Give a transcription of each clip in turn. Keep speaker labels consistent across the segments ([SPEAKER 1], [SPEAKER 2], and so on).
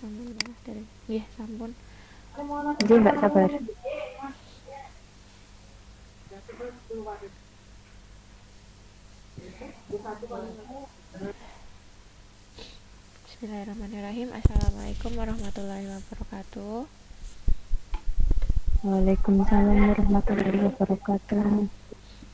[SPEAKER 1] sampun malah dereng. Nggih, sampun.
[SPEAKER 2] Nggih, Mbak, sabar.
[SPEAKER 1] Bismillahirrahmanirrahim. Assalamualaikum warahmatullahi wabarakatuh.
[SPEAKER 2] Waalaikumsalam warahmatullahi wabarakatuh.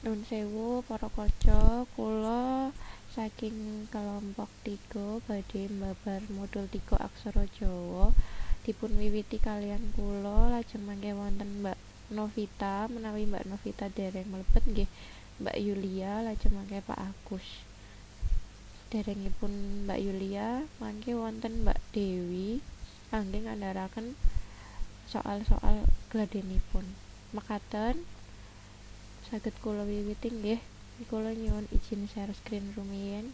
[SPEAKER 1] Nuwun sewu para kaca, kula saking kelompok 3 badhe mbabar modul 3 aksara Jawa dipun wiwiti kalian kula lajeng mangke wonten Mbak Novita, menawi Mbak Novita dereng mlebet nggih Mbak Yulia, lajeng mangke Pak Agus. Derengipun Mbak Yulia mangke wonten Mbak Dewi kangge ngandharaken soal-soal gladenipun. Mekaten saged kula wiwiti nggih. Kula nyuwun izin share screen rumiyin.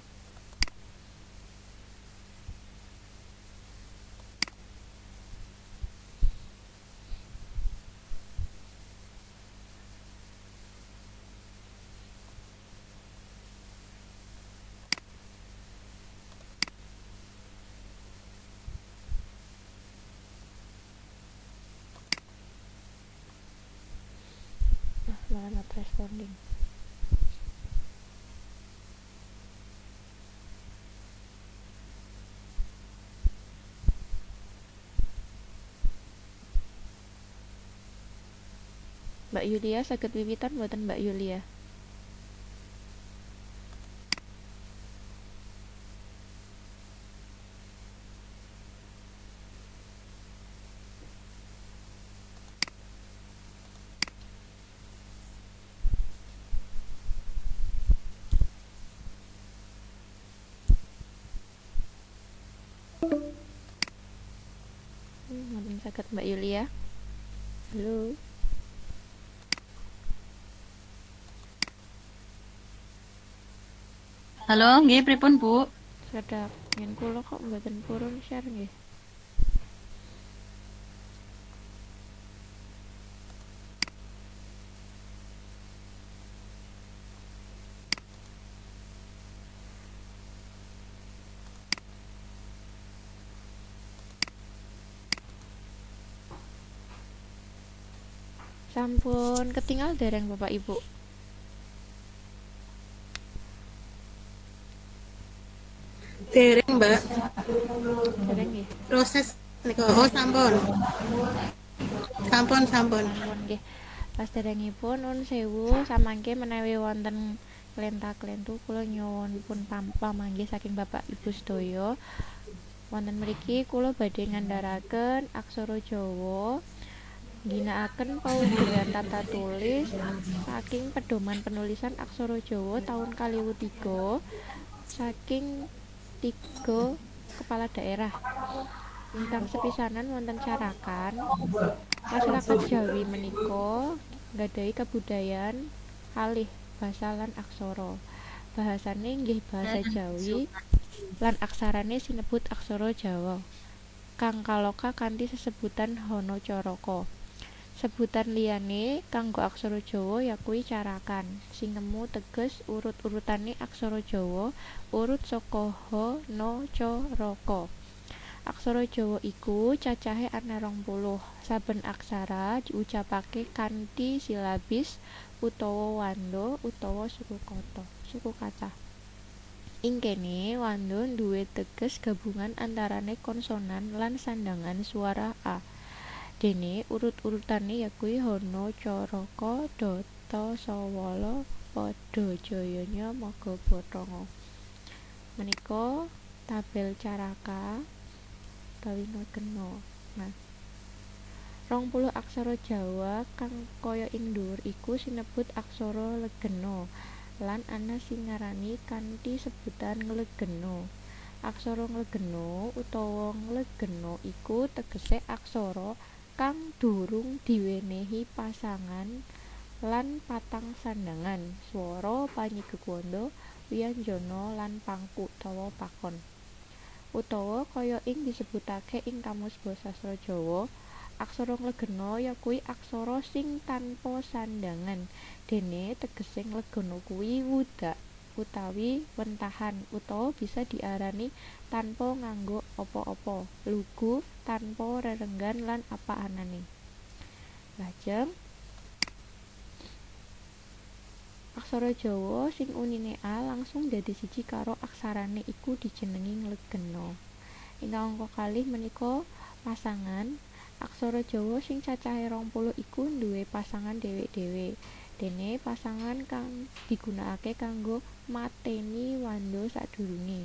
[SPEAKER 1] Malah not responding. Mbak Yulia saged wiwitan mboten Mbak Yulia? Mboten saged Mbak Yulia. Halo.
[SPEAKER 3] Halo, nggih pripun, Bu?
[SPEAKER 1] Sedap. Yen kula kok mboten purun share nggih. Sampun ketinggal dereng Bapak Ibu?
[SPEAKER 4] Dereng, Mbak.
[SPEAKER 1] Dereng nggih.
[SPEAKER 4] Proses niku. Oh, sampun. Sampun.
[SPEAKER 1] Sampun nggih. Pas derengipun nun sewu samangke menawi wonten klenta-klentu kula nyuwun pun pamanggih saking Bapak Ibu sedaya. Wonten mriki kula badhe ngandharaken aksara Jawa ginakaken paugeran tata tulis saking pedoman penulisan aksara Jawa taun 2003 saking 3 kepala daerah. Ingkang sepisanan wonten Carakan. Masyarakat Jawi menika nggadhahi kabudayan kalih basa lan aksara. Bahasane inggih basa Jawi lan aksarane sinebut aksara Jawa. Kang kaloka kanthi sesebutan Hanacaraka. Sebutan liyane kanggo aksara Jawa yakuwi Carakan. Sing nemu teges urut-urutane aksara Jawa urut saka Ha Na Ca Ra Ka. Aksara Jawa iku cacahe ana 20. Saben aksara diucapake kanthi silabis utawa wanda utawa suku kata. Ing kene wanda duwé teges gabungan antarane konsonan lan sandhangan swara a. Dene urut-urutane yakuwi Hana Caraka Data Sawala Pada Jayanya Magabatanga. Menika tabel Caraka Kawina Kena. Nah, 20 aksara Jawa kang kaya ing dhuwur iku sinebut aksara legena lan ana sing ngarani kanthi sebutan nglegena. Aksara nglegena utawa nglegena iku tegese aksara kang durung diwenehi pasangan lan patang sandhangan, swara panyigegwanda, wianjana lan pangku utawa pakon. Utawa kaya ing disebutake ing Kamus Basa Sastra Jawa, aksara nglegena yakuwi aksara sing tanpa sandhangan. Dene tegese nglegena kuwi wudak utawi wentahan utawa bisa diarani tanpa nganggo apa-apa, lugu tanpa rerenggan lan apa anane. Lajeng aksara Jawa sing unine A langsung dadi siji karo aksarane iku dijenengi nglegena. Ing angka kalih menika pasangan aksara Jawa sing cacahe 20 iku duwe pasangan dhéwé-dhéwé. Dene pasangan kang digunakake kanggo mateni wanda sadurunge.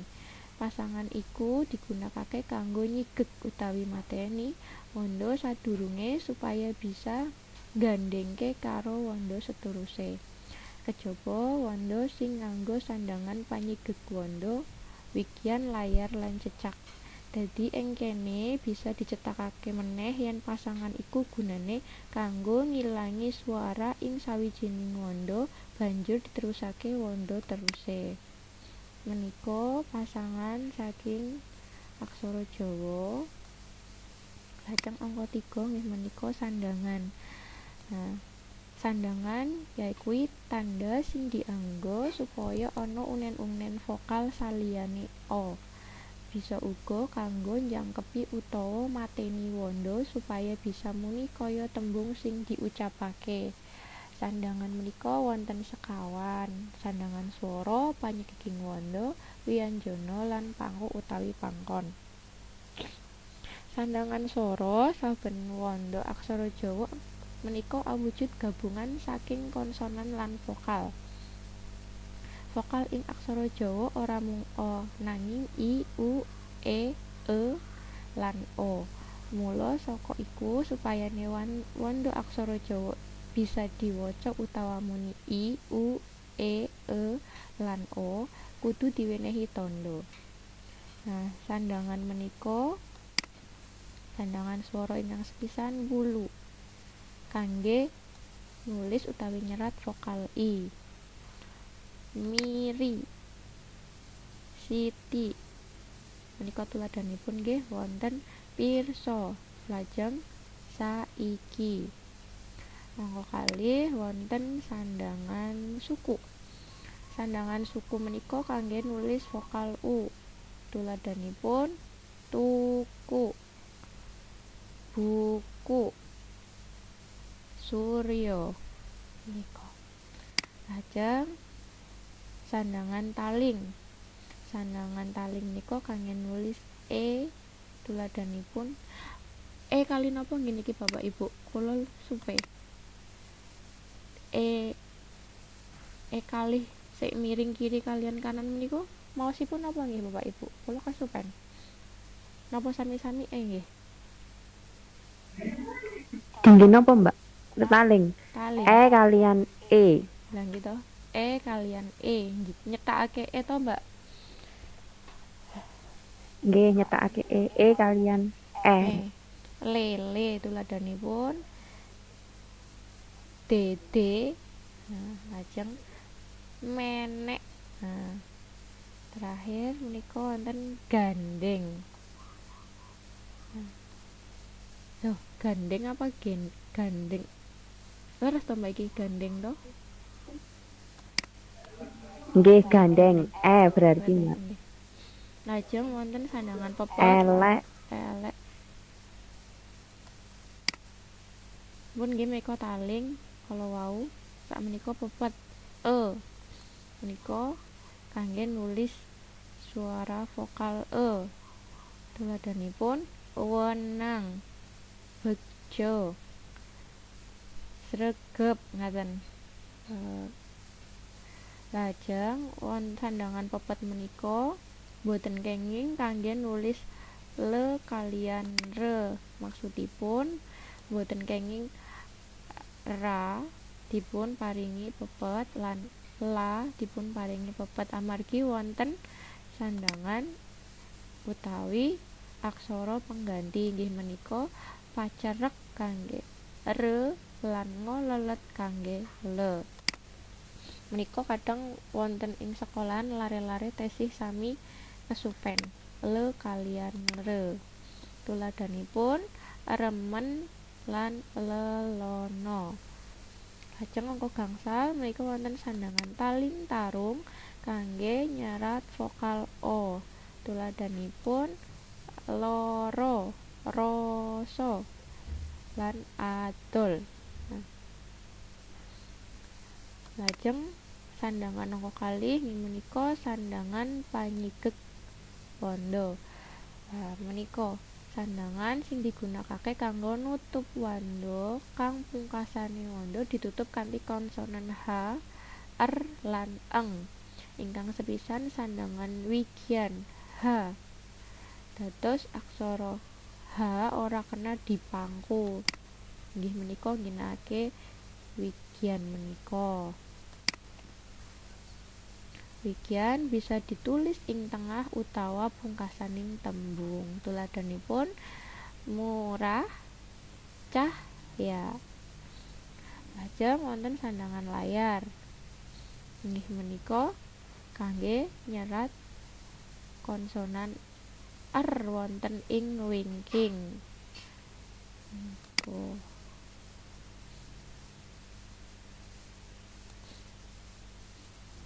[SPEAKER 1] Pasangan iku digunakake kanggo nyigek utawi mateni wanda sadurunge supaya bisa gandengke karo wanda seteruse. Kejaba wanda sing nganggo sandhangan panyigek wanda, wikian layar lan cecak. Dadi ing kene bisa dicetakake meneh yen pasangan iku gunane kanggo ngilangi swara ing sawijining wanda banjur diterusake wanda teruse. Menika pasangan saking aksara Jawa. Lajeng angka 3 nggih menika sandhangan. Nah, sandhangan yaikuwi tanda sing dianggo supaya ana unen-unen vokal saliyane a. Bisa uga kanggo njangkepi utawa mateni wanda supaya bisa muni kaya tembung sing diucapake. Sandhangan menika wonten sekawan, sandhangan swara, panyeging wanda, wianjana lan panguk utawi pangkon. Sandhangan swara saben wanda aksara Jawa menika awujud gabungan saking konsonan lan vokal. Vokal ing aksara Jawa ora mung a nanging i, u, e lan o. Mula saka iku supayane wanda aksara Jawa bisa diwaca utawa muni i, u, e lan o kudu diwenehi tandha. Nah, sandhangan menika sandhangan swara ingkang sepisan wulu kangge nulis utawi nyerat vokal i. Miri, siti menika tuladhanipun nggih wonten pirsa, lajeng saiki. Angka kalih wonten sandhangan suku. Sandhangan suku menika kangge nulis vokal u. Tuladhanipun tuku, buku, surya menika. Lajeng sandhangan taling. Sandhangan taling menika kangge nulis e. Tuladhanipun kali napa nggih niki Bapak Ibu? Kula supe. Kalih sik miring kiri kalian kanan menika maosipun napa nggih Bapak Ibu? Kula kasupen. Napa sami-sami nggih?
[SPEAKER 2] Tinggi napa Mbak? Taling.
[SPEAKER 1] Taling.
[SPEAKER 2] Kalian e.
[SPEAKER 1] Lah gitu. Kalian nyetakake to Mbak?
[SPEAKER 2] Nggih nyetakake kalian
[SPEAKER 1] Lele tuladhanipun dede. Nah, lajeng menek. Nah, terakhir menika wonten gandeng. Nah, gandeng apa gandeng? Leres to Mbak iki gandeng to?
[SPEAKER 2] Nggih gandeng berarti Mbak.
[SPEAKER 1] Lajeng wonten sandhangan pepet.
[SPEAKER 2] Elek.
[SPEAKER 1] Pun nggih menika taling kala wau sakmenika pepet menika kangge nulis suara vokal tuladhanipun wenang, bejo, sregep ngaten. Lajeng wonten sandhangan pepet menika boten kenging kangge nulis le kalian re. Maksudipun boten kenging ra dipun paringi pepet lan la dipun paringi pepet amargi wonten sandhangan utawi aksara pengganti inggih menika pacerek kangge re lan ngolelet kangge le. Menika kadang wonten ing sekolahan lare-lare tesih sami kesupen le kalian re. Tuladhanipun remen lan lelono. Lajeng angka gangsal menika wonten sandhangan taling tarung kangge nyerat vokal O. Tuladhanipun loro, rasa, lan adol. Lajeng sandhangan angka kalih inggih menika sandhangan panyigek wanda. Menika sandhangan sing digunakake kanggo nutup wanda kang pungkasane wanda ditutup kanthi konsonan H, R lan eng. Ingkang sepisan sandhangan wigian H. Dados aksara H ora kena dipangku. Inggih menika ngginakake wigian menika. Wigian bisa ditulis ing tengah utawa pungkasaning tembung. Tuladhanipun murah, cahya. Lajeng wonten sandhangan layar. Inggih menika kangge nyerat konsonan R wonten ing wingking.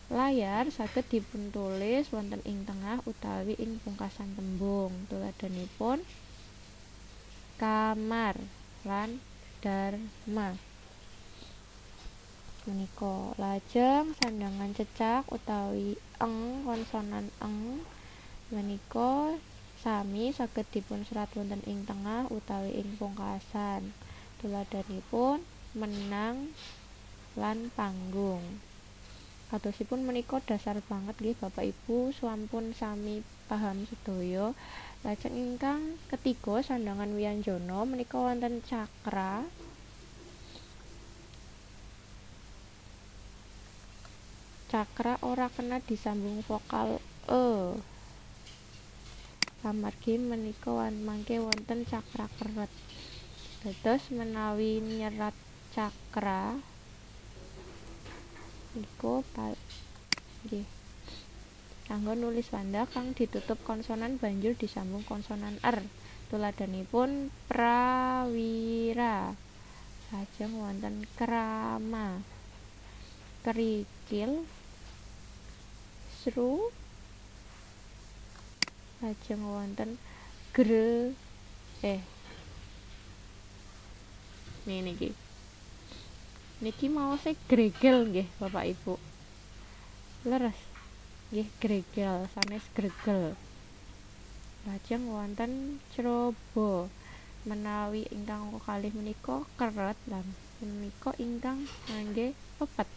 [SPEAKER 1] Layar saged dipuntulis wonten ing tengah utawi ing pungkasan tembung. Tuladhanipun kamar lan dharma. Menika lajeng sandhangan cecak utawi eng konsonan eng menika sami saged dipunserat wonten ing tengah utawi ing pungkasan. Tuladhanipun menang lan panggung. Kadosipun menika dasar banget nggih Bapak Ibu, sampun sami paham sedaya. Lajeng ingkang ketiga sandhangan wianjana menika wonten cakra. Cakra ora kena disambung vokal E. Amargi menika mangke wonten cakra keret. Dados menawi nyerat cakra niku nggih kanggo nulis wanda kang ditutup konsonan banjur disambung konsonan R. Tuladhanipun prawira. Lajeng wonten krama, kerikil, sru. Lajeng wonten niki maose gregel nggih Bapak Ibu. Leres nggih gregel sanes gregel. Lajeng wonten ceroba. Menawi ingkang kalih menika keret lan menika ingkang ngangge pepet.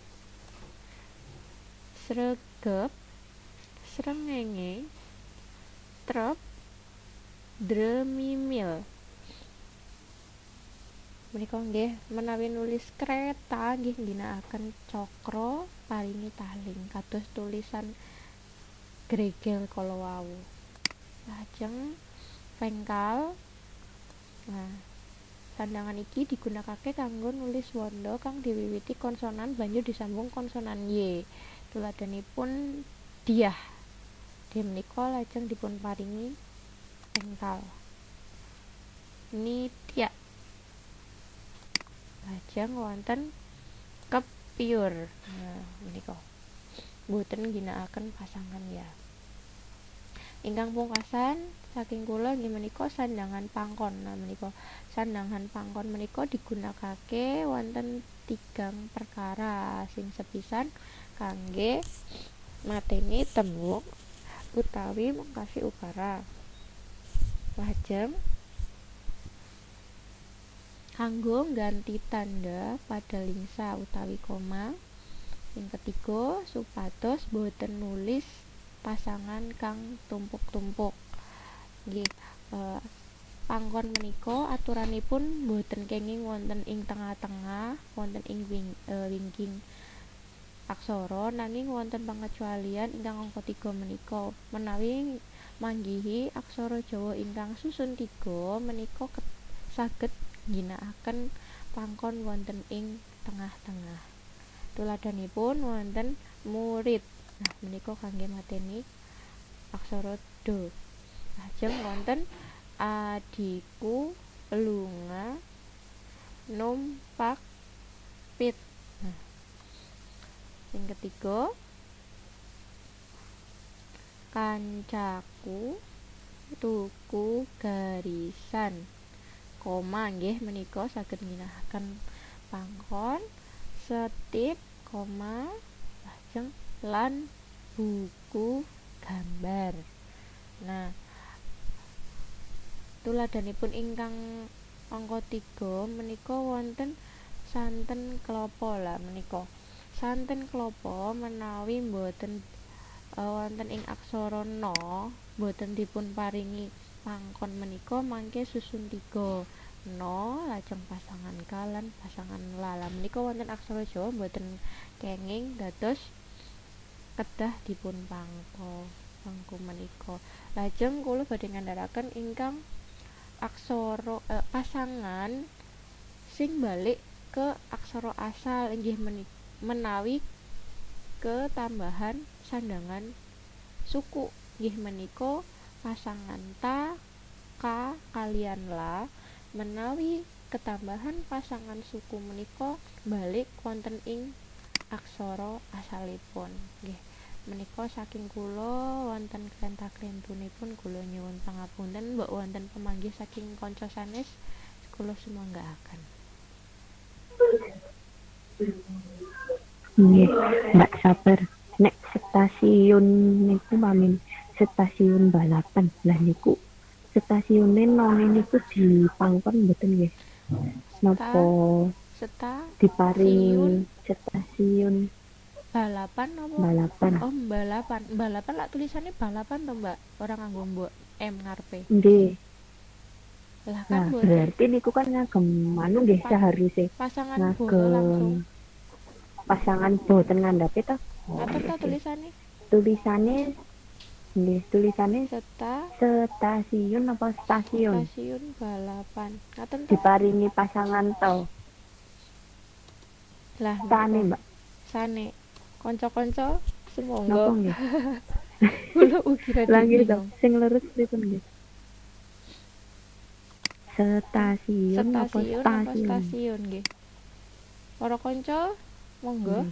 [SPEAKER 1] Sregep, srengenge, trep, dremimil. Menika nggih menawi nulis kereta nggih ngginakaken cakra paringi taling kados tulisan gregel kala wau. Lajeng pengkal. Sandhangan iki digunakake kanggo nulis wanda kang diwiwiti konsonan banjur disambung konsonan Y. Tuladhanipun diah. D menika lajeng dipun paringi pengkal. Nitya. Lajeng wonten kepiur. Menika boten ginakaken pasangan ya. Ingkang pungkasan saking kula nggih menika sandhangan pangkon. Menika sandhangan pangkon menika digunakake wonten 3 perkara sing sepisan kangge mateni tembung utawi mungkasi ukara. Lajeng kanggo ngganti tanda pada lingsa utawi koma. Yang ketiga supados boten nulis pasangan kang tumpuk-tumpuk. Nggih, pangkon menika aturanipun boten kenging wonten ing tengah-tengah, wonten ing wingking aksara, nanging wonten pangecualian ingkang angka 3 menika. Menawi manggihi aksara Jawa ingkang susun 3 menika saged ngginakaken pangkon wonten ing tengah-tengah. Tuladhanipun wonten murid. Menika kangge mateni aksara do. Lajeng wonten adiku lunga numpak pit. Sing ketiga kancaku tuku garisan, koma nggih menika saged ngginakaken pangkon, setip, koma, lajeng lan buku gambar. Nah, tuladanipun ingkang angka 3 menika wonten santen klapa. Lah menika santen klapa menawi mboten wonten ing aksara na mboten dipun paringi pangkon menika mangke susun 3 no lajeng pasangan kalan pasangan lala menika wonten aksara Jawa mboten kenging dados kedah dipun pangku menika. Lajeng kula badhe ngandharaken ingkang aksara pasangan sing balik ke aksara asal inggih menawi ketambahan sandangan suku nggih menika pasangan ta, ka kalian la menawi ketambahan pasangan suku menika balik wonten ing aksara asalipun nggih. Menika saking kula wonten klentha-klentunipun kula nyuwun pangapunten mbok wonten pamanggih saking kanca sanes kula sumanggaaken.
[SPEAKER 2] Nggih, Mbak sabar. Nek stasiun niku mamin stasiun balapan. Lah niku stasiune none niku di pangkon mboten nggih. Napa diparingi stasiun
[SPEAKER 1] balapan apa?
[SPEAKER 2] balapan?
[SPEAKER 1] Oh, balapan. Balapan lak tulisannya balapan to, Mbak. Ora nganggo mbok M ngarepe.
[SPEAKER 2] Nggih.
[SPEAKER 1] Lah kan
[SPEAKER 2] Nah,
[SPEAKER 1] mboten.
[SPEAKER 2] berarti niku kan ngagem anu nggih seharusnya
[SPEAKER 1] Pasangan bola langsung.
[SPEAKER 2] pasangan boten ngandhape to.
[SPEAKER 1] Ngaten ta tulisannya?
[SPEAKER 2] Tulisannya nggih, tulisannya stasiun apa stasiun?
[SPEAKER 1] Stasiun balapan. Ngaten ta?
[SPEAKER 2] Diparingi pasangan to.
[SPEAKER 1] Lah,
[SPEAKER 2] Sane, Mbak.
[SPEAKER 1] Sane. Kanca-kanca
[SPEAKER 2] Napa
[SPEAKER 1] sumangga.
[SPEAKER 2] nggih?
[SPEAKER 1] Kula ugi
[SPEAKER 2] Lah nggih to,
[SPEAKER 1] bingung.
[SPEAKER 2] sing leres pripun nggih? Stasiun apa stasiun?
[SPEAKER 1] Stasiun nggih. Para kanca monggo.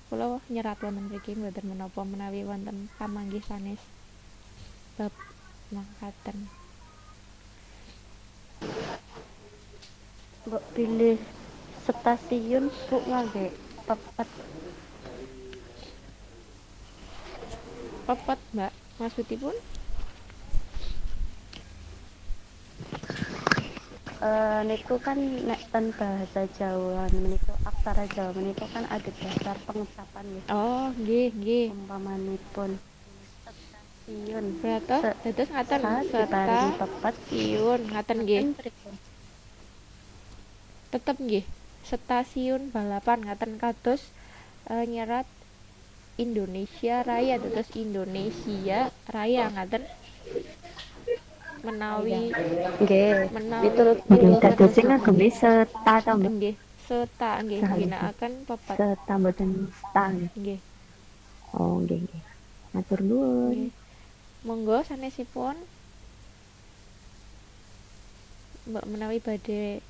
[SPEAKER 1] Kula nyerat wonten mriki mboten menapa menawi wonten pamanggih sanes bab mangkaten.
[SPEAKER 5] Mbok pilih stasiun bu ngangge pepet.
[SPEAKER 1] Pepet, Mbak. Maksudipun?
[SPEAKER 5] Niku kan nek ten bahasa Jawa menika aksara Jawa menika kan ada dasar pengucapan ya.
[SPEAKER 1] Oh, nggih.
[SPEAKER 5] Umpamanipun stasiun.
[SPEAKER 1] Berarti dados ngaten
[SPEAKER 5] diparingi pepet
[SPEAKER 1] stasiun ngaten nggih.
[SPEAKER 5] Pripun?
[SPEAKER 1] Tetep nggih. Stasiun balapan ngaten kados nyerat Indonesia Raya dados Indonesia Raya ngaten. Menawi
[SPEAKER 5] Miturut
[SPEAKER 2] Dados sing ngageme seta to, Mbak.
[SPEAKER 1] nggih seta nggih ginakaken pepet
[SPEAKER 2] Seta mboten sta nggih.
[SPEAKER 1] nggih.
[SPEAKER 2] Oh, nggih. Matur nuwun.
[SPEAKER 1] Nggih. Monggo sanesipun Mbak menawi badhe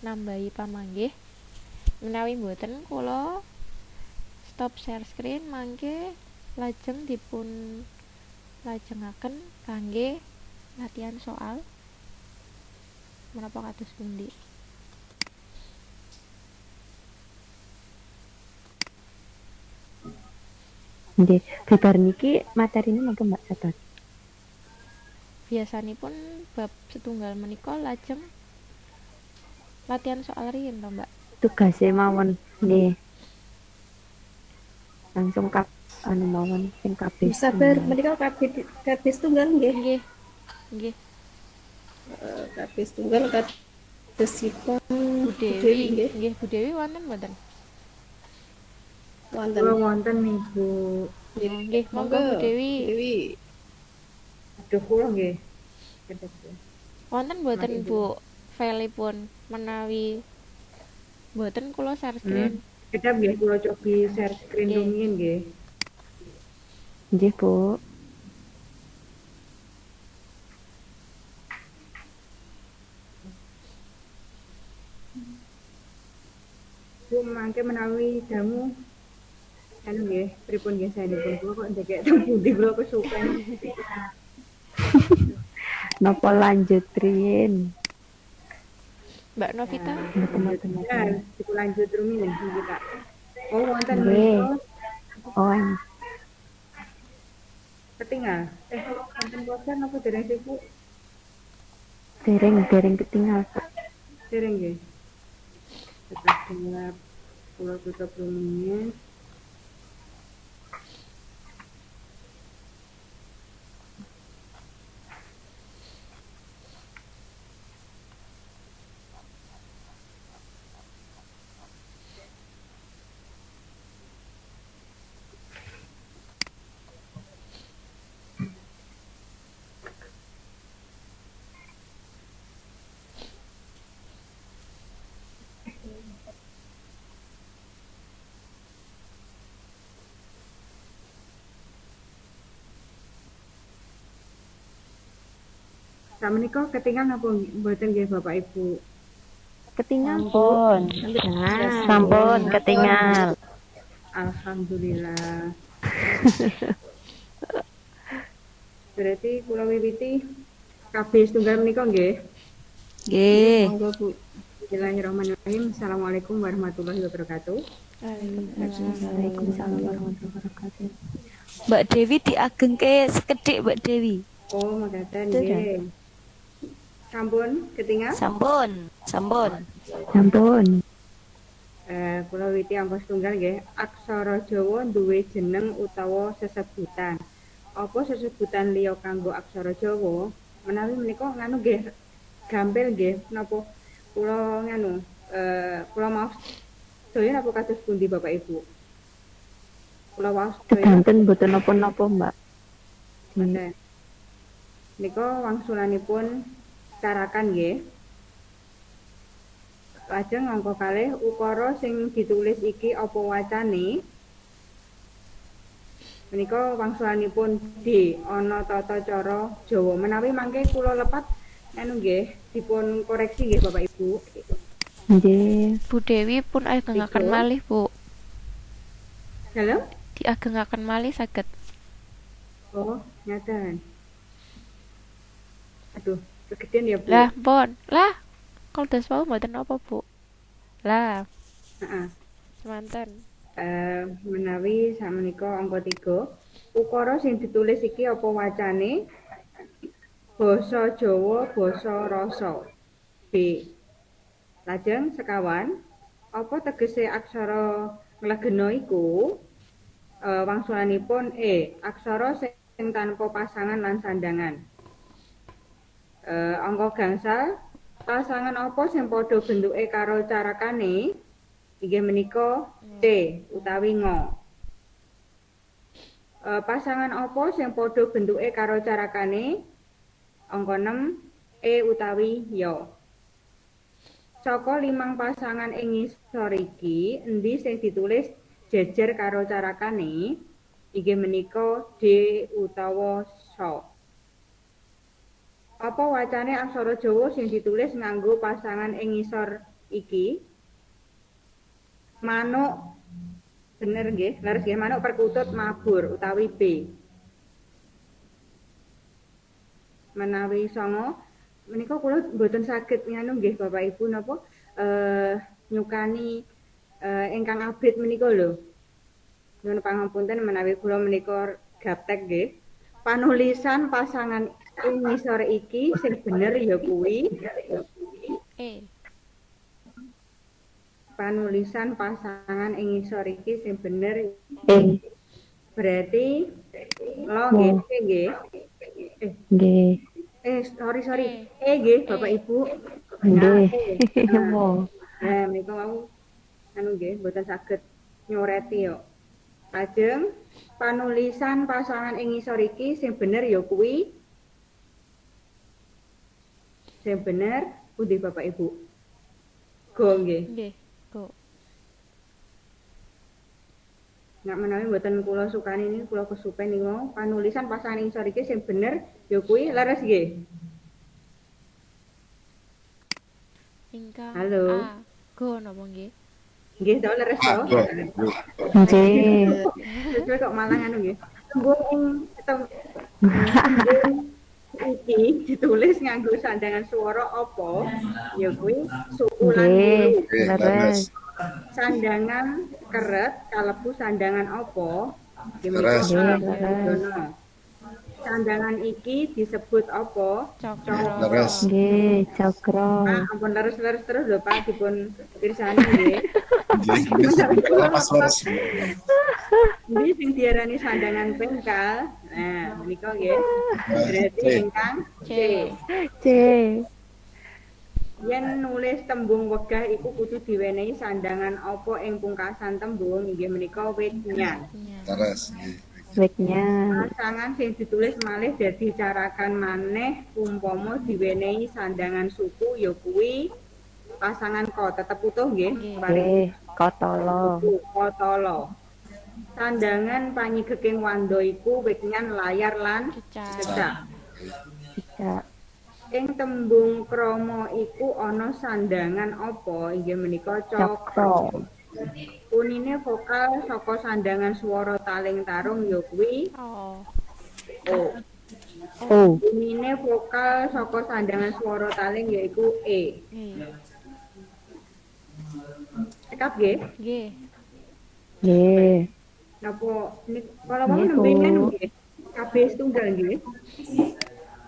[SPEAKER 1] nambahi pamanggih. Menawi mboten kula stop share screen mangke lajeng dipun lajengaken kangge latihan soal menapa kados pundi.
[SPEAKER 2] Nggih, bibar niki materine mangke Mbak catat.
[SPEAKER 1] Biasanipun bab setunggal menika lajeng latihan soal riyin to, Mbak.
[SPEAKER 2] Tugase mawon nggih. Langsung anu mawon sing kabeh.
[SPEAKER 4] Sabar, menika kabeh tunggal nggih.
[SPEAKER 1] Nggih.
[SPEAKER 4] Kabeh tunggal kadosipun
[SPEAKER 1] Bu Dewi nggih, Bu Dewi wonten mboten?
[SPEAKER 4] Wonten.
[SPEAKER 6] Wonten nih Bu.
[SPEAKER 1] Nggih, monggo Bu Dewi.
[SPEAKER 6] Aduh kula nggih.
[SPEAKER 1] Wonten mboten Bu filipun menawi mboten kula share screen.
[SPEAKER 6] Kita nggih kula cobi share screen
[SPEAKER 1] Nggih.
[SPEAKER 6] rumiyin nggih.
[SPEAKER 2] Nggih, Bu.
[SPEAKER 6] Bu mangke menawi dangu anu nggih, pripun nggih saenipun kula kok ndekek teng pundi kula kesupen.
[SPEAKER 2] Napa lanjut riyin?
[SPEAKER 1] Mbak Novita.
[SPEAKER 6] Ya, lanjut rumiyin niki Kak. Oh, wonten
[SPEAKER 2] Nggih.
[SPEAKER 6] menika
[SPEAKER 2] Oh,
[SPEAKER 6] ketinggal. Wonten bosan apa dereng sih, Bu?
[SPEAKER 2] dereng ketinggal.
[SPEAKER 6] Dereng nggih. Tetap dengar kula tutup rumiyin. Samenika ketinggal napa mboten nggih Bapak Ibu?
[SPEAKER 2] Ketinggal, Bu.
[SPEAKER 5] Sampun.
[SPEAKER 2] Nah,
[SPEAKER 5] Sampun ketinggal.
[SPEAKER 6] Alhamdulillah. Berarti kula wiwiti kabeh setunggal menika nggih.
[SPEAKER 3] Nggih.
[SPEAKER 6] Monggo Bu. Bismillahirrahmanirrahim. Assalamualaikum warahmatullahi wabarakatuh.
[SPEAKER 2] Waalaikumsalam warahmatullahi wabarakatuh.
[SPEAKER 3] Mbak Dewi diagengke sekedhik Mbak Dewi.
[SPEAKER 6] Oh, makaten nggih. Sampun ketinggal?
[SPEAKER 3] Sampun. Sampun.
[SPEAKER 2] Sampun.
[SPEAKER 6] Kula wiwiti angka setunggal nggih. Aksara Jawa duwe jeneng utawa sesebutan. Apa sesebutan liya kanggo aksara Jawa? Menawi menika nganu nggih gampil nggih napa kula nganu kula maos sedaya napa kados pundi Bapak Ibu? Kula waos sedaya.
[SPEAKER 2] Sedanten mboten napa-napa, Mbak.
[SPEAKER 6] Mboten. Nika wangsulanipun carakan nggih. Lajeng angka kalih ukara sing ditulis iki apa wacane? Menika wangsulanipun D ana tata cara Jawa. Menawi mangke kula lepat anu nggih dipun koreksi nggih Bapak Ibu.
[SPEAKER 2] Nggih.
[SPEAKER 1] Bu Dewi pun agengaken
[SPEAKER 6] Iku.
[SPEAKER 1] malih, Bu.
[SPEAKER 6] Dalam?
[SPEAKER 1] Diagengaken malih saged.
[SPEAKER 6] Oh, nyatan. Aduh, kegedean ya, Bu.
[SPEAKER 1] Lah, pun. Lah, kalau das wau mboten apa, Bu? Lah,
[SPEAKER 6] Heeh.
[SPEAKER 1] semanten.
[SPEAKER 6] Menawi sakmenika angka 3, ukara sing ditulis iki apa wacane? Basa Jawa, basa rasa. B. Lajeng sekawan, apa tegese aksara nglegena iku? Wangsulanipun E. Aksara sing tanpa pasangan lan sandangan. Angka gangsal, pasangan apa sing padha bentuke karo carakane? Inggih menika T utawi ngo. Pasangan apa sing padha bentuke karo carakane? Angka 6 E utawi yo. Saka 5 pasangan ing ngisor iki, endi sing ditulis jejer karo carakane? Inggih menika D utawa so. Apa wacane aksara Jawa sing ditulis nganggo pasangan ing ngisor iki? Manuk, bener nggih, leres nggih, manuk perkutut mabur utawi B. Menawi songo, menika kula mboten saged nganu nggih Bapak Ibu napa nyukani ingkang abrit menika lho. Nyuwun pangapunten menawi kula menika gaptek nggih. Panulisan pasangan ing ngisor iki sing bener ya kuwi panulisan pasangan ing ngisor iki sing bener berarti lo nggih nggih
[SPEAKER 2] Nggih.
[SPEAKER 6] sorry nggih Bapak Ibu
[SPEAKER 2] Nggih. Mo.
[SPEAKER 6] nah menika mau anu nggih mboten saged nyoreti yo lajeng panulisan pasangan ing ngisor iki sing bener ya kuwi sing bener pundi Bapak Ibu go nggih
[SPEAKER 1] Nggih, go.
[SPEAKER 6] Nek menawi mboten kula sukani ini kula kesupen niku panulisan pasangan ing ngisor iki sing bener ya kuwi leres nggih.
[SPEAKER 1] Ingkang
[SPEAKER 6] Halo.
[SPEAKER 1] A. Go napa nggih?
[SPEAKER 6] Nggih to leres to.
[SPEAKER 7] Kok.
[SPEAKER 2] Nggih.
[SPEAKER 6] Sesuai kok malah anu nggih. Tembung tembung iki ditulis nganggo sandangan swara apa? Ya kuwi suku lan
[SPEAKER 2] Nggih,
[SPEAKER 6] huruf.
[SPEAKER 7] Oke,
[SPEAKER 2] leres.
[SPEAKER 7] leres.
[SPEAKER 6] Sandangan keret kalebu sandangan apa?
[SPEAKER 7] Leres.
[SPEAKER 2] Nggih, leres.
[SPEAKER 6] Sandangan iki disebut apa?
[SPEAKER 1] Cokro.
[SPEAKER 7] Leres.
[SPEAKER 2] Nggih, cokro.
[SPEAKER 6] Ah, ampun leres-leres terus lho Pak dipun pirsani nggih.
[SPEAKER 7] Nggih, pas leres.
[SPEAKER 6] Ini sing diarani sandangan pengkal. Nah, menika nggih. Berarti
[SPEAKER 7] C.
[SPEAKER 6] ingkang C.
[SPEAKER 2] C.
[SPEAKER 6] Yen nulis tembung wegah iku kudu diwenehi sandangan apa ing pungkasan tembung inggih menika witnya.
[SPEAKER 7] Leres. Nggih.
[SPEAKER 2] Weknya.
[SPEAKER 6] Pasangan sing ditulis malih dadi carakan maneh umpama diwenehi sandangan suku ya kuwi pasangan ko tetep utuh nggih.
[SPEAKER 2] Nggih, kotolo.
[SPEAKER 6] Kotolo. Sandangan panyigeking wanda iku wignan layar lan cecak.
[SPEAKER 2] Cicak.
[SPEAKER 6] Ing tembung krama iku ana sandangan apa inggih menika
[SPEAKER 2] Cokro.
[SPEAKER 6] Unine vokal saka sandangan swara taling tarung ya kuwi
[SPEAKER 1] Oh.
[SPEAKER 6] O.
[SPEAKER 2] O.
[SPEAKER 6] Unine vokal saka sandangan swara taling yaiku E. Cekap nggih.
[SPEAKER 1] Nggih.
[SPEAKER 2] Nggih.
[SPEAKER 6] Napa kalau mau
[SPEAKER 2] Nggih,
[SPEAKER 6] nembe
[SPEAKER 2] Bu.
[SPEAKER 6] kan nggih. Kabeh setunggal nggih.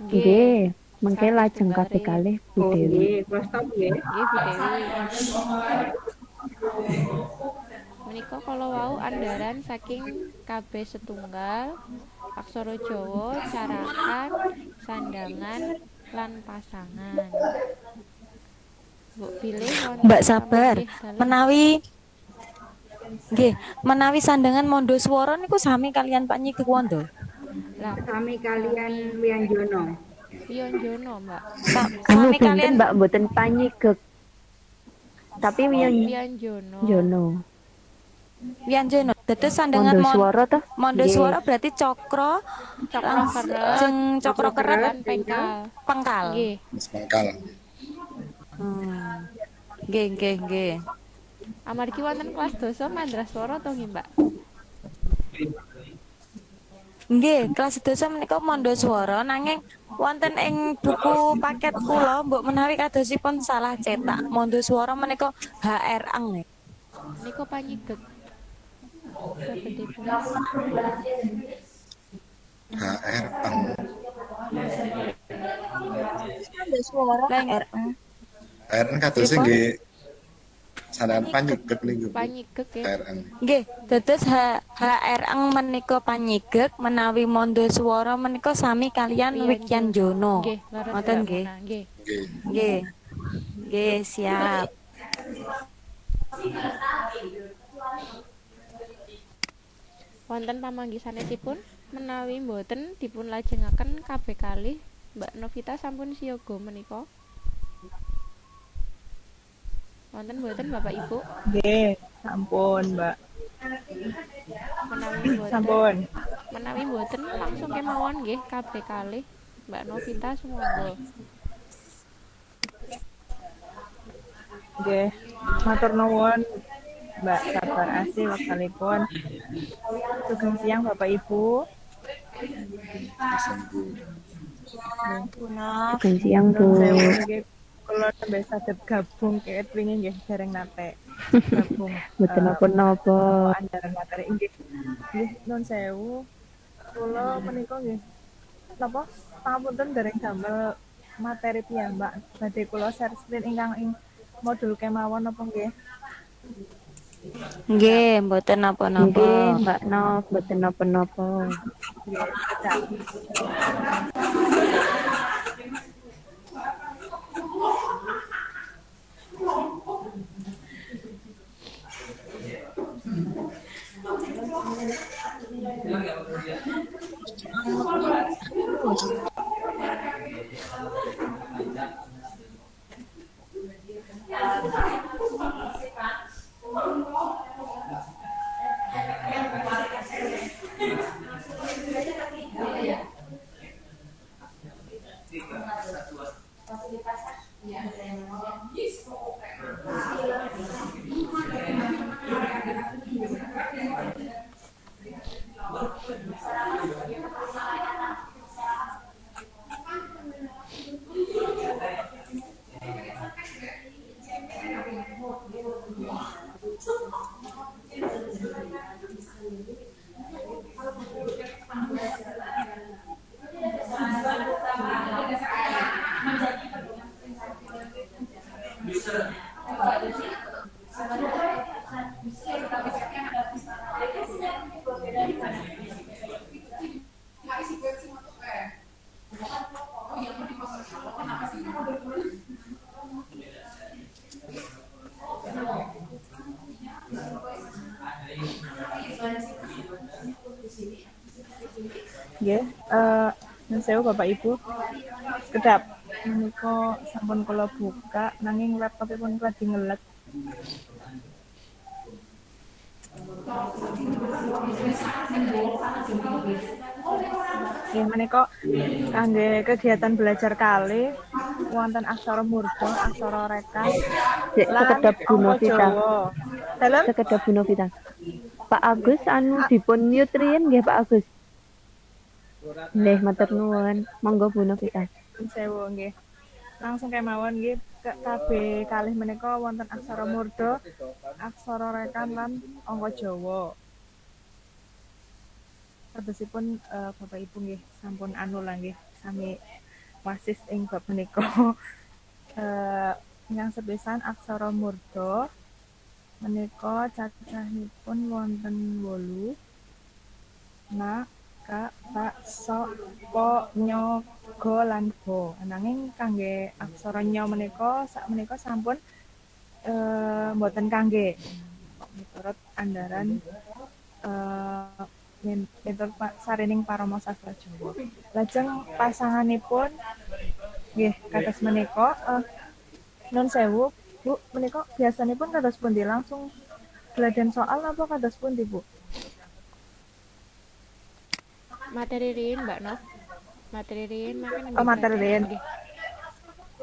[SPEAKER 2] Nggih. Mengke
[SPEAKER 1] Satu
[SPEAKER 2] lajeng
[SPEAKER 1] tunggare.
[SPEAKER 2] kabeh kalih Bu
[SPEAKER 6] Oh
[SPEAKER 2] Dewi.
[SPEAKER 6] nggih, kula stop nggih.
[SPEAKER 1] Nggih, Bu Dewi. Menika kalau wau andaran saking kabeh setunggal, aksara Jawa, carakan, sandangan, lan pasangan. Mbok pilih wonten
[SPEAKER 3] Mbak sabar.
[SPEAKER 1] nggih, dalem.
[SPEAKER 3] Menawi sandangan mondo swara niku sami kalian Pak Nyi Kekuwondo.
[SPEAKER 1] Lah,
[SPEAKER 6] Sami kalian Wianjono.
[SPEAKER 1] Piyonjono, Mbak.
[SPEAKER 2] Anu
[SPEAKER 3] Sami
[SPEAKER 2] benten
[SPEAKER 3] kalian
[SPEAKER 2] Mbak mboten panyigek. Tapi wiyon
[SPEAKER 1] Piyonjono.
[SPEAKER 2] jono.
[SPEAKER 3] Wianjono. Dados sandangan
[SPEAKER 2] Mondo swara toh?
[SPEAKER 3] mondo
[SPEAKER 2] Nggih.
[SPEAKER 3] swara berarti cokro,
[SPEAKER 1] Cokro keret,
[SPEAKER 3] jeng cokro keret
[SPEAKER 1] lan pengkal.
[SPEAKER 3] pengkal.
[SPEAKER 1] Nggih.
[SPEAKER 7] Mas pangkal.
[SPEAKER 3] Nggih.
[SPEAKER 1] Amargi wonten kelas dosa mandraswara to nggih, Mbak?
[SPEAKER 3] Nggih, kelas dosa menika mondo swara nanging wonten ing buku paket kula mbok menawi kadosipun salah cetak. Mondo swara menika HR ang.
[SPEAKER 1] Niku panyigek. Sabetipun.
[SPEAKER 7] HR ang.
[SPEAKER 3] Mondo swara HR ang.
[SPEAKER 7] HR ang katose nggih sandangan panyigek niku.
[SPEAKER 1] Panyigek ya.
[SPEAKER 7] HR ang.
[SPEAKER 3] Nggih, dados HR ang menika panyigek menawi mondo swara menika sami kalian Wikyanjono.
[SPEAKER 1] Nggih, leres.
[SPEAKER 3] Ngoten
[SPEAKER 1] Mbak
[SPEAKER 3] nggih.
[SPEAKER 1] Mona. Nggih.
[SPEAKER 7] Nggih.
[SPEAKER 3] Nggih. Nggih, siap.
[SPEAKER 1] Wonten pamanggisanipun menawi mboten dipun lajengaken kabeh kalih Mbak Novita sampun siaga menika. Wonten mboten Bapak Ibu?
[SPEAKER 8] Nggih, sampun, Mbak.
[SPEAKER 1] Menawi mboten.
[SPEAKER 8] Sampun.
[SPEAKER 1] Menawi mboten langsung kemawon nggih kabeh kalih Mbak Novita sumangga.
[SPEAKER 8] Nggih, matur nuwun Mbak Sabar Asih wektalipun. Sugeng siang Bapak Ibu.
[SPEAKER 7] Sembuh.
[SPEAKER 2] Sugeng siang Bu.
[SPEAKER 8] Saya nggih kula nembe saged gabung kait wingi nggih dereng nate gabung.
[SPEAKER 2] Mboten napa-napa.
[SPEAKER 8] Andaran materi nggih. Nggih nun sewu. Kula menika nggih napa pangapunten dereng damel materi piyambak badhe kula share screen ingkang ing modul kemawon napa nggih?
[SPEAKER 3] Nggih, mboten
[SPEAKER 2] Nggih,
[SPEAKER 3] napa-napa.
[SPEAKER 2] Mbak Nov, mboten napa-napa.
[SPEAKER 8] Nggih, cecak. Nggih, nun sewu Bapak Ibu. Kedap menika sampun kula buka nanging laptopipun lagi ngelet. Nggih menika kangge kegiatan belajar kalih wonten aksara murda, aksara reka,
[SPEAKER 2] Dek,
[SPEAKER 8] lan
[SPEAKER 2] sekedap Bu
[SPEAKER 8] angka
[SPEAKER 2] Novita.
[SPEAKER 8] Jawa. Dalem
[SPEAKER 2] Sekedap Bu Novita. Pak Agus anu dipun mute riyen nggih Pak Agus. Nggih, matur nuwun. Monggo Bu Novita.
[SPEAKER 8] nun sewu nggih. Langsung kemawon nggih kabeh kalih menika wonten aksara murda, aksara rekan lan angka Jawa. Kadosipun Bapak Ibu nggih sampun anu lah nggih sami wasis ing bab menika. Yang sepisan aksara murda menika cacahipun wonten 8. Na, ka, ba, so, po, nyo, go lan bo. Nanging kangge aksara nyo menika sakmenika sampun mboten kangge miturut andaran miturut sarining Parama Sastra Jawa. Lajeng pasanganipun nggih kados menika nun sewu Bu, menika biasanipun kados pundi langsung gladen soal apa kados pundi Bu?
[SPEAKER 1] Materi rin Mbak Nov. Materi rin makan
[SPEAKER 8] Oh, materi rin.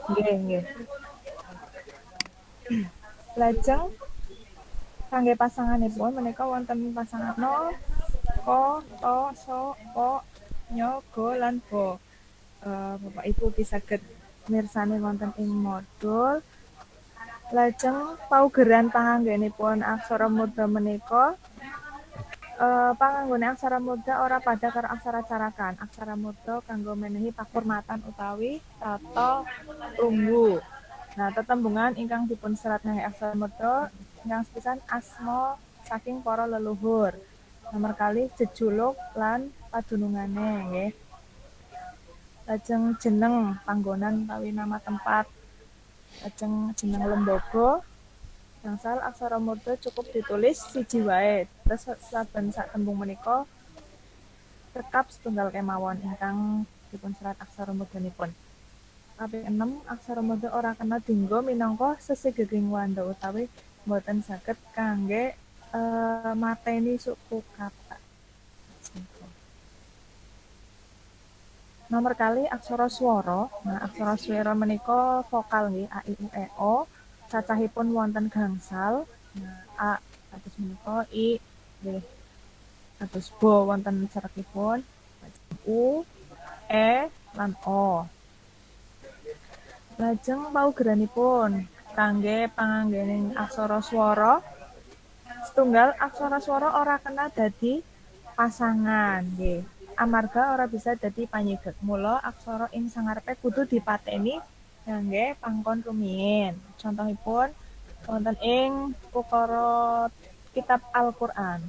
[SPEAKER 8] Nggih, nggih. Lajeng kangge pasanganipun menika wonten pasangan no, ko, to, so, po, nyo, go lan bo. Bapak Ibu bisa mirsani wonten ing modul. Lajeng paugeran panganggenipun aksara murda menika panganggone aksara murda ora pada karo aksara carakan. Aksara murda kanggo menehi pakurmatan utawi tata tunggu. Nah, tetembungan ingkang dipun serat ngangge aksara murda ingkang sepisan asma saking para leluhur. Nomor kali jejuluk lan padunungane nggih. Lajeng jeneng panggonan utawi nama tempat. Lajeng jeneng lembaga. Gangsal aksara murda cukup ditulis siji wae. Terus saben sak tembung menika tekap setunggal kemawon ingkang dipun serat aksara murdanipun. Kaping 6 aksara murda ora kena dienggo minangka sesigeging wanda utawi boten saged kangge mateni suku kata. Nomor kali aksara swara. Nah, aksara swara menika vokal nggih a i u e o. Cacahipun wonten gangsal. Nah, a kados menika i nggih. Kados bo wonten cerekipun u e lan o. Lajeng paugeranipun kangge panganggening aksara swara. Setunggal aksara swara ora kena dadi pasangan nggih. Amarga ora bisa dadi panyidek. Mula aksara ing sangarepe kudu dipateni kangge pangkon rumiyin. Contohipun wonten ing ukara kitab Al-Qur'an.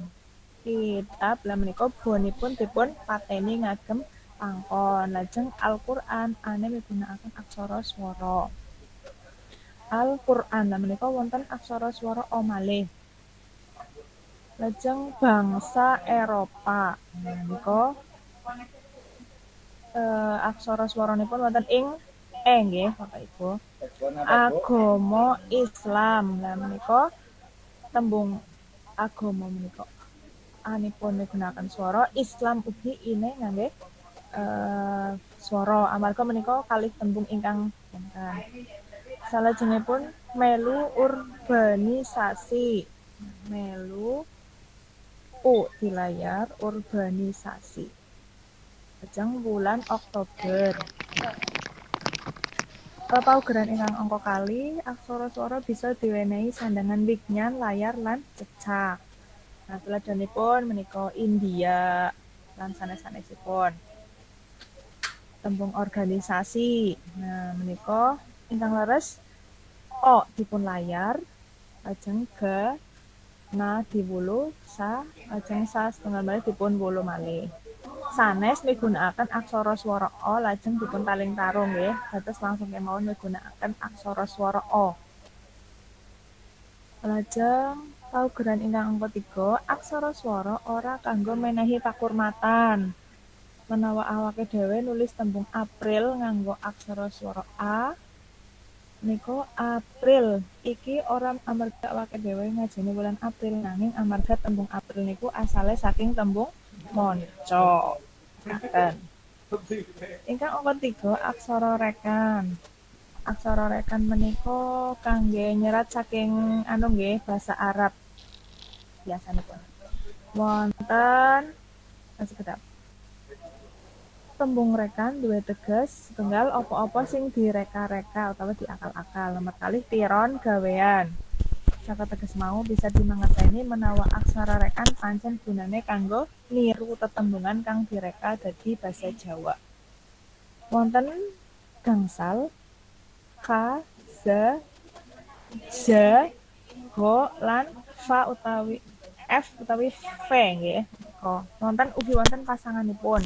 [SPEAKER 8] Kitab lha menika bonipun dipun pateni ngagem pangkon. Lajeng Al-Qur'an ane migunakaken aksara swara. Al-Qur'an lha menika wonten aksara swara o malih. Lajeng bangsa Eropa. Menika aksara swaranipun wonten ing e nggih Bapak Ibu. Agama Islam. Lah menika tembung agama menika anipun migunakaken swara, Islam ugi ine ngangge swara. Amarga menika kalih tembung ingkang wonten. Salajengipun melu urbanisasi. Melu u di layar urbanisasi. Lajeng bulan Oktober. Paugeran ingkang angka kali, aksara swara bisa diwenehi sandangan wignan, layar lan cecak. Nah, tuladhanipun menika India lan sanes-sanesipun. Tembung organisasi. Nah, menika ingkang leres o dipun layar, lajeng ga na diwulu, sa lajeng sa setunggal malih dipun wulu malih. sanes migunakaken aksara swara O lajeng dipun taling tarung nggih. Dados langsung kemawon migunakaken aksara swara O. Lajeng paugeran ingkang angka 3, aksara swara ora kanggo menehi pakurmatan. Menawa awake dhewe nulis tembung April nganggo aksara swara A, menika April iki ora amarga awake dhewe ngajeni wulan April, nanging amarga tembung April niku asale saking tembung monco. Ngaten. Ingkang angka 3, aksara rekan. Aksara rekan menika kangge nyerat saking nggih basa Arab biasanipun. Wonten sekedap. Tembung rekan duwe teges setunggal apa-apa sing direka-reka utawa diakal-akal. Nomor kalih tiron gawean. Saka teges mau bisa dimangerteni menawa aksara rekan pancen gunane kanggo niru tetembungan kang direka dadi basa Jawa. Wonten gangsal ka, za, ja, ho, lan fa utawi f utawi v nggih. Wonten ugi wonten pasanganipun.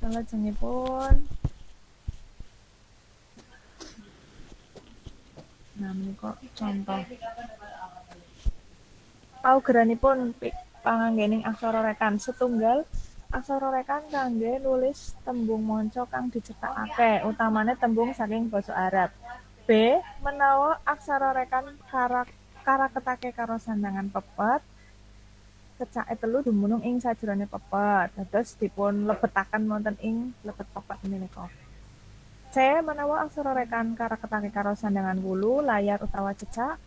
[SPEAKER 8] Salajengipun menika contoh paugeranipun panganggening aksara rekan setunggal. Aksara rekan kangge nulis tembung monco kang dicetakake, utamane tembung saking basa Arab. B. Menawa aksara rekan karaketake karo sandangan pepet, cecake telu dumunung ing sajroné pepet. Dados dipun lebetaken wonten ing lebet pepet menika. C. Menawa aksara rekan karaketake karo sandangan wulu, layar utawa cecak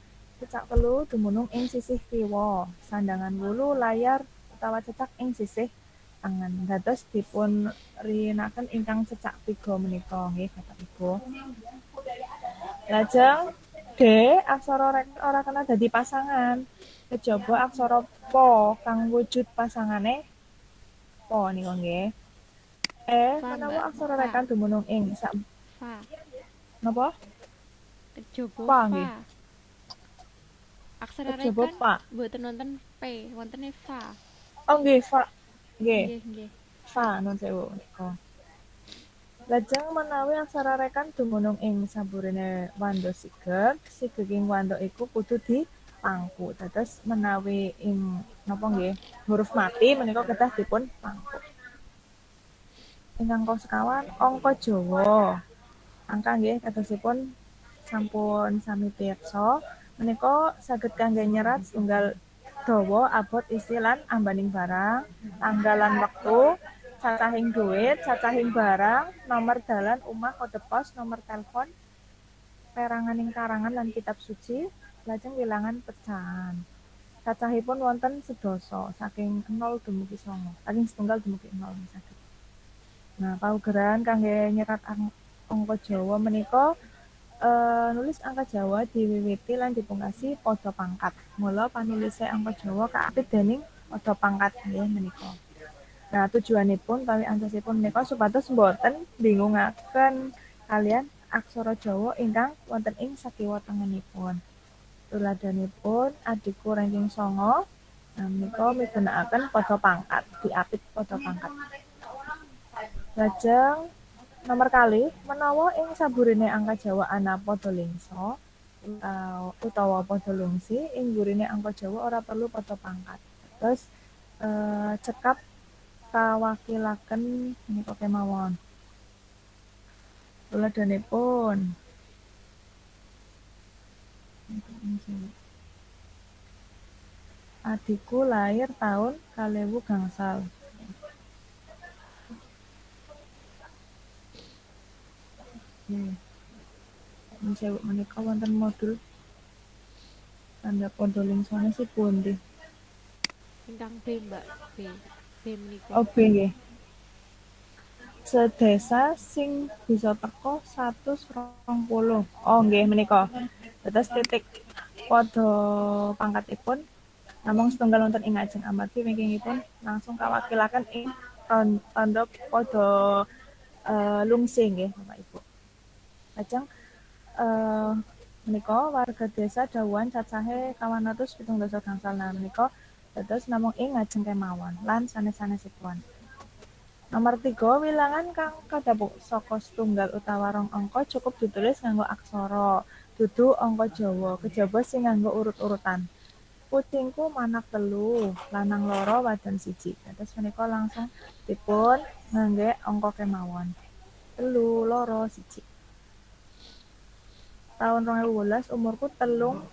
[SPEAKER 8] telu dumunung ing sisih kiwa, sandangan wulu, layar utawa cecak ing sisih tangan. Dados dipun rinaken ingkang cecak 3 menika nggih Bapak Ibu. Lajeng D. Aksara rekan ora kena dadi pasangan. Kejaba aksara po kang wujud pasangane po niku nggih. Menawa aksara rekan dumunung ing fa. Napa?
[SPEAKER 1] Kejaba
[SPEAKER 8] fa.
[SPEAKER 1] Aksara
[SPEAKER 8] Kejaba
[SPEAKER 1] rekan mboten wonten P, wontene fa.
[SPEAKER 8] Oh nggih, fa. Nggih.
[SPEAKER 1] Nggih.
[SPEAKER 8] Fa nun sewu nika. Lajeng menawi aksara rekan dumunung ing saburine wanda sigeg, sigeging wanda iku kudu dipangku. Dados menawi ing napa nggih, huruf mati menika kedah dipun pangku. Ingkang sekawan angka Jawa. Angka nggih kadosipun sampun sami pirsa, menika saged kangge nyerat setunggal dawa, abot, isi lan ambaning barang, tanggal lan wektu, cacahing duit, cacahing barang, nomor dalan, omah, kode pos, nomor telepon, peranganing karangan lan kitab suci, lajeng wilangan pecahan. Cacahipun wonten sedasa saking 0 dumugi 9, saking setunggal dumugi 0 saged. Nah, paugeran kangge nyerat angka Jawa menika nulis angka Jawa diwiwiti lan dipungkasi pada pangkat. Mula panulise angka Jawa kaapit dening pada pangkat nggih menika. Nah, tujuanipun utawi ancasipun menika supados boten bingungaken kalian aksara Jawa ingkang wonten ing sakiwa tengenipun. Tuladhanipun adiku ranking 9, menika migunakaken pada pangkat, diapit pada pangkat. Lajeng nomor kali, menawa ing saburine angka Jawa ana pada lingsa utawa pada lungsi, ing gurine angka Jawa ora perlu pada pangkat. Terus cekap kawakilaken menika kemawon. Tuladhanipun adiku lahir tahun 2000 gangsal. Menika wonten modul tanda pada lingsane si pundi?
[SPEAKER 1] Ingkang B, Mbak. B menika.
[SPEAKER 8] Oh, B nggih. Sedesa sing bisa teko 120. Oh nggih menika. Dados titik pada pangkatipun namung setunggal wonten ing ajeng amargi wingkingipun langsung kawakilaken ing tanda pada lungsi nggih Bapak Ibu. Lajeng menika warga desa Dawan cacahe 270 gangsal. Nah menika dados namung ing ngajeng kemawon lan sanes-sanesipun. Nomor 3, wilangan kang kadhapuk saka setunggal utawa rong angka cukup ditulis nganggo aksara, dudu angka Jawa, kejaba sing nganggo urut-urutan. Kucingku manak 3, lanang 2, wadon 1. Dados menika langsung dipun ngangge angka kemawon. 3, 2, 1. Tahun 2012 umurku 30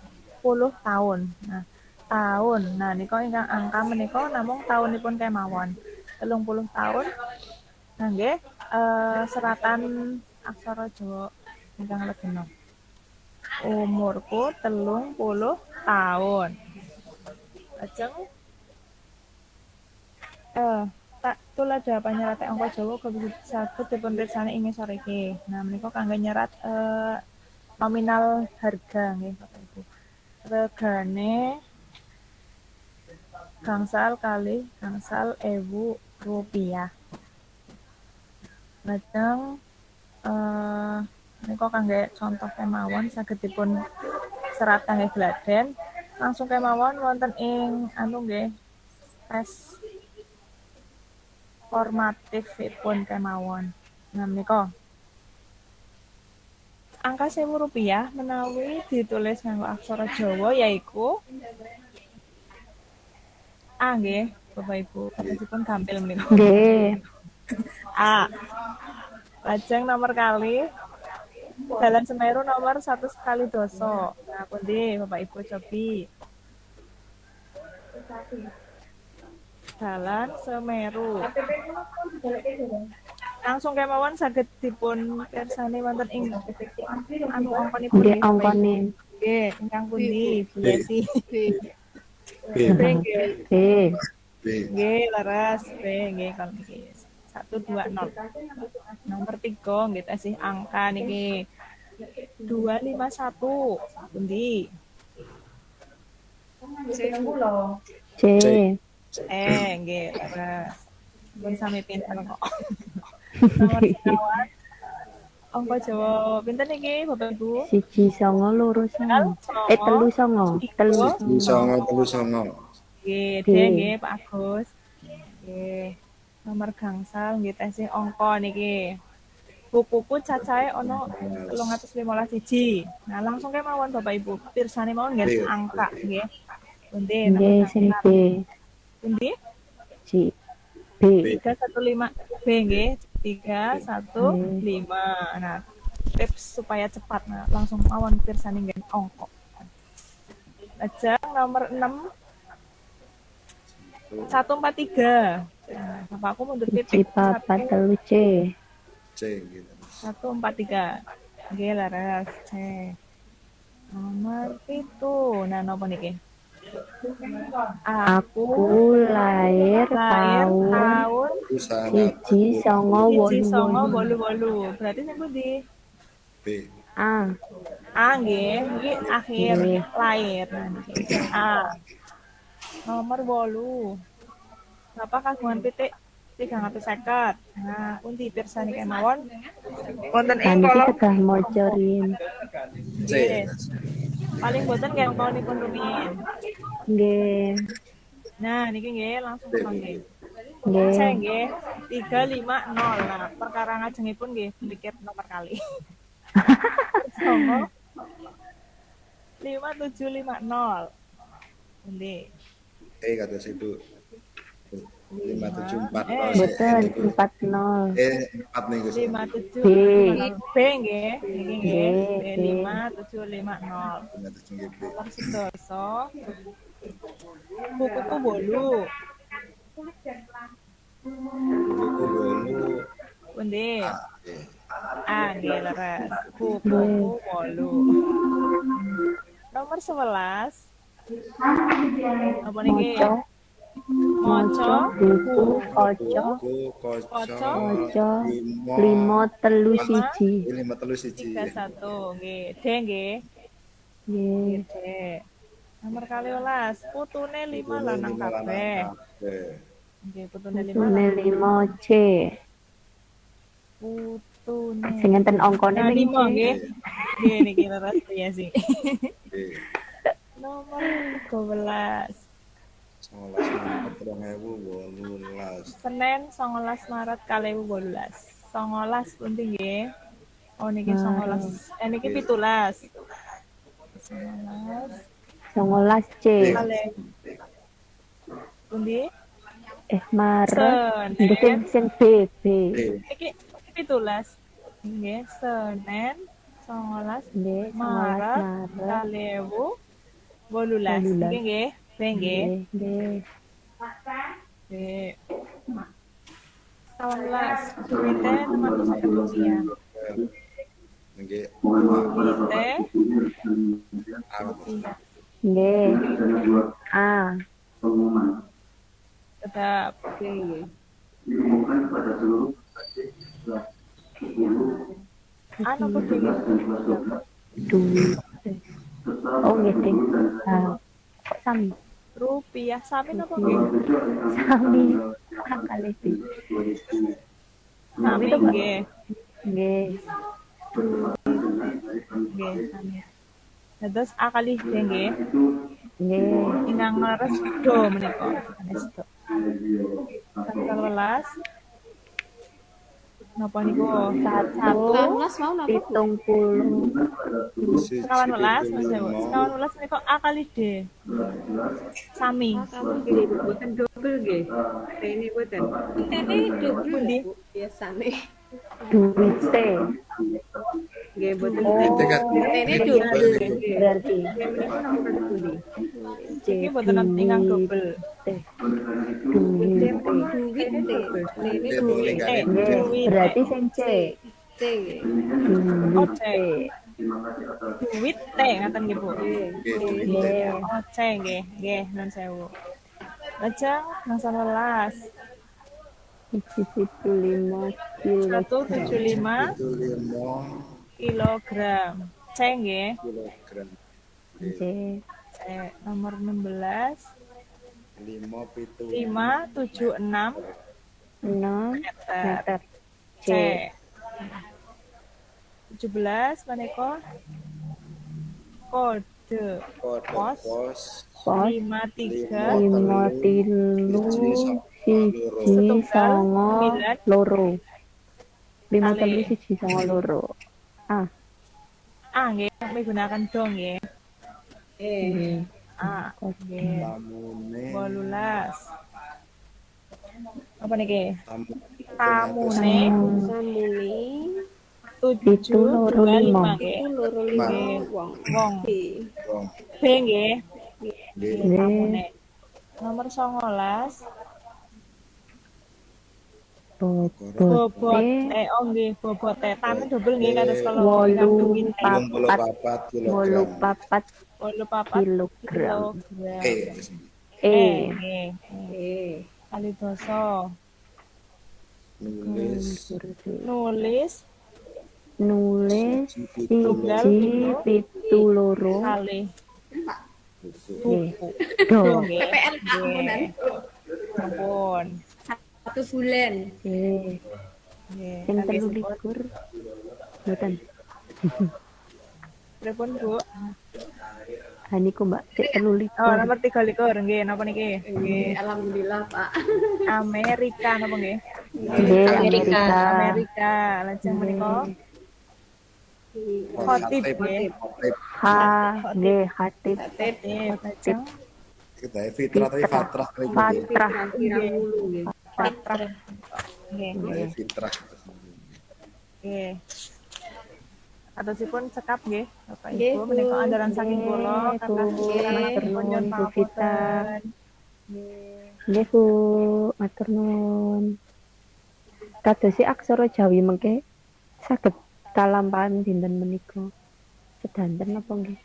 [SPEAKER 8] tahun. Nah, tahun. Nah, nika ingkang angka menika namung taunipun kemawon. 30 tahun ngangge seratan aksara Jawa ingkang legena. Umurku 30 tahun. Lajeng tak tuladha panyerat angka Jawa saged dipun pirsani ing ngisor iki. Nah, menika kangge nyerat nominal harga nggih Bapak Ibu. Regane gangsal kali gangsal ewu rupiah. Lajeng menika kangge contoh kemawon saged dipun serat kangge gladen. Langsung kemawon wonten ing nggih tes formatifipun kemawon. Nah menika angka Rp1.000 menawi ditulis nganggo aksara Jawa yaiku A nggih, Bapak Ibu. Kadosipun gampil menika.
[SPEAKER 2] Nggih.
[SPEAKER 8] A. Lajeng nomor kali Dalan Semeru nomor 1 kali doso. Nah, pundi Bapak Ibu cobi. Dalan Semeru. Langsung kemawon saged dipun pirsani wonten ing angkonipun
[SPEAKER 2] Nggih angkane.
[SPEAKER 8] Nggih, ingkang pundi? Bu Yesi.
[SPEAKER 7] B.
[SPEAKER 8] B nggih.
[SPEAKER 2] B.
[SPEAKER 8] Nggih, leres. B nggih kon iki. 120. Nomor 3 nggih tasih angka niki. 251. Pundi?
[SPEAKER 2] C.
[SPEAKER 8] Nggih, leres. Pun sami pinten kok. Nomor sekawan. Angka Jawa pinten niki Bapak Ibu?
[SPEAKER 2] 1,9, 2,9. 3,9.
[SPEAKER 7] 3,9.
[SPEAKER 8] Nggih, D nggih Pak Agus. Nggih. Nomor gangsal nggih tasih angka niki. Bukuku cacahe ana 315 siji. Nah, langsung kemawon Bapak Ibu. Pirsani mawon nggih angka nggih. Pundi?
[SPEAKER 2] Nggih sing B.
[SPEAKER 8] Pundi?
[SPEAKER 2] C. B.
[SPEAKER 8] 315 B nggih. 315. Nah, tips supaya cepat. Nah, langsung mawon pirsani nggih angka. Lajeng nomor 6 143. Nah, bapakku mundur titik.
[SPEAKER 2] 143 C.
[SPEAKER 7] C gitu.
[SPEAKER 8] 143. Nggih leres C. Nomor 7. Nah, napa niki?
[SPEAKER 2] Aku lahir tahun
[SPEAKER 7] Perusahaan
[SPEAKER 8] 1988. Berarti sing pundi?
[SPEAKER 7] B.
[SPEAKER 2] A.
[SPEAKER 8] Nggih, iki akhir lahir. Nah, niki A. Nomor 8. Bapak kagungan pitik 350. Nah, pundi pirsani kemawon? Wonten ing
[SPEAKER 2] Kaniki
[SPEAKER 8] kolom
[SPEAKER 2] kedah maca riyin.
[SPEAKER 7] C.
[SPEAKER 8] paling boten nggih angkonipun rumiyin.
[SPEAKER 2] Nggih.
[SPEAKER 8] Nah, niki nggih langsung nggih.
[SPEAKER 2] Nggih.
[SPEAKER 8] C nggih 350. Nah, perkara ngajengipun nggih pikir nomor kali. 5750. Pundi?
[SPEAKER 7] Kados itu 574.
[SPEAKER 2] Mboten 40.
[SPEAKER 7] 4 nih Gus.
[SPEAKER 8] 57.
[SPEAKER 2] B.
[SPEAKER 8] B nggih. Niki nggih. B 5750.
[SPEAKER 7] 57 B.
[SPEAKER 8] Nomor sedoso. Bukuku 8.
[SPEAKER 7] Buku bolu.
[SPEAKER 8] Pundi?
[SPEAKER 7] A.
[SPEAKER 8] Nggih leres. Bukuku 8. Nomor 11. Apa niki? Maca
[SPEAKER 2] buku kaca
[SPEAKER 7] Buku
[SPEAKER 8] Kaca.
[SPEAKER 2] 531.
[SPEAKER 8] 31 nggih. D nggih.
[SPEAKER 2] Nggih.
[SPEAKER 8] D. Nomor 12. Putune 5 lanang kabeh. Nggih, putune 5
[SPEAKER 2] Tune
[SPEAKER 8] lanang.
[SPEAKER 2] 5 C.
[SPEAKER 8] Putune.
[SPEAKER 2] Sing enten angkane
[SPEAKER 8] Nah,
[SPEAKER 2] niki
[SPEAKER 8] 5
[SPEAKER 2] C.
[SPEAKER 8] nggih. Nggih niki leres ya sih.
[SPEAKER 7] B.
[SPEAKER 8] Nomor 13.
[SPEAKER 7] 19 Maret 2018.
[SPEAKER 8] Senin 19 Maret 2018. 19 pundi nggih? Oh niki 19. Niki 17. 19
[SPEAKER 2] 19 C.
[SPEAKER 8] kali pundi?
[SPEAKER 2] Maret.
[SPEAKER 8] Senin.
[SPEAKER 2] Sing B.
[SPEAKER 8] Iki 17. Nggih, Senin 19
[SPEAKER 2] Nggih, 19
[SPEAKER 8] Maret
[SPEAKER 2] Maret.
[SPEAKER 8] 2018. Niki nggih, nggih.
[SPEAKER 2] Nggih.
[SPEAKER 8] Nggih. 19 duwite teman saya rupiah.
[SPEAKER 7] Nggih.
[SPEAKER 8] Duwite
[SPEAKER 7] Rupiah.
[SPEAKER 2] Nggih.
[SPEAKER 8] tetap apa begini?
[SPEAKER 2] Duit. Oh nggih, Ding. Kok sami?
[SPEAKER 8] Rupiah sami napa nggih?
[SPEAKER 2] Sami. Kali sih.
[SPEAKER 8] Sami
[SPEAKER 2] itu, Mbak.
[SPEAKER 8] nggih.
[SPEAKER 2] Nggih.
[SPEAKER 8] Nggih, sami. Terus akali nggih.
[SPEAKER 2] Nggih.
[SPEAKER 8] Inang leres do menika. Sanes do. Tanggal 12. Napa niku?
[SPEAKER 4] 19 mau napa?
[SPEAKER 2] 70.
[SPEAKER 8] 19 Mas Dewo. 19 menika akali D. Sami.
[SPEAKER 6] Boten double nggih. Rene boten.
[SPEAKER 4] Ini double Bu, biasane.
[SPEAKER 2] Duwite.
[SPEAKER 6] Nggih boten.
[SPEAKER 4] Ini double.
[SPEAKER 2] Berarti
[SPEAKER 6] Menika nomor pundi?
[SPEAKER 8] Iki boten ingang double.
[SPEAKER 2] duwite.
[SPEAKER 4] Duit deh. Ini
[SPEAKER 7] Duit.
[SPEAKER 2] Nggih, berarti sing C.
[SPEAKER 4] C.
[SPEAKER 2] Duwite.
[SPEAKER 8] Duit teh ngaten nggih Bu.
[SPEAKER 2] Nggih.
[SPEAKER 8] Oce nggih, nggih nun sewu. Lajeng nang 19
[SPEAKER 2] 175 kilo.
[SPEAKER 8] 175 kilogram. C nggih.
[SPEAKER 7] kilogram.
[SPEAKER 2] C.
[SPEAKER 8] C nomor 16
[SPEAKER 7] 576
[SPEAKER 8] 576
[SPEAKER 2] 6
[SPEAKER 8] meter.
[SPEAKER 2] meter.
[SPEAKER 8] C 17 maneka kode
[SPEAKER 7] kode
[SPEAKER 8] pos
[SPEAKER 7] pos
[SPEAKER 8] 53
[SPEAKER 2] 5 tilu siji songo loro. 5 telu siji songo loro.
[SPEAKER 8] nggih menggunakan dong nggih. Nggih.
[SPEAKER 7] tamune
[SPEAKER 8] 18 apa niki?
[SPEAKER 7] tamune
[SPEAKER 8] Tamune
[SPEAKER 2] Pitu loro
[SPEAKER 8] 725
[SPEAKER 2] lima.
[SPEAKER 8] nggih.
[SPEAKER 4] Loro lima wong.
[SPEAKER 8] Wong
[SPEAKER 7] wong
[SPEAKER 8] B nggih.
[SPEAKER 7] nggih
[SPEAKER 8] Tamune. Nomor 19 bobot nggih bobot tame double nggih kados kalau ingkang duwit
[SPEAKER 7] 84 kilogram
[SPEAKER 2] 84 kilogram.
[SPEAKER 8] nggih kali doso
[SPEAKER 7] nulis
[SPEAKER 2] siji pitu loro
[SPEAKER 8] kali
[SPEAKER 2] nggih do
[SPEAKER 8] nggih.
[SPEAKER 4] PPL ampunan.
[SPEAKER 8] Ampun.
[SPEAKER 4] 1 bulan.
[SPEAKER 2] nggih
[SPEAKER 8] Nggih.
[SPEAKER 2] sing
[SPEAKER 8] Kali
[SPEAKER 2] 13 mboten
[SPEAKER 8] pripun Bu?
[SPEAKER 2] niku Mbak sik 13
[SPEAKER 8] Oh, nomor 23 nggih, napa niki?
[SPEAKER 4] Nggih, alhamdulillah, Pak.
[SPEAKER 8] Amerika napa nggih?
[SPEAKER 2] nggih Amerika
[SPEAKER 8] Amerika. Lajeng menika khotib nggih.
[SPEAKER 2] nggih khatib
[SPEAKER 8] Lajeng
[SPEAKER 7] kita fitrah tapi fatrah
[SPEAKER 2] fatrah
[SPEAKER 8] Patrah. Nggih.
[SPEAKER 7] fitrah
[SPEAKER 8] Nggih. Atosipun sekap nggih, Bapak
[SPEAKER 4] Nggih,
[SPEAKER 8] Ibu
[SPEAKER 4] Bu.
[SPEAKER 8] menika andalan saking kula
[SPEAKER 2] Nggih,
[SPEAKER 8] kakang
[SPEAKER 2] Bu.
[SPEAKER 8] sanakipun nyuwun
[SPEAKER 2] Bu Vita.
[SPEAKER 8] pangapunten. Nggih.
[SPEAKER 2] nggih Bu matur nuwun kadosi aksara Jawi mengke saged kalampahan dinten menika sedanten apa nggih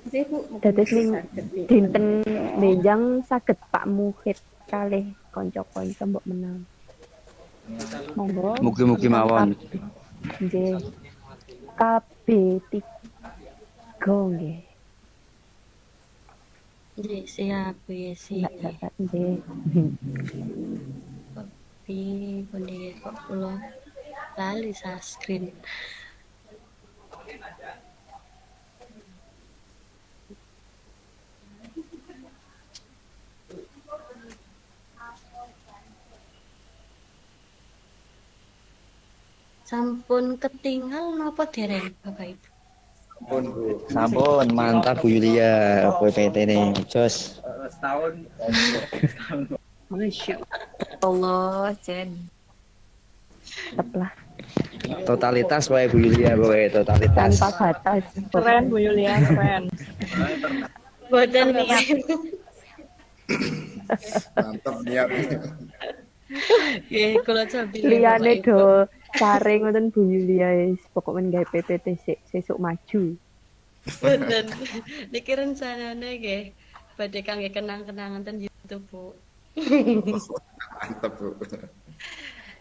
[SPEAKER 4] Nggih, Bu.
[SPEAKER 2] dados ning
[SPEAKER 4] Saged, Bu.
[SPEAKER 2] dinten benjang saged Pak Muhid kalih kanca-kanca mbok menawi monggo
[SPEAKER 9] Mugi-mugi mawon.
[SPEAKER 2] nggih KB 3 nggih
[SPEAKER 5] Nggih, siap Bu Yesi.
[SPEAKER 2] nggih
[SPEAKER 5] Pundi kok kula lali sa screen. Sampun ketinggal napa dereng Bapak Ibu?
[SPEAKER 7] Pun Bu.
[SPEAKER 9] Sampun mantap Bu Yulia PPT nih jos.
[SPEAKER 5] Masya Allah, Jen.
[SPEAKER 2] Tetep lah
[SPEAKER 9] Totalitas wae Bu Yulia wae totalitas.
[SPEAKER 2] tanpa batas.
[SPEAKER 8] Keren Bu Yulia, keren.
[SPEAKER 5] Boten niat.
[SPEAKER 7] Mantap niat.
[SPEAKER 5] Nggih, kula sambil
[SPEAKER 2] Liyane do saring ngoten Bu Yulia wis pokok men gawe PPT sesuk maju.
[SPEAKER 5] Boten. Niki rencanane nggih badhe kangge kenang-kenangan ten YouTube, Bu.
[SPEAKER 7] Mantap Bu.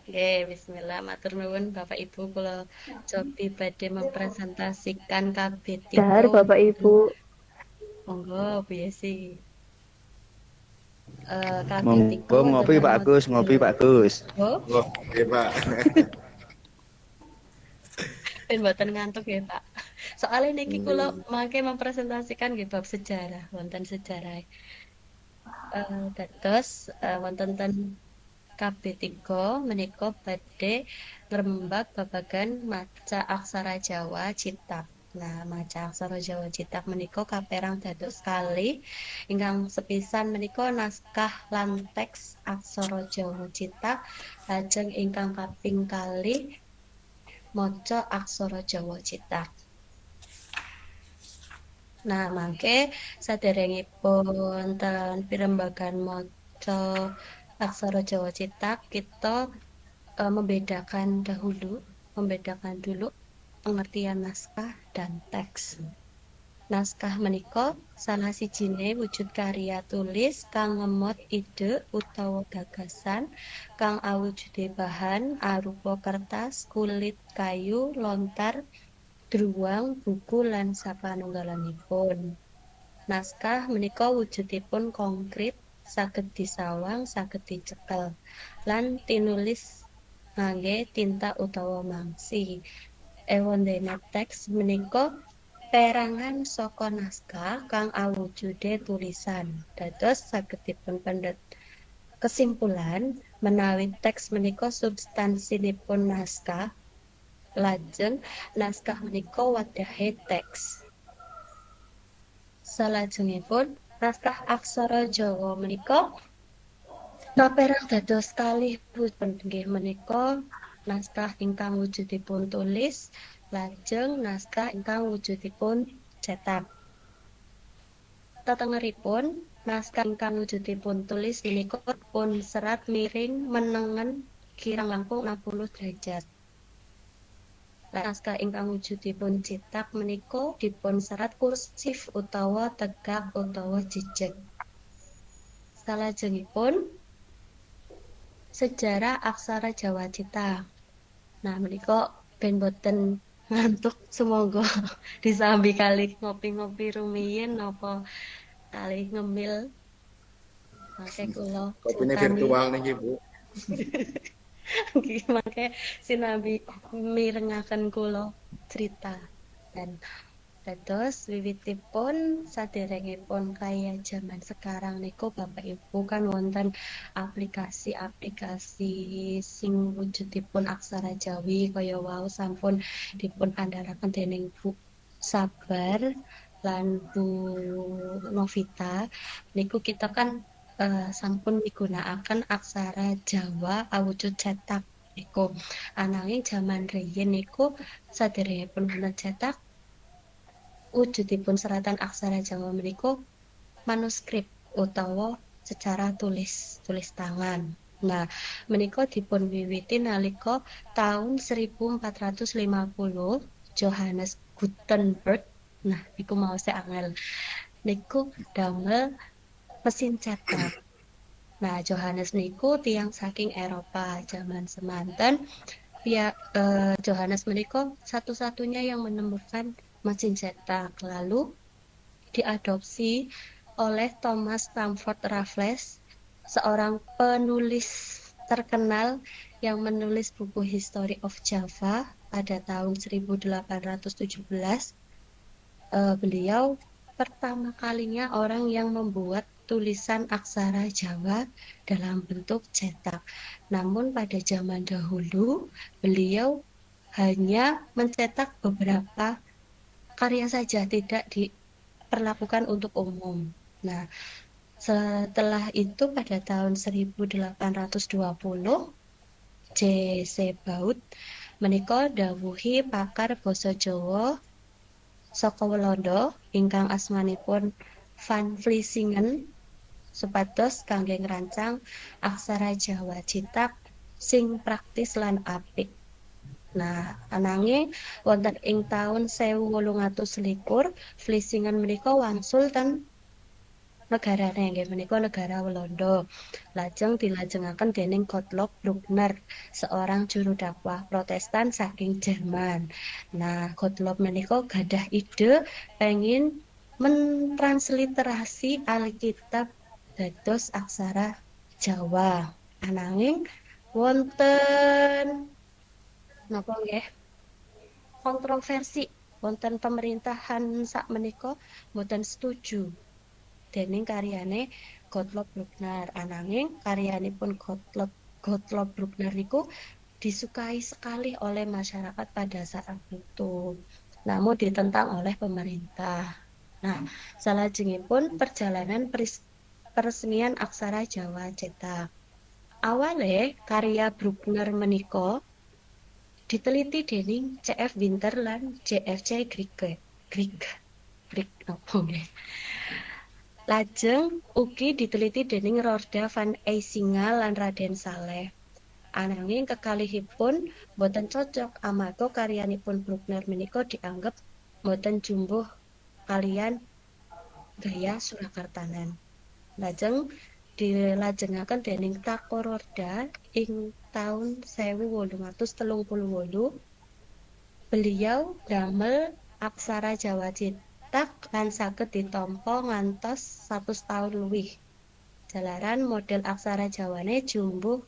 [SPEAKER 5] Nggih, bismillah matur nuwun Bapak Ibu kula cobi badhe mempresentasikan kabeh
[SPEAKER 2] Dahar Bapak Ibu.
[SPEAKER 5] Monggo Bu Yesi.
[SPEAKER 9] Monggo ngopi Pak Gus, ngopi Pak Gus.
[SPEAKER 5] Oh,
[SPEAKER 7] Oke Pak.
[SPEAKER 5] ben mboten ngantuk ya Pak. Soalnya niki kula mangke mempresentasikan nggih bab sejarah, wonten sejarah. Dados wonten ten KB3 menika badhe ngrembak babagan maca aksara Jawa Citak. Nah, maca aksara Jawa Citak menika kaperang dados kalih. Ingkang sepisan menika naskah lan teks aksara Jawa Citak, lajeng ingkang kaping kalih maca aksara Jawa Citak. Nah, mangke saderengipun ten pirembagan maca aksara Jawa Citak kita membedakan dulu pengertian naskah dan teks. Naskah menika salah sijine wujud karya tulis kang ngemot ide utawa gagasan kang awujude bahan arupa kertas, kulit, kayu, lontar, druwang, buku lan sapanunggalanipun. Naskah menika wujudipun konkret, saged disawang, saged dicekel, lan tinulis ngangge tinta utawa mangsi. Ewondene teks menika perangan saka naskah kang awujude tulisan. Dados saged dipunpendhet kesimpulan menawi teks menika substansinipun naskah, lajeng naskah menika wadhahe teks. Salajengipun naskah aksara Jawa menika kaperang dados kalih wujud nggih menika naskah ingkang wujudipun tulis, lajeng naskah ingkang wujudipun cetak. Tatengeripun naskah ingkang wujudipun tulis menika pun serat miring menengen kirang langkung 60 derajat. Naskah ingkang wujudipun cetak menika dipun serat kursif utawa tegak utawa jejeg. Salajengipun sejarah aksara Jawa Citak. Nah, menika ben boten ngantuk semoga disambi kali ngopi-ngopi rumiyin napa kali ngemil. Mangke kula
[SPEAKER 7] Kopine virtual niki Bu.
[SPEAKER 5] nggih mangke sinambi mirengaken kula cerita dan dados wiwitipun saderengipun kaya zaman sekarang niku Bapak Ibu kan wonten aplikasi-aplikasi sing wujudipun aksara Jawi kaya wau sampun dipun andharaken dening Bu Sabar lan Bu Novita niku kita kan sampun migunakaken aksara Jawa awujud cetak niku. Ananging jaman riyin niku saderengipun wonten cetak wujudipun seratan aksara Jawa menika manuskrip utawa secara tulis tangan. Nah, menika dipun wiwiti nalika taun 1450 Johannes Gutenberg. Nah, niku maose angel. Niku damel mesin cetak. Nah, Johannes niku tiyang saking Eropa zaman semanten. Ya, Johannes menika satu-satunya yang menemukan mesin cetak. Lalu diadopsi oleh Thomas Stamford Raffles, seorang penulis terkenal yang menulis buku History of Java pada tahun 1817. Beliau pertama kalinya orang yang membuat tulisan aksara Jawa dalam bentuk cetak. Namun pada zaman dahulu beliau hanya mencetak beberapa karya saja, tidak diperlakukan untuk umum. Nah, setelah itu pada tahun 1820 J.C. Baut menika dawuhi pakar basa Jawa saka Walanda ingkang asmanipun Van Vlissingen supados kangge ngrancang aksara Jawa Citak sing praktis lan apik. Nah, ananging wonten ing taun 1821 Vlissingen menika wangsul ten negarane nggih menika negara Walanda. Lajeng dilajengaken dening Gottlob Bruckner, seorang juru dakwah Protestan saking Jerman. Nah, Gottlob menika gadah ide pengin mentransliterasi Alkitab dados aksara Jawa. Ananging wonten napa nggih? Kontroversi wonten pemerintahan sak menika mboten setuju dening karyane Gottlob Bruckner. Ananging karyanipun Gottlob Bruckner niku disukai sekali oleh masyarakat pada saat itu. Namun ditentang oleh pemerintah. Nah, salajengipun perjalanan peresmian aksara Jawa Cetak. Awale karya Bruckner menika diteliti dening C.F. Winter lan C.F.C. Grieg napa nggih. Lajeng ugi diteliti dening Roorda van Eysinga lan Raden Saleh. Ananging kekalihipun boten cocok amarga karyanipun Bruckner menika dianggep boten jumbuh kalian gaya Surakartanan. Lajeng dilajengaken dening Tako Roorda ing taun 1838. Beliau damel aksara Jawa Citak lan saged ditampa ngantos 100 taun luwih. Jalaran model aksara Jawane jumbuh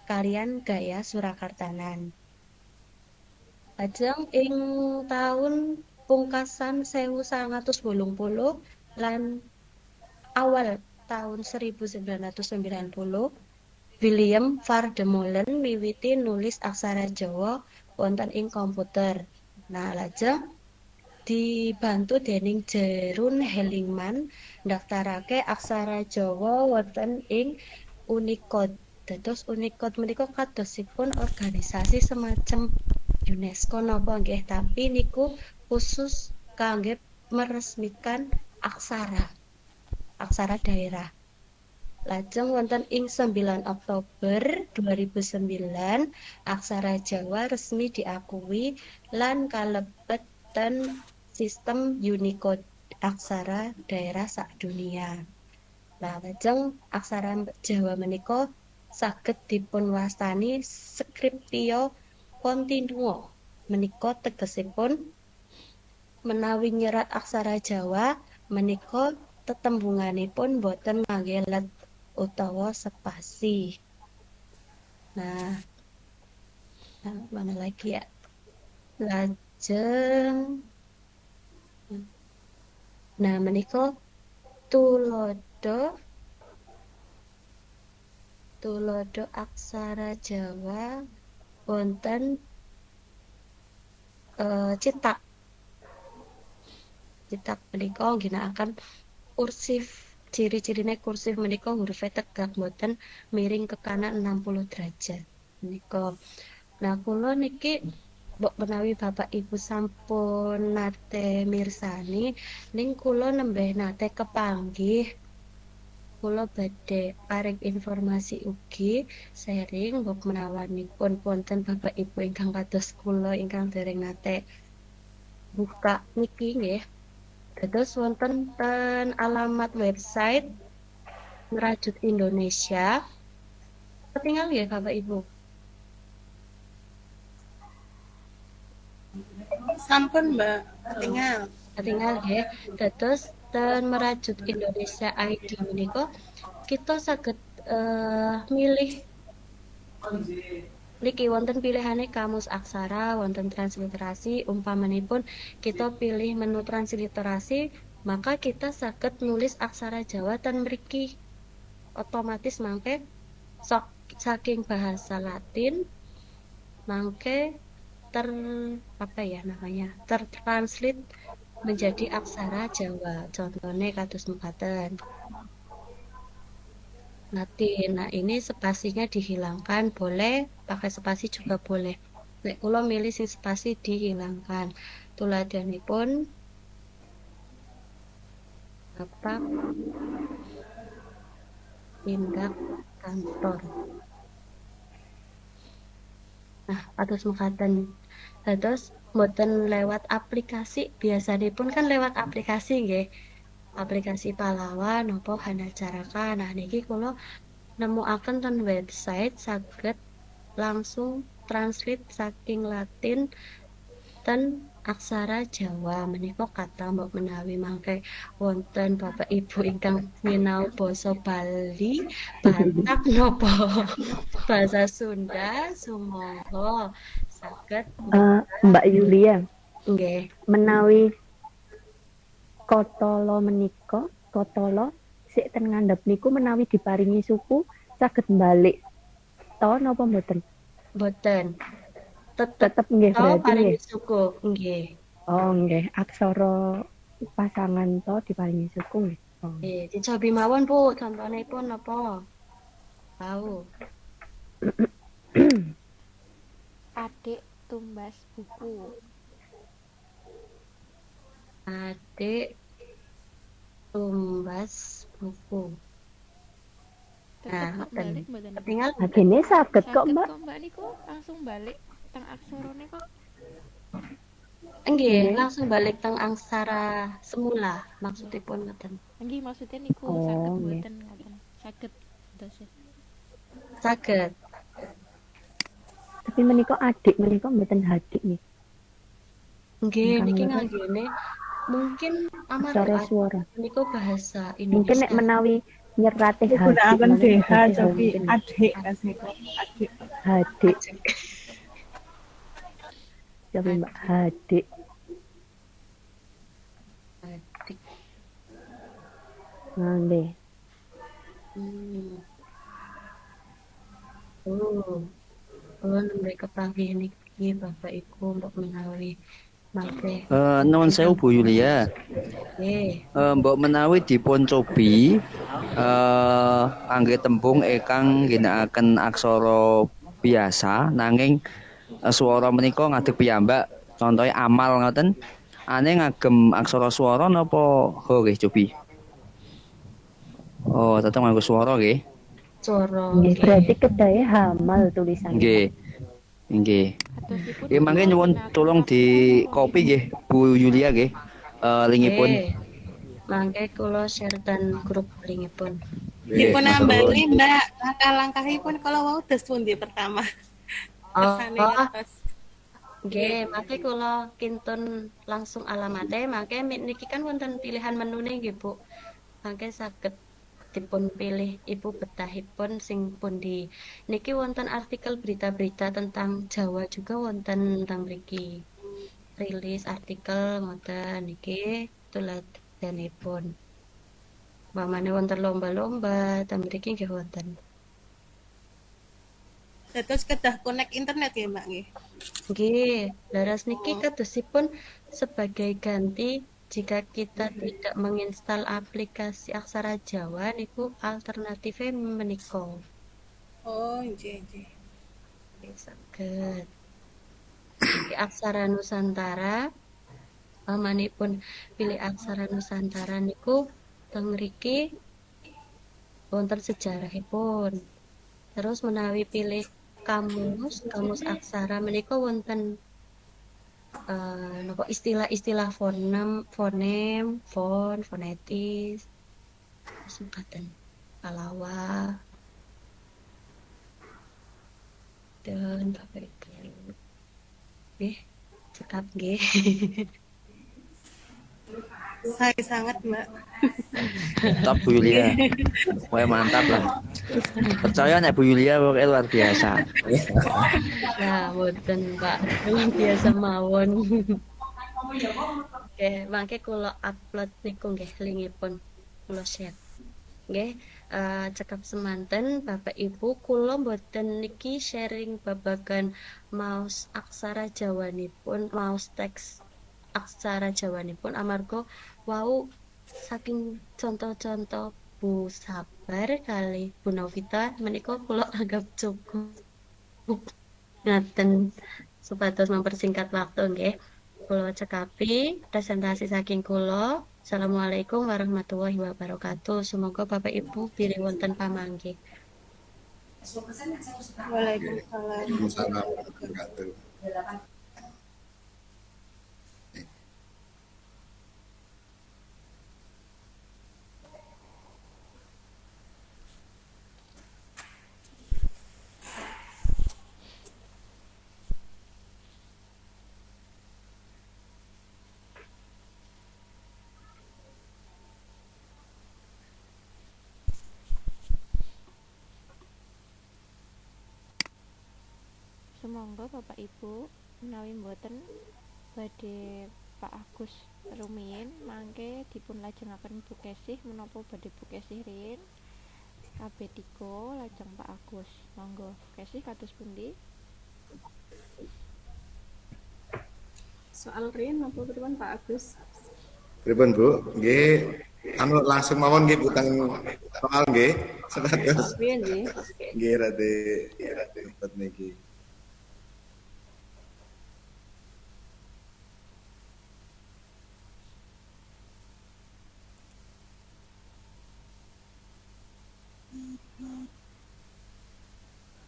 [SPEAKER 5] kalian gaya Surakartanan. Lajeng ing taun pungkasan 1980 lan awal tahun 1990 William Vardemolen miwiti nulis aksara Jawa wonten ing komputer. Nah, lajeng dibantu dening Jeroen Hellingman ndaftarake aksara Jawa wonten ing Unicode. Dados Unicode menika kadosipun organisasi semacam UNESCO napa nggih, tapi niku khusus kangge meresmikan aksara daerah. Lajeng wonten ing 9 Oktober 2009 aksara Jawa resmi diakui lan kalebet ten sistem Unicode aksara daerah sak dunia. Nah, lajeng aksara Jawa menika saged dipunwastani scriptio continuo. Menika tegesipun menawi nyerat aksara Jawa menika tetembunganipun boten ngangge let utawa spasi. Nah, mana lagi ya? Lajeng nah menika tulodo aksara Jawa wonten Citak menika ngginakaken kursif. Ciri-cirine kursif menika hurufe tegak boten miring ke kanan 60 derajat menika. Nah, kula niki menawi Bapak Ibu sampun nate mirsani ning kula nembeh nate kepanggih kula badhe paring informasi ugi sharing mbok menawanipun wonten Bapak Ibu ingkang kados kula ingkang dereng nate buka niki nggih. Dados wonten ten alamat website Ngerajut Indonesia. Ketinggal ya Bapak Ibu.
[SPEAKER 10] Sampun Mbak,
[SPEAKER 5] Ketinggal ya. Dados ten Merajut Indonesia ID menika kita saged milih niki wonten pilihane kamus aksara, wonten transliterasi. Umpamanipun kita pilih menu transliterasi, maka kita saged nulis aksara Jawa ten mriki. Otomatis mangke saking bahasa Latin mangke apa ya namanya? Tertranslate menjadi aksara Jawa. Contohnya kados mekaten. Latin. Nah, ini spasinya dihilangkan, boleh pakai spasi juga boleh. Nek kula milih sing spasi dihilangkan. Tuladhanipun Bapak tindak kantor. Nah, kados mekaten. Dados mboten lewat aplikasi, biasanipun kan lewat aplikasi nggih. Aplikasi Pahlawan napa Hanacaraka. Nah, niki kula nemuaken ten website saged langsung translate saking Latin ten aksara Jawa menika kata mbok menawi mangke wonten Bapak Ibu ingkang nyinau basa Bali, Batak napa basa Sunda sumangga saged
[SPEAKER 2] Mbak Yulia,
[SPEAKER 5] nggih.
[SPEAKER 2] menawi kotolo menika, kotolo sik ten ngandhap niku menawi diparingi suku saged balik to napa mboten?
[SPEAKER 5] Mboten.
[SPEAKER 2] Tetep nggih
[SPEAKER 5] To
[SPEAKER 2] berarti
[SPEAKER 5] paringi
[SPEAKER 2] nggih.
[SPEAKER 5] suku nggih.
[SPEAKER 2] Oh nggih, aksara pasangan to diparingi suku nggih. Oh.
[SPEAKER 5] Nggih, dicobi mawon Bu, contonipun napa? Tahu.
[SPEAKER 1] Adik tumbas buku.
[SPEAKER 5] Adik tumbas buku. Nah,
[SPEAKER 1] Tetep kok balik mboten?
[SPEAKER 5] ketinggal
[SPEAKER 2] Agene saged kok,
[SPEAKER 1] Saged
[SPEAKER 2] Mbak.
[SPEAKER 1] kok Mbak niku langsung balik teng aksorone kok.
[SPEAKER 5] nggih,
[SPEAKER 2] Nggih.
[SPEAKER 5] langsung balik teng aksara semula maksudipun ngoten.
[SPEAKER 1] Nggih maksudnya niku
[SPEAKER 2] Oh,
[SPEAKER 1] saged
[SPEAKER 2] nggih.
[SPEAKER 1] mboten ngoten. Saged dose.
[SPEAKER 5] Saged.
[SPEAKER 2] Tapi menika adik menika mboten hadik nggih.
[SPEAKER 5] Nggih,
[SPEAKER 2] Ingkang
[SPEAKER 5] niki
[SPEAKER 2] leres.
[SPEAKER 5] nganggene mungkin
[SPEAKER 2] Aksara
[SPEAKER 5] amarga
[SPEAKER 2] swara.
[SPEAKER 5] niku bahasa
[SPEAKER 2] Mungkin nek
[SPEAKER 5] Indonesia.
[SPEAKER 2] menawi nyerate hadik
[SPEAKER 8] Gunakan
[SPEAKER 2] mawon
[SPEAKER 8] DH
[SPEAKER 2] berarti
[SPEAKER 8] tapi
[SPEAKER 2] mungkin
[SPEAKER 8] adik kas niku. Adik.
[SPEAKER 2] hadik. Coba Mbak hadik.
[SPEAKER 5] Adik.
[SPEAKER 2] Nah, nggih.
[SPEAKER 5] Hmm. Oh. Kula nembe kepanggih niki Bapak Ibu mbok menawi mangke.
[SPEAKER 9] Nuwun sewu Bu Yulia.
[SPEAKER 5] Nggih.
[SPEAKER 9] Mbok menawi dipun cobi kangge tembung ingkang ginakaken aksara biasa nanging swara menika ngadeg piyambak. Contohnya amal ngoten. Ane ngagem aksara swara napa ho nggih cobi? Oh, tetep nganggo swara nggih.
[SPEAKER 5] Swara
[SPEAKER 2] Nggih,
[SPEAKER 5] nggih.
[SPEAKER 2] berarti kedae hamal tulisannya.
[SPEAKER 9] Nggih. Nggih.
[SPEAKER 1] Katosipun
[SPEAKER 9] Nggih mangke nyuwun tolong di copy nggih Bu Yulia nggih. Linkipun.
[SPEAKER 5] Nggih. Mangke kula share ten grup linkipun.
[SPEAKER 10] Dipun
[SPEAKER 9] Nggih, matur
[SPEAKER 10] nambali
[SPEAKER 9] nuwun.
[SPEAKER 10] Mbak, langkah-langkahipun kalau mau tes pundi pertama. Kersane ngertos.
[SPEAKER 5] Nggih, mangke kula kintun langsung alamate, mangke niki kan wonten pilihan menune nggih Bu. Mangke saged dipun pilih Ibu betahipun sing pundi. Niki wonten artikel berita-berita tentang Jawa juga wonten tentang mriki. Rilis artikel ngoten niki tuladhanipun. Mamane wonten lomba-lomba teng mriki nggih wonten.
[SPEAKER 10] Terus kedah connect internet ya Mbak nggih.
[SPEAKER 5] Nggih, laras niki kadosipun sebagai ganti jika kita tidak menginstal aplikasi aksara Jawa niku alternatifnya menika.
[SPEAKER 10] Oh, nggih nggih.
[SPEAKER 5] Saged. Iki aksara Nusantara, pamanipun pilih aksara Nusantara niku teng mriki wonten sejarahipun. Terus menawi pilih kamus aksara menika wonten napa istilah-istilah fonem, fonetis, singkatan Palawa dan Bapak Ibu. Nggih, cekap nggih.
[SPEAKER 10] Saya sangat Mbak.
[SPEAKER 9] Top Bu Yulia. Wah mantap lah. Percaya nek Bu Yulia pokoknya luar biasa.
[SPEAKER 5] Ya, mboten Pak. Luar biasa mawon. Oke, mangke kula upload niku nggih linkipun. Kula share. Nggih, cekap semanten Bapak Ibu kula mboten niki sharing babagan maos aksara Jawanipun, maos teks aksara Jawanipun amarga wau saking contoh-contoh Bu Sabar kali Bu Novita menika kula anggap cukup ngaten supados mempersingkat waktu nggih. Kula cekapi presentasi saking kula. Assalamualaikum warahmatullahi wabarakatuh. Semoga Bapak Ibu pilih wonten pamanggih.
[SPEAKER 10] Waalaikumsalam.
[SPEAKER 7] Waalaikumsalam warahmatullahi wabarakatuh.
[SPEAKER 1] Sumangga Bapak Ibu menawi mboten badhe Pak Agus rumiyin mangke dipun lajengaken Bu Kesih menapa badhe Bu Kesih riyin KB3 lajeng Pak Agus. Monggo Bu Kesih kados pundi?
[SPEAKER 4] Soal Rin apa pripun Pak Agus?
[SPEAKER 7] Pripun Bu? Nggih, anu langsung mawon nggih utang soal nggih. Sepados.
[SPEAKER 4] Piye nggih?
[SPEAKER 7] Nggih rada ribet niki.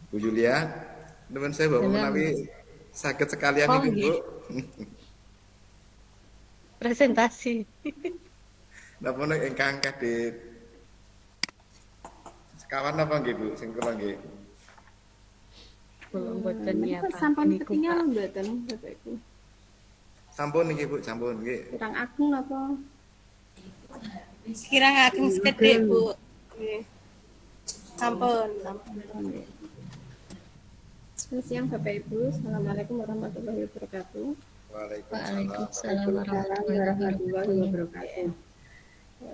[SPEAKER 7] Bu Julia, teman saya bawa menawi sakit sekalian
[SPEAKER 5] Oh,
[SPEAKER 7] ini Bu.
[SPEAKER 5] nggih. Presentasi.
[SPEAKER 7] Napa nek ingkang kadhe sekawan napa nggih Bu sing kula nggih.
[SPEAKER 5] Kula mboten ya
[SPEAKER 4] Niku
[SPEAKER 5] Pak.
[SPEAKER 4] sampun
[SPEAKER 5] Niku Pak.
[SPEAKER 4] ketinggalan mboten Bapak Ibu?
[SPEAKER 7] Sampun nggih Bu, sampun nggih.
[SPEAKER 4] Kurang agung apa?
[SPEAKER 10] Kirang ageng sekedhik, Bu. Nggih. Sampun.
[SPEAKER 4] Selamat siang Bapak Ibu. Assalamualaikum warahmatullahi wabarakatuh.
[SPEAKER 5] Waalaikumsalam
[SPEAKER 4] warahmatullahi wabarakatuh.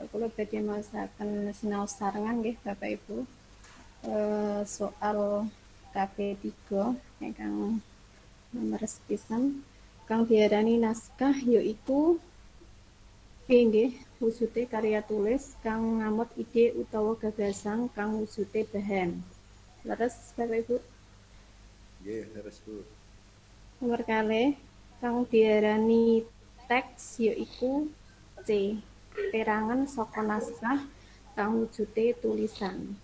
[SPEAKER 4] Kalau badhe maosaken sinau sarengan nggih Bapak Ibu. Soal KB3 ingkang nomor sepisan kang diarani naskah yaiku nggih wujude karya tulis kang ngamot ide utawa gagasan kang wujude bahan. Leres Bapak Ibu.
[SPEAKER 7] Nggih, leres Bu.
[SPEAKER 4] Nomor kalih kang diarani teks yaiku C. Perangan saka naskah kang wujude tulisan.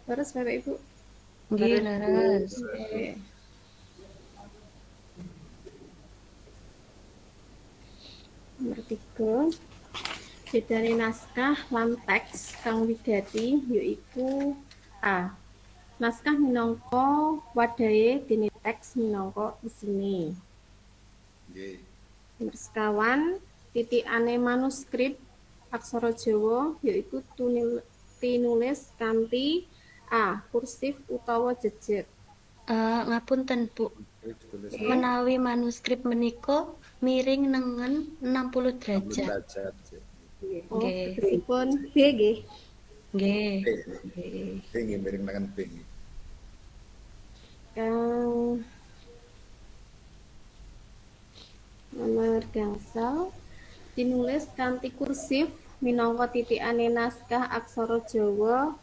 [SPEAKER 4] Terus Bapak Ibu.
[SPEAKER 5] Nggih, leres.
[SPEAKER 4] Oke. Nomor 3 bedane naskah lan teks kang wigati yaiku A. Naskah minangka wadahe dene teks minangka isine.
[SPEAKER 7] Nggih.
[SPEAKER 4] Nomor sekawan titikane manuskrip aksara Jawa yaiku tinulis kanthi A. Kursif utawa jejeg.
[SPEAKER 5] Ngapunten Bu. Menawi manuskrip menika miring nengen 60 derajat.
[SPEAKER 7] Derajat.
[SPEAKER 4] Oh,
[SPEAKER 5] Nggih.
[SPEAKER 4] tegesipun B nggih.
[SPEAKER 5] Nggih.
[SPEAKER 7] Nggih, miring tangan B.
[SPEAKER 4] Kang nomor gangsal tinulis kanthi kursif minangka titikane naskah aksara Jawa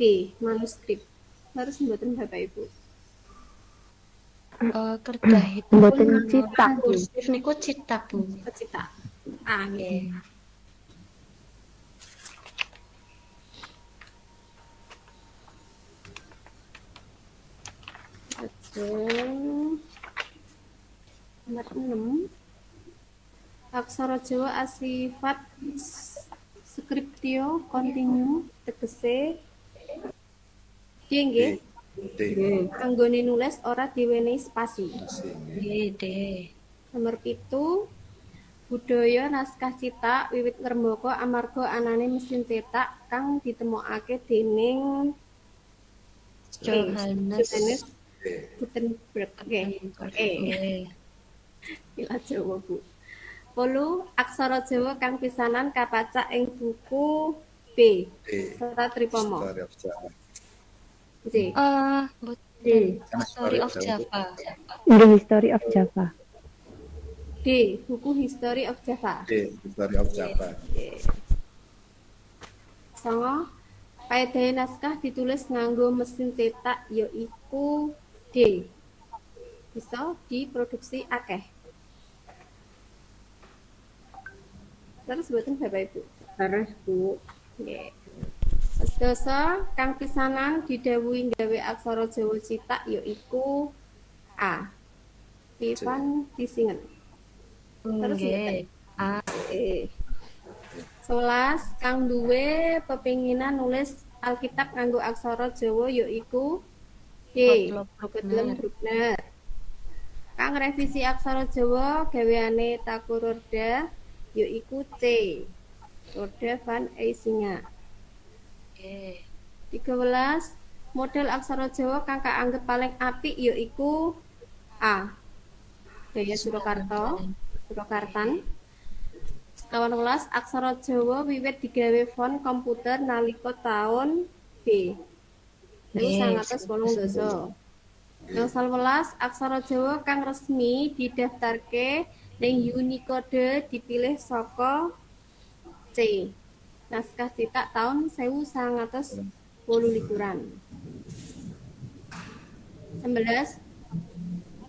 [SPEAKER 4] B. Manuskrip. Harus mboten Bapak Ibu.
[SPEAKER 5] Kerdahipun
[SPEAKER 2] Mboten citak.
[SPEAKER 5] kursif niku citak Bu.
[SPEAKER 4] Cetak. A nggih. Lajeng nomor 6 aksara Jawa asifat scriptio continue tegese D nggih.
[SPEAKER 7] D.
[SPEAKER 4] Anggone nulis ora diwenehi spasi.
[SPEAKER 5] Nggih, D.
[SPEAKER 4] Nomor 7 budaya naskah cetak wiwit ngrembaka amarga anane mesin cetak kang ditemokake dening
[SPEAKER 5] Johannes
[SPEAKER 4] Gutenberg.
[SPEAKER 5] Nggih.
[SPEAKER 4] Ilah Jawa Bu. 8 aksara Jawa kang pisanan kapacak ing buku B.
[SPEAKER 7] D.
[SPEAKER 4] Serat Tripomo.
[SPEAKER 7] History of Java.
[SPEAKER 4] C.
[SPEAKER 5] Story of Java.
[SPEAKER 2] The History of Java.
[SPEAKER 4] D. Buku History of Java.
[SPEAKER 7] D. History of Java.
[SPEAKER 4] Songo, paedahe naskah ditulis nganggo mesin cetak yaiku D. Bisa diproduksi akeh. Terus buatan Bapak Ibu.
[SPEAKER 6] Terus Bu.
[SPEAKER 4] Nggih. Sedasa kang pisanan didhawuhi gawe aksara Jawa cithak yaiku A. Ivan Disingen. Terus
[SPEAKER 5] Nggih. A.
[SPEAKER 4] 11 kang duwe pepinginan nulis Alkitab nganggo aksara Jawa yaiku D. Gottlob Bruckner. Kang revisi aksara Jawa gaweane Takurorda yaiku C. Roda van Eysinga. 13 model aksara Jawa kang kaanggep paling apik yaiku A. Daya Surakarta, Surakartan. 18 aksara Jawa wiwit digawe font komputer nalika taun B. 1980. Yang 11 aksara Jawa kang resmi didaftarke ning Unicode dipilih saka C. Naskah cetak tahun 1980. 11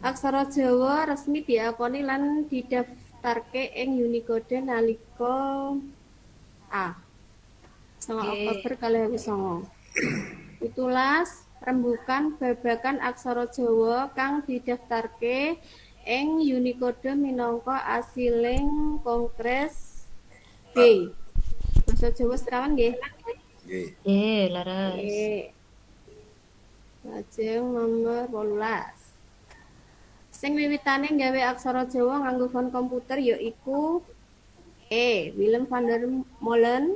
[SPEAKER 4] aksara Jawa resmi diakoni lan didaftarke ing Unicode nalika A. 9 Oktober 2009. 17 rembukan babagan aksara Jawa kang didaftarke ing Unicode minangka asiling Kongres B. Basa Jawa sekawan nggih.
[SPEAKER 7] Nggih.
[SPEAKER 5] Laras.
[SPEAKER 4] Lajeng nomor 18. Sing wiwitane gawe aksara Jawa nganggo font komputer yaiku E. Willem van der Molen.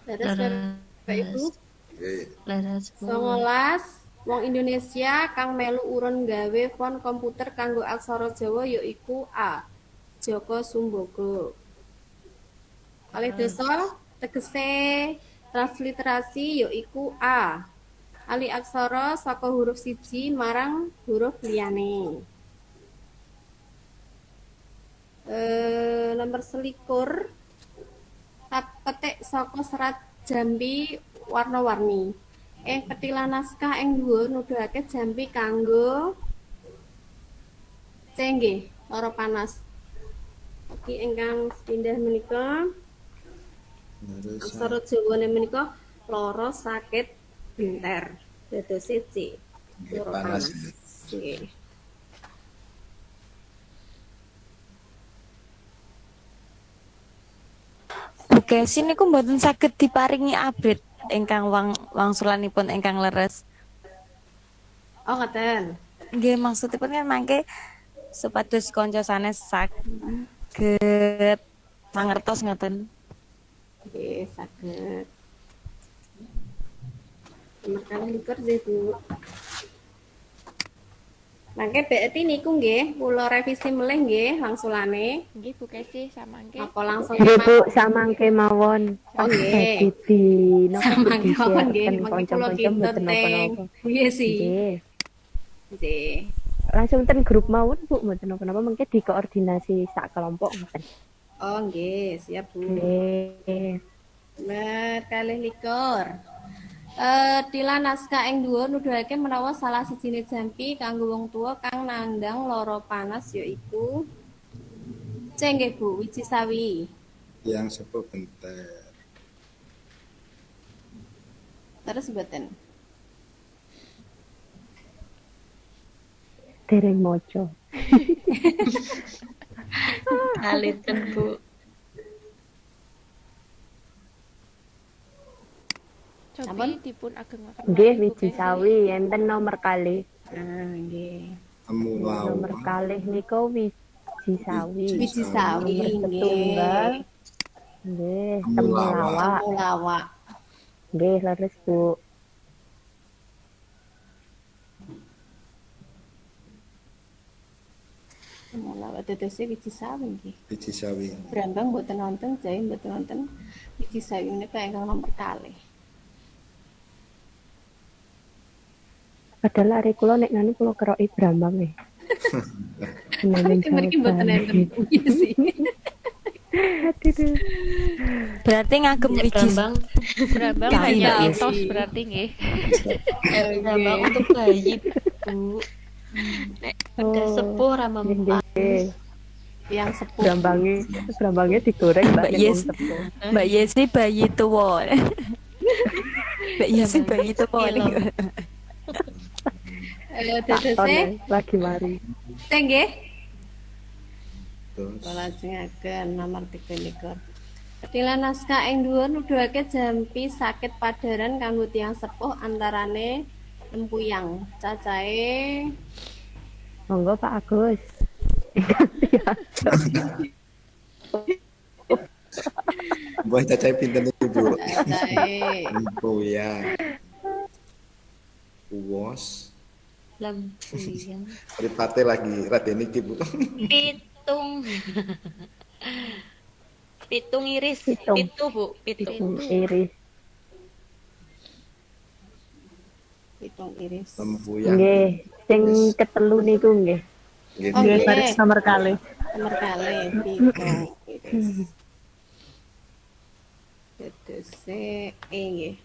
[SPEAKER 4] Terus Bapak Ibu.
[SPEAKER 5] Laras.
[SPEAKER 4] 19 wong Indonesia kang melu urun gawe font komputer kanggo aksara Jawa yaiku A. Joko Sumbogo. Kalih dasa tegese transliterasi yaiku A. Ali aksara saka huruf siji marang huruf liyane. Nomor 21 petik saka serat jambi warna-warni. Petilan naskah ing dhuwur nuduhake jambi kanggo C nggih, lara panas. Iki ingkang pindah menika aksara Jawane menika lara sakit benter. Dados C. Lara panas. Nggih.
[SPEAKER 3] Bu Kesi niku mboten saged diparingi update ingkang wangsulanipun ingkang leres.
[SPEAKER 4] Oh, ngoten.
[SPEAKER 3] Nggih, maksudipun kan mangke supados kanca sanes saged mangertos ngoten.
[SPEAKER 4] Nggih, saged. Nomor kali likur nggih, Bu. Mangke berarti niku nggih kula revisi melih nggih wangsulane.
[SPEAKER 1] Nggih Bu Kesi samangke.
[SPEAKER 4] Apa langsung
[SPEAKER 2] Nggih Bu, samangke mawon.
[SPEAKER 4] Oh, nggih. Samangke mawon nggih, mangke kula kinten teng. Iya sih.
[SPEAKER 2] Nggih.
[SPEAKER 4] Nggih.
[SPEAKER 2] Langsung ten grup mawon Bu, mboten napa-napa mengke dikoordinasi sak kelompok mboten.
[SPEAKER 4] Oh nggih, siap Bu.
[SPEAKER 2] Nggih.
[SPEAKER 4] Nomor kalih likur. Tilan naskah ing dhuwur nuduhake menawa salah sijine jampi kanggo wong tuwa kang nandang lara panas yaiku C nggih Bu, wiji sawi.
[SPEAKER 7] Yang sepuh benter.
[SPEAKER 4] Terus mboten.
[SPEAKER 2] Dereng moco.
[SPEAKER 5] Kaliten Bu.
[SPEAKER 1] Cobi dipun agengaken.
[SPEAKER 2] Nggih, wiji sawi enten nomor kalih.
[SPEAKER 4] Nggih.
[SPEAKER 7] Temulawak.
[SPEAKER 2] Nomor kalih niku wiji sawi.
[SPEAKER 4] Wiji sawi
[SPEAKER 2] Nomor setunggal. Nggih, temulawak.
[SPEAKER 4] Temulawak.
[SPEAKER 2] Nggih, leres Bu.
[SPEAKER 4] Malah tetese wiji sawi nggih.
[SPEAKER 7] Biji sawi.
[SPEAKER 4] Brambang mboten wonten, jahe mboten wonten. Wiji sawi menika ingkang nomor kalih.
[SPEAKER 2] Padahal arek kula nek ngene kula keroki brambang e. Nanging
[SPEAKER 4] Mriki mboten enten iya sih.
[SPEAKER 3] Berarti ngagem
[SPEAKER 5] Nek
[SPEAKER 3] wiji
[SPEAKER 1] Brambang
[SPEAKER 3] Tahu,
[SPEAKER 1] hanya
[SPEAKER 3] Mbak
[SPEAKER 1] mitos
[SPEAKER 3] Yesi.
[SPEAKER 1] berarti nggih.
[SPEAKER 5] Brambang untuk bayi, Bu. Nek udah sepuh ra mempan.
[SPEAKER 4] Yang sepuh.
[SPEAKER 2] Brambangnya digoreng
[SPEAKER 3] Mbak
[SPEAKER 2] nek
[SPEAKER 3] Yes.
[SPEAKER 2] wong sepuh.
[SPEAKER 3] Mbak Yesi bayi tua. Mbak Yesi bayi tua.
[SPEAKER 2] Takon
[SPEAKER 4] Tetese
[SPEAKER 2] lagi mari.
[SPEAKER 4] nggih.
[SPEAKER 7] Terus
[SPEAKER 4] Kalajengaken nomor 23. Petilan naskah ing dhuwur nuduhake jampi sakit padaran kanggo tiyang sepuh antarane lempuyang. Cacahe
[SPEAKER 2] Monggo Pak Agus.
[SPEAKER 7] mbah cacai pinten iki, Bu?
[SPEAKER 4] cacahe
[SPEAKER 7] Lempuyang. Uwos.
[SPEAKER 5] Lempuyang.
[SPEAKER 7] Mripate lagi raden iki, Bu.
[SPEAKER 5] Pitung. Pitung iris.
[SPEAKER 2] Pitung.
[SPEAKER 5] Pitu, Bu. Pitu.
[SPEAKER 2] Iris.
[SPEAKER 4] pitung iris.
[SPEAKER 7] Lempuyang.
[SPEAKER 2] Nggih, sing ketelu niku nggih.
[SPEAKER 7] Nggih.
[SPEAKER 8] Nggih,
[SPEAKER 4] Oke.
[SPEAKER 8] baris nomor kalih.
[SPEAKER 4] Nomor kalih pitung iris. Tetese nggih.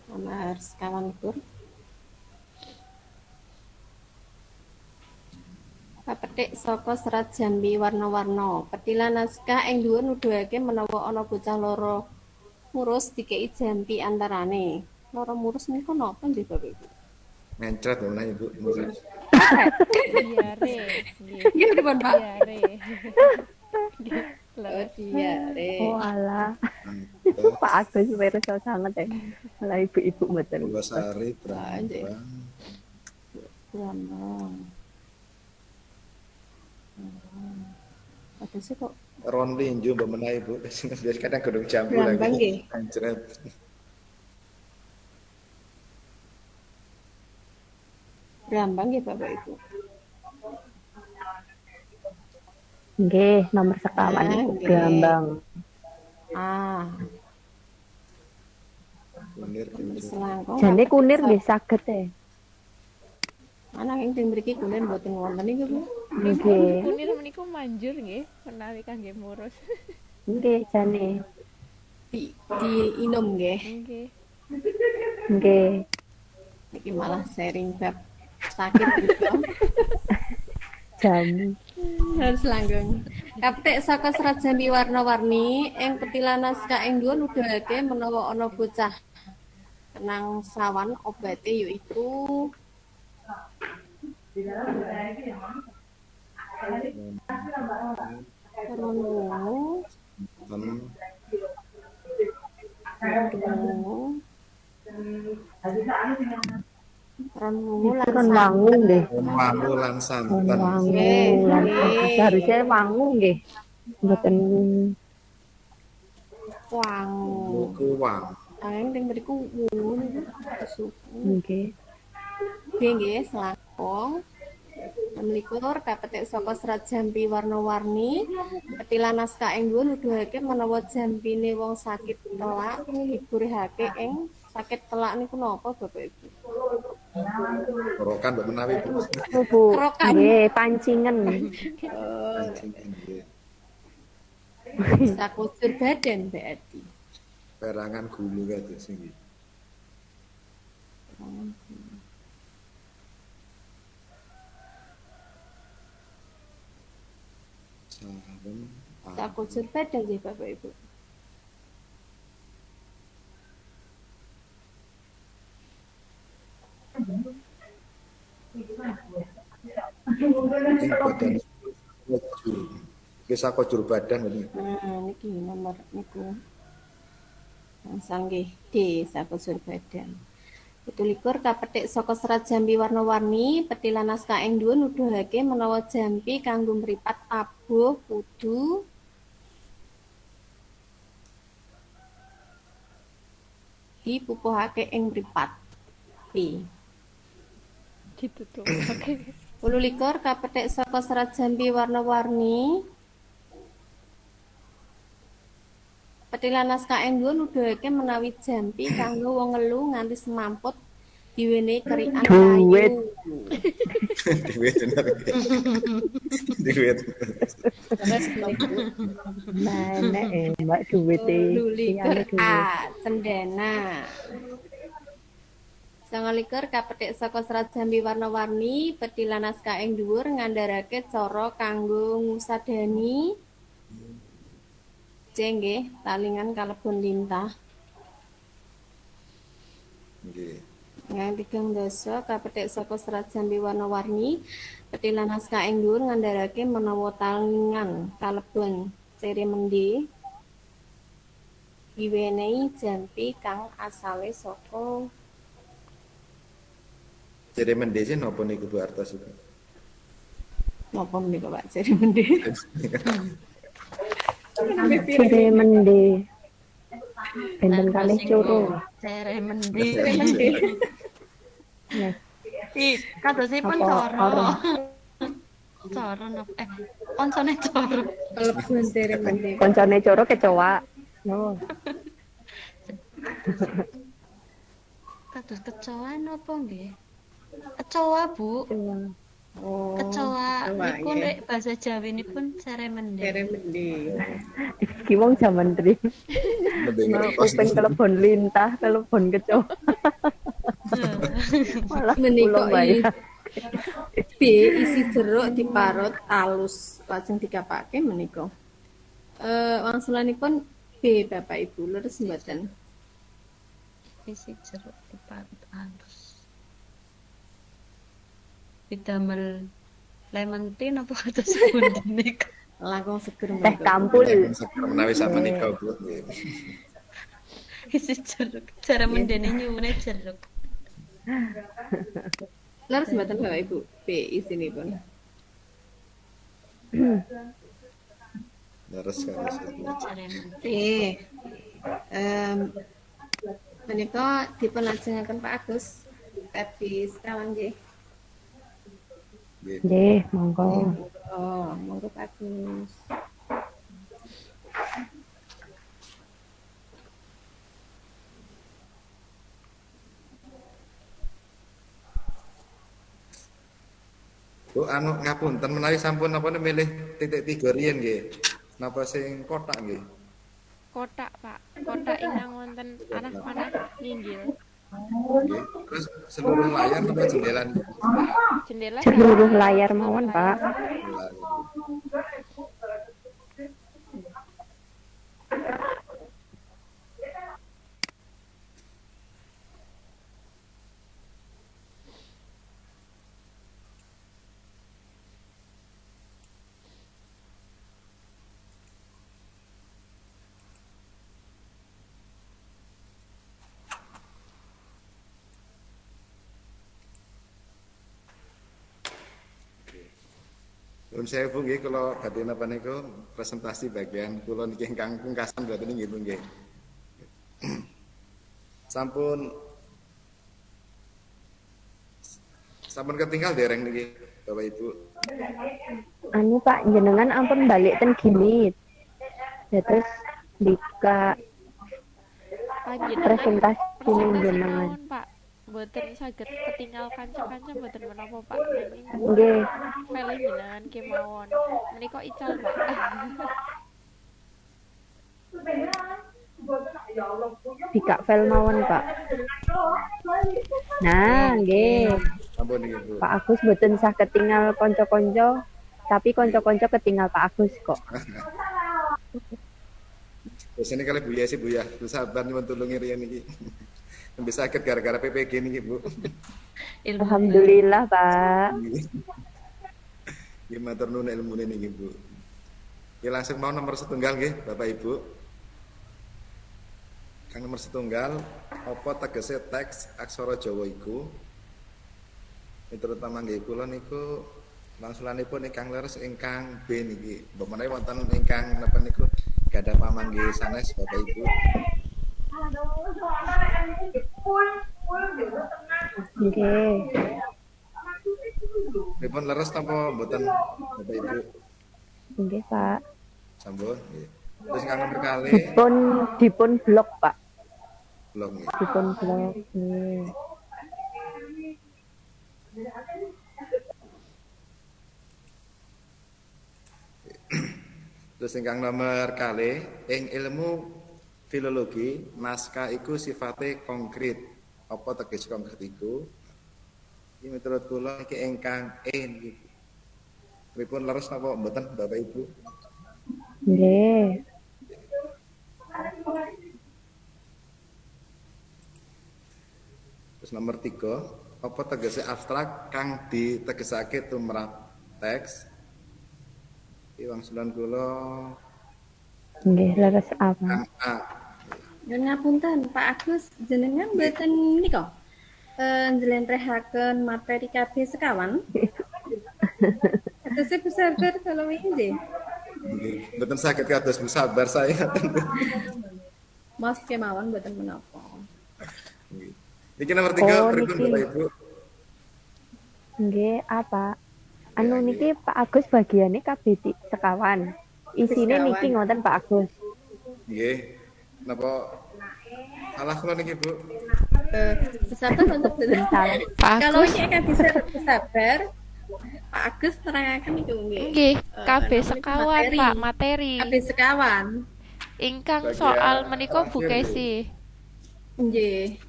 [SPEAKER 4] Nomor sekawan likur. Kapetik saka serat jambi warna-warna. Petilan naskah ing dhuwur nuduhake menawa ana bocah loro murus dikei jambi antarane. Loro murus menika napa nggih Bapak Ibu?
[SPEAKER 7] Mencret ngono Ibu.
[SPEAKER 1] Diare. Nggih.
[SPEAKER 4] Nggih pripun Pak?
[SPEAKER 1] Diare.
[SPEAKER 4] Oh diare.
[SPEAKER 2] Oh alah. Pak Agus wersa sanget ya. Malah ibu-ibu mboten.
[SPEAKER 7] Sari
[SPEAKER 4] Anjir.
[SPEAKER 7] Brambang.
[SPEAKER 4] Brambang. Ada sih kok
[SPEAKER 7] Ron linju mbak menawi Bu. Biasa kadang gedung jambu
[SPEAKER 4] Brambang
[SPEAKER 7] lagi.
[SPEAKER 4] nggih.
[SPEAKER 7] Mencret.
[SPEAKER 4] Brambang nggih Bapak Ibu.
[SPEAKER 2] Nggih, nomor sekawan niku
[SPEAKER 4] Nggih.
[SPEAKER 2] Brambang.
[SPEAKER 4] Ah,
[SPEAKER 7] Kunir
[SPEAKER 4] nomor
[SPEAKER 7] keju.
[SPEAKER 4] selangkung.
[SPEAKER 2] Jane kunir nggih saged e.
[SPEAKER 4] Ana ing teng mriki kunir mboten wonten iki Bu.
[SPEAKER 2] Nggih.
[SPEAKER 1] Kunir meniku manjur nggih, menawi kangge murus.
[SPEAKER 2] Nggih, jane.
[SPEAKER 4] Di inum nggih.
[SPEAKER 1] Nggih.
[SPEAKER 2] Nggih.
[SPEAKER 4] Iki malah sharing bab sakit gitu.
[SPEAKER 2] Jamu.
[SPEAKER 4] Harus langgung. Kapetik saka serat jambi warna-warni ing petilan naskah ing dhuwur nuduhake menawa ana bocah kenang sawan obate yaiku Ronwungu,
[SPEAKER 7] Hmm.
[SPEAKER 4] Ronwungu lan
[SPEAKER 2] Kan wangu nggih.
[SPEAKER 7] Wangu lan santen.
[SPEAKER 2] Wangu
[SPEAKER 4] Nggih,
[SPEAKER 2] lan
[SPEAKER 4] nggih.
[SPEAKER 2] harusnya wangu nggih. Mboten
[SPEAKER 4] wangu.
[SPEAKER 7] Kuwang.
[SPEAKER 4] Angin teng mriku wungu niku suku.
[SPEAKER 2] nggih.
[SPEAKER 4] Nggih nggih selangkung. 26 kapetik saka serat jambi warna-warni. Petilan naskah ing dhuwur nuduhake menawa jambine wong sakit telak diburihake ing sakit telak niku napa Bapak Ibu?
[SPEAKER 7] Korokan mbak menawi Bu.
[SPEAKER 2] Bu,
[SPEAKER 4] Kerokan.
[SPEAKER 2] nggih, pancingen.
[SPEAKER 7] Pancingan nggih.
[SPEAKER 4] Sakucur badan berarti.
[SPEAKER 7] Perangan gulu kados nggih. Saben.
[SPEAKER 4] Sakucur badan nggih Bapak Ibu.
[SPEAKER 7] Ing badan kojur. Kisah kojur badan ini.
[SPEAKER 4] Nah, niki nomor niku. Sanggih D sakucur badan. 27 kapetik saka serat jambi warna-warni, petilan naskah ing dhuwur nuduhake menawa jambi kanggo mripat abuh kudu dipupuhake ing mripat. B.
[SPEAKER 1] Ditutup. Oke.
[SPEAKER 4] 18 kapethik saka serat jambi warna-warni. Petilan naskah ing dhuwur nuduhake menawi jambi kanggo wong ngelu nganti semamput diwenehi kerikan
[SPEAKER 2] Duit.
[SPEAKER 4] kayu.
[SPEAKER 7] Duit bener. Duit.
[SPEAKER 4] Terus niku
[SPEAKER 2] Mana Mbak duwite.
[SPEAKER 4] 18 A cendana. 19 kapethik saka serat jambi warna-warni, petilan naskah ing dhuwur ngandharake cara kanggo ngusadani C nggih, talingan kalebon lintah.
[SPEAKER 7] Nggih.
[SPEAKER 4] Yang 13 kapethik saka serat jambi warna-warni, petilan naskah ing dhuwur ngandharake menawa talingan kalebon ceremende diwenehi jambi kang asale saka
[SPEAKER 7] Ceremende sih napa niku Bu artosipun?
[SPEAKER 4] napa menika Pak ceremende?
[SPEAKER 2] Ceremende. Benten kalih coro.
[SPEAKER 5] Ceremende.
[SPEAKER 2] Nah,
[SPEAKER 5] Ih, kadosipun
[SPEAKER 2] Apa,
[SPEAKER 5] coro.
[SPEAKER 2] orang?
[SPEAKER 5] Coro napa? Koncone coro.
[SPEAKER 4] Kalebon ceremende.
[SPEAKER 2] koncone coro kecoa. No.
[SPEAKER 5] Kados kecoa napa nggih? Kecoa, Bu.
[SPEAKER 4] Oh,
[SPEAKER 5] Kecoa
[SPEAKER 4] kecoa,
[SPEAKER 5] niku
[SPEAKER 4] nggih.
[SPEAKER 5] nek bahasa Jawinipun ceremende.
[SPEAKER 4] Ceremende.
[SPEAKER 2] Iki wong jaman tri.
[SPEAKER 7] Mendengar
[SPEAKER 2] Mau kuping telepon lintah, telepon kecoa. Malah
[SPEAKER 4] Menika
[SPEAKER 2] kula bayang.
[SPEAKER 4] B isi jeruk diparut alus lajeng dikapake menika. Wangsulanipun B Bapak Ibu leres mboten?
[SPEAKER 5] Isi jeruk diparut alus. Didamel lemon tea napa kados pundi niku?
[SPEAKER 4] Langkung seger
[SPEAKER 2] Teh
[SPEAKER 4] menika.
[SPEAKER 2] kampul.
[SPEAKER 7] menawi sama menika Bu. Nggih.
[SPEAKER 5] Isi jeruk. Cara mendene nyuwune jeruk.
[SPEAKER 4] Leres mboten Bapak Ibu B isinipun?
[SPEAKER 7] Leres harus.
[SPEAKER 5] Ceremende.
[SPEAKER 4] C. Menika dipun lajengaken Pak Agus. Tapi sekawan nggih.
[SPEAKER 7] Nggih.
[SPEAKER 2] Nggih, monggo.
[SPEAKER 4] Oh, monggo Pak Agus.
[SPEAKER 7] Bu anu ngapunten menawi sampun napa milih titik 3 riyen nggih. Napa sing kotak nggih?
[SPEAKER 1] Kotak, Pak. Kotak ingkang wonten arah panah ninggil.
[SPEAKER 7] Nggih. Terus seluruh layar napa jendela nggih?
[SPEAKER 1] Jendela
[SPEAKER 2] Seluruh layar mawon, Pak.
[SPEAKER 7] Nun sewu nggih kula badhe napa niku presentasi bagian kula niki ingkang pungkasan boten nggih Bu nggih. Sampun ketinggal dereng niki Bapak Ibu.
[SPEAKER 2] Anu Pak, jenengan ampun balik ten gimit. Ya terus dika presentasi ning jenengan.
[SPEAKER 1] mawon, Pak. Mboten saged ketinggal kanca-kanca mboten menapa, Pak.
[SPEAKER 2] Nggih.
[SPEAKER 1] File jenengan kemawon. Menika ical, Pak.
[SPEAKER 2] Dika file mawon, Pak. Nah, nggih.
[SPEAKER 7] Sampun niki Bu.
[SPEAKER 2] Pak Agus mboten sah ketinggal kanca-kanca, tapi kanca-kanca ketinggal Pak Agus kok.
[SPEAKER 7] Biasanya kali Bu Yesi Bu ya, Bu sabar nyuwun tulungi riyen niki. Nembe sakit gara-gara PPG niki Bu.
[SPEAKER 2] Alhamdulillah, Pak.
[SPEAKER 7] Nggih matur nuwun ilmune niki Bu. Nggih langsung mau nomor setunggal nggih Bapak Ibu. Kang nomor setunggal apa tegese teks aksara Jawa iku? Ini terutama nggih kula niku langsulanipun ingkang leres ingkang B niki. Mbok menawi wonten ingkang napa niku gadah pamanggih sanes Bapak Ibu.
[SPEAKER 2] Nggih.
[SPEAKER 7] Pripun leres napa mboten Bapak Ibu?
[SPEAKER 2] Nggih, Pak.
[SPEAKER 7] Sampun nggih. Terus ingkang nomor kalih
[SPEAKER 2] Dipun blok, Pak.
[SPEAKER 7] blok nggih.
[SPEAKER 2] Dipun blok. Nggih.
[SPEAKER 7] Terus ingkang nomor kalih ing ilmu filologi naskah iku sifatnya konkret. Apa teges konkret iku? Iki menurut kula iki ingkang niki. Pripun leres napa mboten Bapak Ibu?
[SPEAKER 2] Nggih.
[SPEAKER 7] Terus nomor 3, apa tegese abstrak kang ditegesake tumrap teks? Iwang sulan kula
[SPEAKER 2] Nggih, leres apa?
[SPEAKER 7] kang A.
[SPEAKER 4] Nyun ngapunten, Pak Agus, jenengan mboten nika njlentrehaken materi KB sekawan. Atase sabar kalau wingi nggih.
[SPEAKER 7] Nggih, mboten saged kados Bu sabar saya.
[SPEAKER 4] Mas kemawon mboten menapa.
[SPEAKER 7] Nggih. Iki nomor 3
[SPEAKER 2] Oh,
[SPEAKER 7] pripun
[SPEAKER 2] niki.
[SPEAKER 7] Bapak Ibu?
[SPEAKER 2] Nggih, apa? Anu niki Pak Agus bagiannya kabeh sekawan. Isine
[SPEAKER 4] Sekawan.
[SPEAKER 2] niki ngoten Pak Agus.
[SPEAKER 7] Nggih. Napa salah kula niki Bu?
[SPEAKER 4] Sabar mboten.
[SPEAKER 2] Salah.
[SPEAKER 1] Pak
[SPEAKER 4] Kalau
[SPEAKER 1] Agus.
[SPEAKER 4] ini akan bisa sabar, Pak Agus terangaken niku nggih.
[SPEAKER 1] Nggih, kabeh
[SPEAKER 4] Namanya
[SPEAKER 1] sekawan Pak materi.
[SPEAKER 4] KB sekawan.
[SPEAKER 1] Ingkang
[SPEAKER 7] Bagian
[SPEAKER 1] soal menika Bu
[SPEAKER 7] terakhir,
[SPEAKER 1] Kesi.
[SPEAKER 4] Nggih.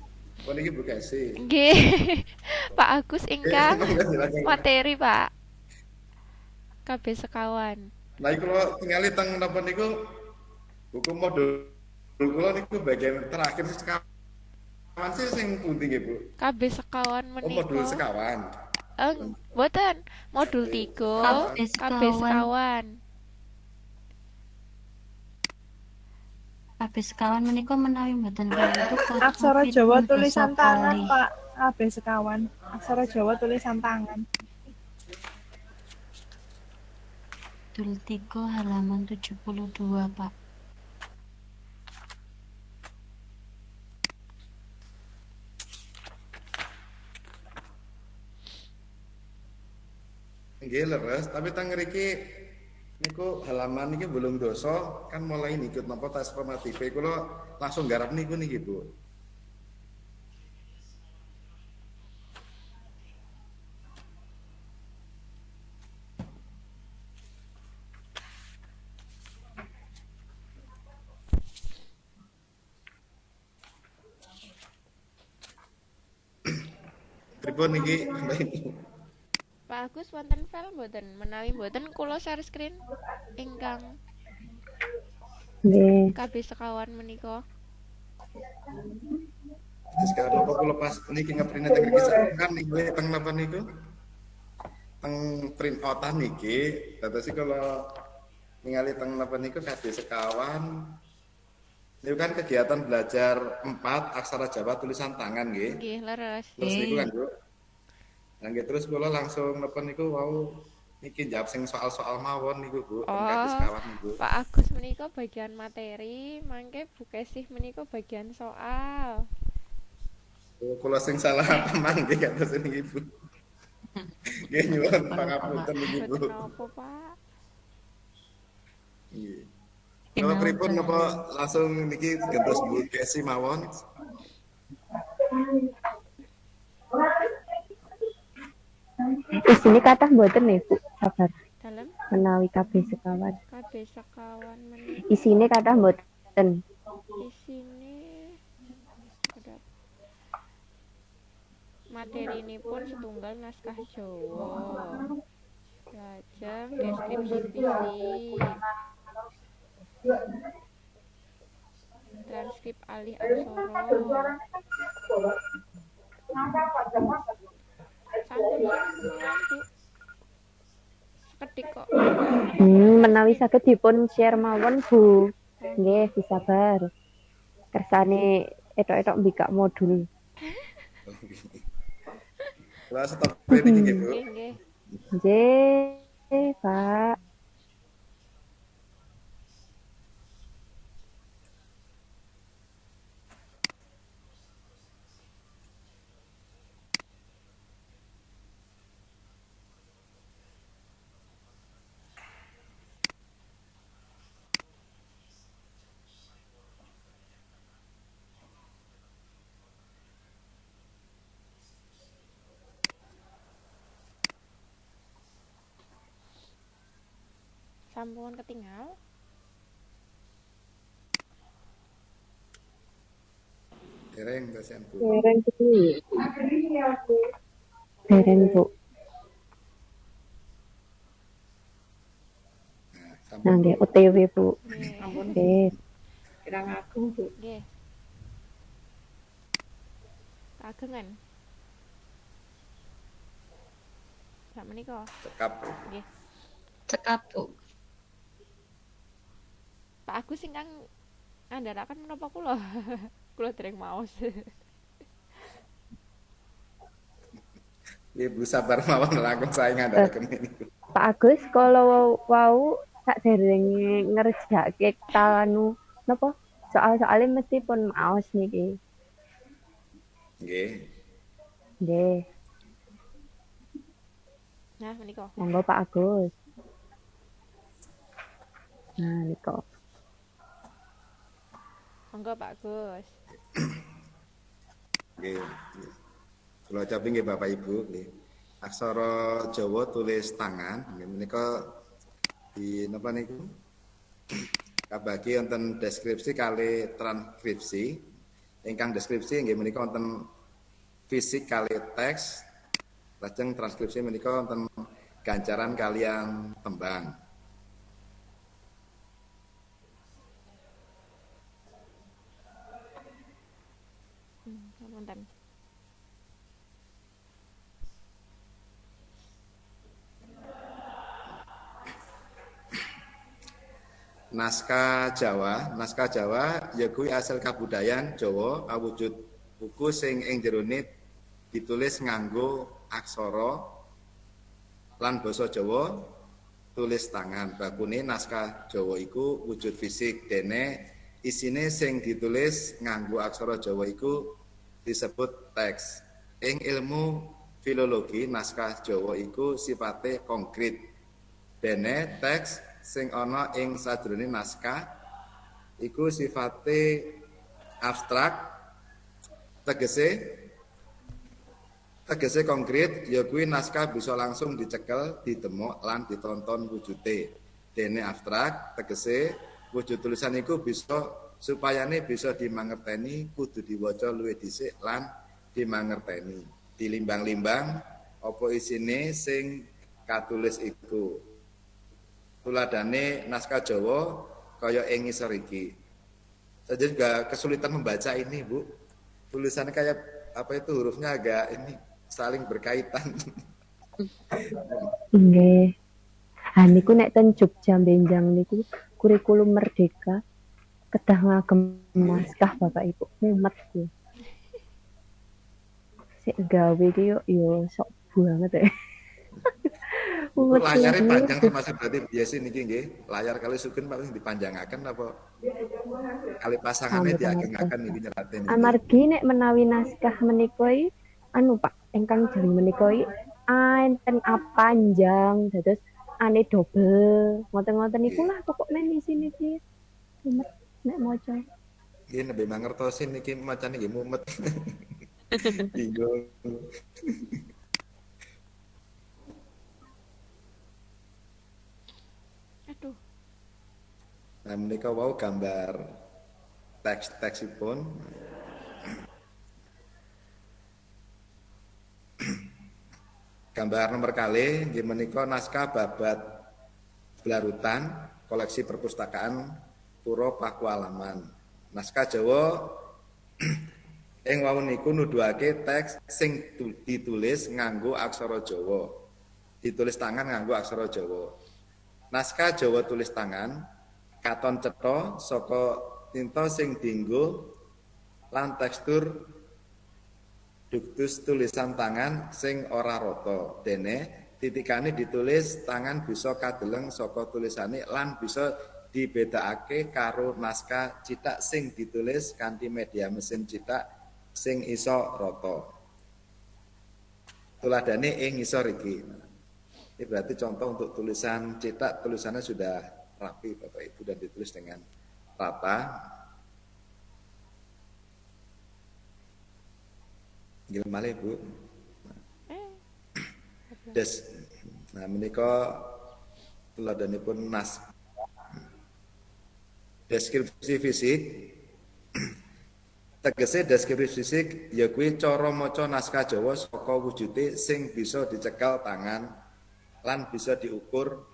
[SPEAKER 7] Oh niki Bu Kesi.
[SPEAKER 1] Nggih. Pak Agus ingkang materi Pak. Kabeh sekawan.
[SPEAKER 7] Nah, iku kula tingali teng napa niku buku modul kula niku bagian terakhir sekawan sih sing pundi nggih, Bu?
[SPEAKER 1] Kabeh sekawan
[SPEAKER 7] Oh, modul
[SPEAKER 1] menika.
[SPEAKER 7] sekawan.
[SPEAKER 1] Mboten, modul 3
[SPEAKER 5] Kabeh
[SPEAKER 1] kabeh
[SPEAKER 5] sekawan.
[SPEAKER 1] sekawan.
[SPEAKER 5] Kabeh sekawan menika menawi mboten keliru
[SPEAKER 8] Aksara
[SPEAKER 5] fotokopi
[SPEAKER 8] Jawa
[SPEAKER 5] pun
[SPEAKER 8] tulisan
[SPEAKER 5] dosa
[SPEAKER 8] tangan,
[SPEAKER 5] kali.
[SPEAKER 8] Pak. AB sekawan. Aksara Jawa tulisan tangan.
[SPEAKER 5] Modul 3 halaman 72, Pak.
[SPEAKER 7] Nggih leres, tapi teng ngriki niku halaman niki belum dosa kan mulai nikut napa tes formatif. Kula langsung garap niku niki, Bu. Pripun niki Bapak Ibu?
[SPEAKER 1] Pak Agus wonten file mboten? Menawi mboten kula share screen ingkang
[SPEAKER 2] Nggih.
[SPEAKER 1] kabeh sekawan menika.
[SPEAKER 7] Sekarang apa kula pas niki ngeprint teng ngriki kan niki teng napa niku? Teng print outan niki, dados kalau ningali teng napa niku kabeh sekawan. Niku kan kegiatan belajar 4 aksara Jawa tulisan tangan nggih.
[SPEAKER 1] Nggih, leres.
[SPEAKER 7] Terus niku kan, Bu. Nah, nggih terus kula langsung napa niku wau niki jawab sing soal-soal mawon niku, Bu. Teng kabeh sekawan niku.
[SPEAKER 1] Pak Agus menika bagian materi, mangke Bu Kesih menika bagian soal.
[SPEAKER 7] Oh, kula sing salah pemang nggih kados niki, Bu. Nggih nyuwun pangapunten niki, Bu.
[SPEAKER 1] Mboten napa, Pak.
[SPEAKER 7] Nggih. Napa pripun napa langsung niki gentos Bu Kesi mawon?
[SPEAKER 2] Isine kathah mboten nih, Bu. Sabar.
[SPEAKER 1] Dalem
[SPEAKER 2] Menawi kabeh sekawan.
[SPEAKER 1] kabeh sekawan menika
[SPEAKER 2] Isine kathah mboten.
[SPEAKER 1] isine ada materinipun setunggal naskah Jawa. Lajeng deskripsi visi. Transkrip alih aksara. Sampun Bu. Sekedik kok.
[SPEAKER 2] Menawi saged dipun share mawon, Bu. Nggih, disabar. Kersane etok-etok mbikak modul.
[SPEAKER 7] Lah stop niki nggih, Bu.
[SPEAKER 1] Nggih, nggih.
[SPEAKER 2] Nggih, Pak.
[SPEAKER 1] sampun ketinggal.
[SPEAKER 7] Dereng kasihan Bu.
[SPEAKER 2] Dereng Bu. Dereng Bu.
[SPEAKER 7] Nah,
[SPEAKER 2] Nah,
[SPEAKER 7] sampun Bu.
[SPEAKER 2] nggih OTW Bu.
[SPEAKER 1] Nggih.
[SPEAKER 4] Ampun,
[SPEAKER 2] Nggih.
[SPEAKER 4] kirang agung Bu.
[SPEAKER 1] Nggih. Kagengan. Sak menika.
[SPEAKER 7] Cekap Bu.
[SPEAKER 1] Nggih.
[SPEAKER 5] Cekap Bu.
[SPEAKER 1] Pak Agus ingkang andharaken menapa kula? Kula dereng maos.
[SPEAKER 7] Ibu sabar mawon langkung saya ngandharaken niku.
[SPEAKER 2] Pak Agus kalau wau sakderenge ngerjake anu napa? Soal-soalnya mesti pun maos niki.
[SPEAKER 7] Nggih.
[SPEAKER 2] Nggih.
[SPEAKER 1] Nah, menika.
[SPEAKER 2] Monggo Pak Agus. Nah, niku.
[SPEAKER 1] Monggo Pak Agus.
[SPEAKER 7] Nggih. Kula ucapi nggih Bapak Ibu nggih. Aksara Jawa tulis tangan nggih menika di napa niku? Kabagi wonten deskripsi kali transkripsi. Ingkang deskripsi nggih menika wonten fisik kali teks. Lajeng transkripsi menika wonten ganjaran kalian tembang.
[SPEAKER 1] Wonten.
[SPEAKER 7] Naskah Jawa ya kuwi asal kabudayan Jawa awujud buku sing ing jerone ditulis nganggo aksara lan basa Jawa tulis tangan. Bakune naskah Jawa iku wujud fisik dene isine sing ditulis nganggo aksara Jawa iku disebut teks. Ing ilmu filologi naskah Jawa iku sifate konkret. Dene teks sing ana ing sajroning naskah iku sifate abstrak tegese konkret ya kuwi naskah bisa langsung dicekel, ditemok lan ditonton wujude. Dene abstrak tegese wujud tulisan iku bisa supayane bisa dimangerteni kudu diwaca luwih dhisik lan dimangerteni. Dilimbang-limbang apa isine sing katulis iku. Tuladane naskah Jawa kaya ing ngisor iki. Saya juga kesulitan membaca ini, Bu. Tulisannya kayak apa itu hurufnya agak ini saling berkaitan.
[SPEAKER 2] Nggih. Ha niku nek ten Jogja Benjang niku kurikulum merdeka kedah ngagem naskah Bapak Ibu mumet ku. Sik gawe iki yo sok banget ya.
[SPEAKER 7] Layarnya panjang termasuk berarti biasa niki nggih. Layar kali suken paling dipanjangaken apa kali pasangannya diageng-ageng niki nyeraten.
[SPEAKER 2] Amargi nek menawi naskah menika anu Pak ingkang jaring menika enten panjang dados ane double ngoten-ngoten niku lah pokok men isine iki mumet nek maca.
[SPEAKER 7] Nggih nembe mangertosin niki macane nggih mumet. Bingung.
[SPEAKER 1] Aduh.
[SPEAKER 7] Nah menika wau gambar teks-teksipun. Gambar nomor kali nggih menika naskah babat Blarutan koleksi perpustakaan Puro Pakualaman. Naskah Jawa ing wau niku nuduhake teks sing ditulis nganggo aksara Jawa. Ditulis tangan nganggo aksara Jawa. Naskah Jawa tulis tangan katon cetha saka tinta sing dienggo lan tekstur duktus tulisan tangan sing ora rata. Dene titikane ditulis tangan bisa kadeleng saka tulisane lan bisa dibedakake karo naskah cithak sing ditulis kanthi media mesin cithak sing iso rata. Tuladane ing ngisor iki. Ini berarti contoh untuk tulisan cetak, tulisannya sudah rapi Bapak Ibu dan ditulis dengan rata. Gila malih Bu. Nah menika tuladanipun Deskripsi fisik tegese deskripsi fisik ya kuwi cara maca naskah Jawa saka wujude sing bisa dicekal tangan lan bisa diukur.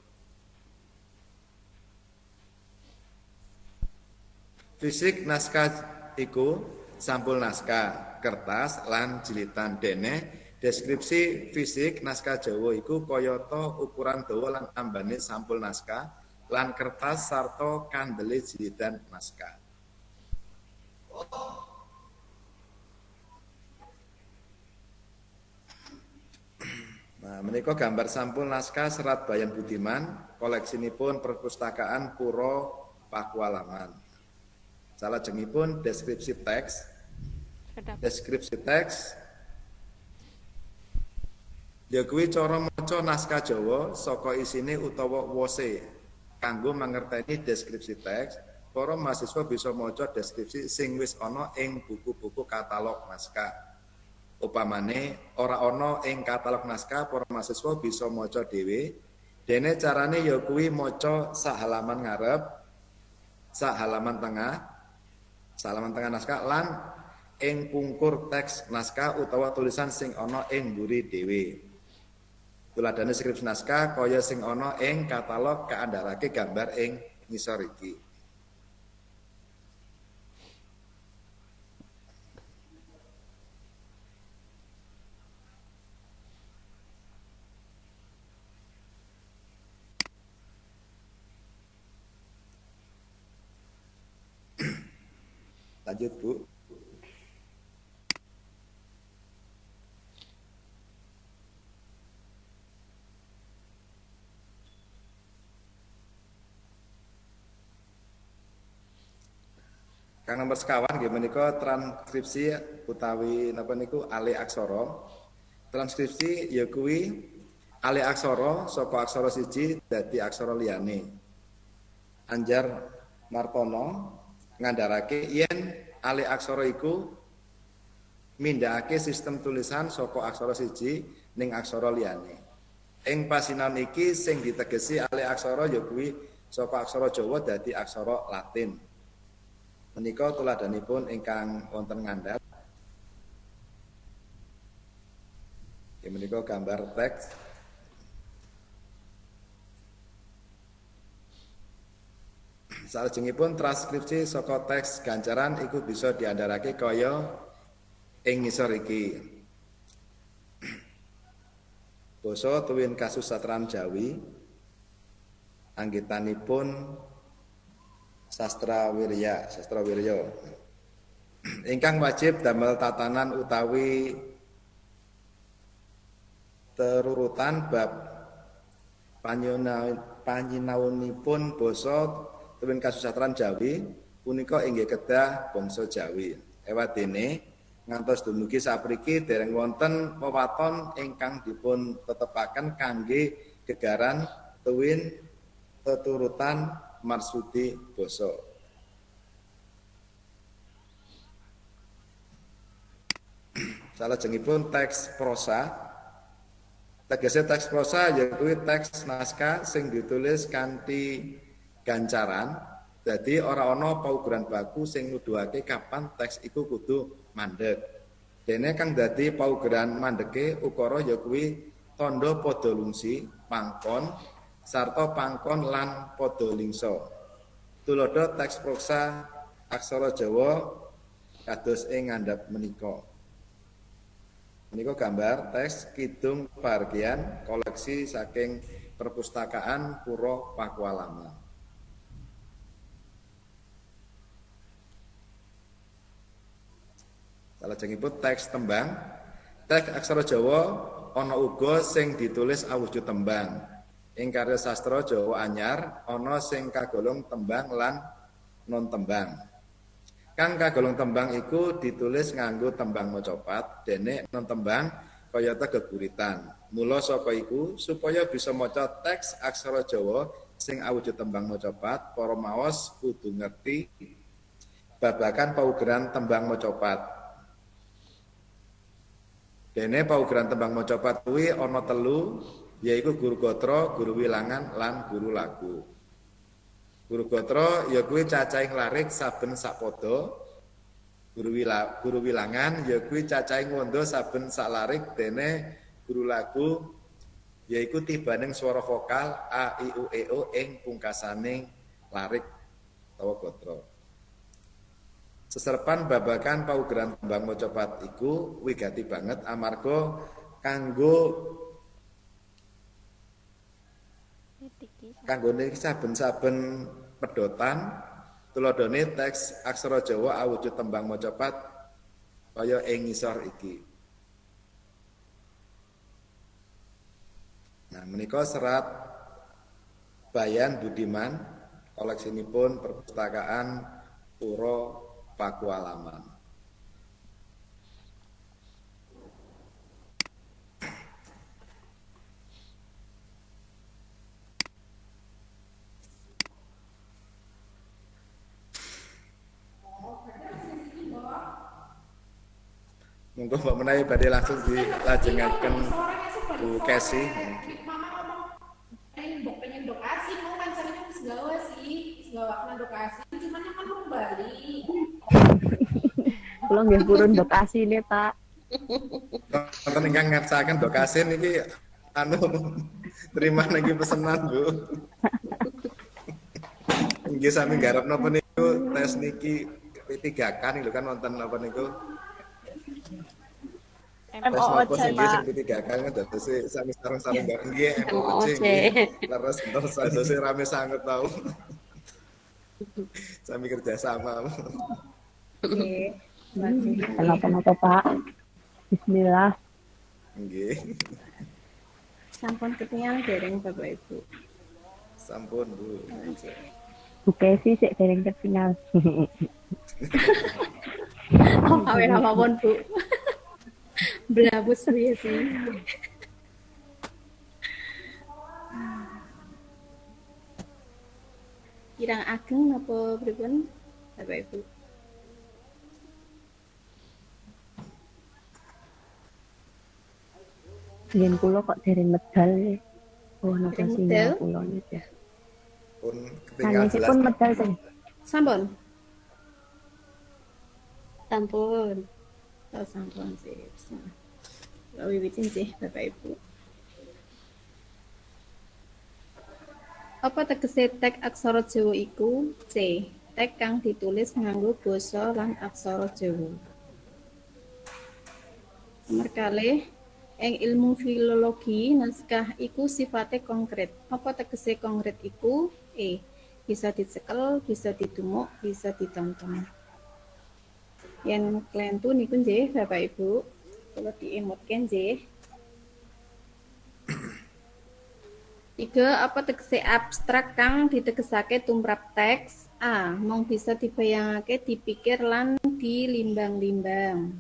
[SPEAKER 7] Fisik naskah iku sampul naskah, kertas lan jilitan. Dene deskripsi fisik naskah Jawa iku kayata ukuran dawa lan ambane sampul naskah lan kertas sarta kandele jilitan naskah. Nah, menika gambar sampul naskah Serat Bayan Budiman, koleksinipun Perpustakaan Pura Pakualaman. Salajengipun deskripsi teks. Deskripsi teks ya kuwi cara maca naskah Jawa saka isine utawa wose. Kanggo mangerteni deskripsi teks, para mahasiswa bisa maca deskripsi sing wis ana ing buku-buku katalog naskah. Upamane ora ana ing katalog naskah, para mahasiswa bisa maca dhewe. Dene carane ya kuwi maca sak halaman ngarep, sak halaman tengah naskah lan ing pungkur teks naskah utawa tulisan sing ana ing mburi dhewe. Tuladhane skripsi naskah kaya sing ana ing katalog kaandharake gambar ing ngisor iki. Lanjut, Bu. Kang nomor sekawan nggih menika transkripsi utawi napa niku alih aksara. Transkripsi ya kuwi alih aksara saka aksara siji dadi aksara liyane. Anjar Martono ngandharake yen alih aksara iku mindhahake sistem tulisan saka aksara siji ning aksara liyane. Ing pasinaon iki sing ditegesi alih aksara ya kuwi saka aksara Jawa dadi aksara Latin. Menika tuladanipun ingkang wonten ngandhap. Ya menika gambar teks. Salajengipun transkripsi saka teks gancaran iku bisa diandharake kaya ing ngisor iki. Basa tuwin kasusatran Jawi anggitanipun sastra wirya. Ingkang wajib damel tatanan utawi terurutan bab panyinaunipun basa tuwin kasusatran Jawi punika inggih kedah bangsa Jawi. Ewadene ngantos dumugi sapriki dereng wonten wewaton ingkang dipun tetepaken kangge gegaran tuwin teturutan marsudi basa. Salajengipun teks prosa. Tegese teks prosa ya kuwi teks naskah sing ditulis kanthi gancaran. Dadi ora ana paugeran baku sing nuduhake kapan teks iku kudu mandeg. Dene kang dadi paugeran mandeke ukara ya kuwi tandha padha lungsi, pangkon sarta pangkon lan padha lingsa. Tuladha teks prosa aksara Jawa kados ing ngandhap menika. Menika gambar teks Kidung Pahargyan koleksi saking Perpustakaan Pura Pakualaman. Salajengipun teks tembang. Teks aksara Jawa ana uga sing ditulis awujud tembang. Ing karya sastra Jawa anyar ana sing kagolong tembang lan non tembang. Kang kagolong tembang iku ditulis nganggo tembang macapat, dene non tembang kayata geguritan. Mula saka iku supaya bisa maca teks aksara Jawa sing awujud tembang macapat, para maos kudu ngerti babagan paugeran tembang macapat. Dene paugeran tembang macapat kuwi ana 3, yaiku guru gatra, guru wilangan, lan guru lagu. Guru Gotra ya kuwi cacahing larik saben sapada. Guru wilangan ya kuwi cacahing wanda saben sak larik dene guru lagu yaiku tibaning swara vokal a i u e o ing pungkasaning larik utawa gotra. Seserpan babagan paugeran tembang macapat iku wigati banget amarga kanggo kanggone saben-saben pedotan tuladhane teks aksara Jawa awujud tembang macapat kaya ing ngisor iki. Nah, menika serat Bayan Budiman koleksinipun perpustakaan Pura Pakualaman. Monggo Mbak menawi badhe langsung dilajengaken Bu Kesi.
[SPEAKER 11] Pengen dokasi mau kan caranya wis gawe sih gawakna dokasi cuman kan belum balik
[SPEAKER 2] Kula nggih purun Bekasi nih, Pak.
[SPEAKER 7] Wonten ingkang ngersaken Bekasi niki anu terima niki pesenan, Bu. Nggih sami garap napa niku tes niki P3K lho kan wonten napa niku. Tes napa sing P3K kan dados sami sareng-sareng bareng nggih MOC. Leres terus dados rame sanget tau. Sami kerja sama.
[SPEAKER 4] Oke.
[SPEAKER 2] Kenapa-napa, Pak? Bismillah.
[SPEAKER 7] Nggih.
[SPEAKER 4] Sampun ketinggalan dereng Bapak Ibu.
[SPEAKER 7] Sampun, Bu.
[SPEAKER 2] Bu Kesi sik dereng terfinal.
[SPEAKER 4] Oh, kawe mawon, Bu. Blabus piye sih? Kirang ageng napa pripun Bapak Ibu?
[SPEAKER 2] Yen kula kok dereng medal nggih. Oh, napa sinyal kula niki.
[SPEAKER 7] Pun ketinggalan jelas.
[SPEAKER 2] Pun medal teh.
[SPEAKER 4] Sampun.
[SPEAKER 10] Sampun.
[SPEAKER 4] Oh, sampun sih. Lah wiwitin sih Bapak Ibu. Apa tegese teks aksara Jawa iku? C. Teks kang ditulis nganggo basa lan aksara Jawa. Nomor kalih, ing ilmu filologi naskah iku sifatnya konkret. Apa tegese konkret iku? E. Bisa dicekel, bisa didumuk, bisa ditonton. Yang klentu niku nggih Bapak Ibu, kula diemotke nggih. 3. Apa tegese abstrak kang ditegesake tumrap teks? A. Mung bisa dibayangake, dipikir lan dilimbang-limbang.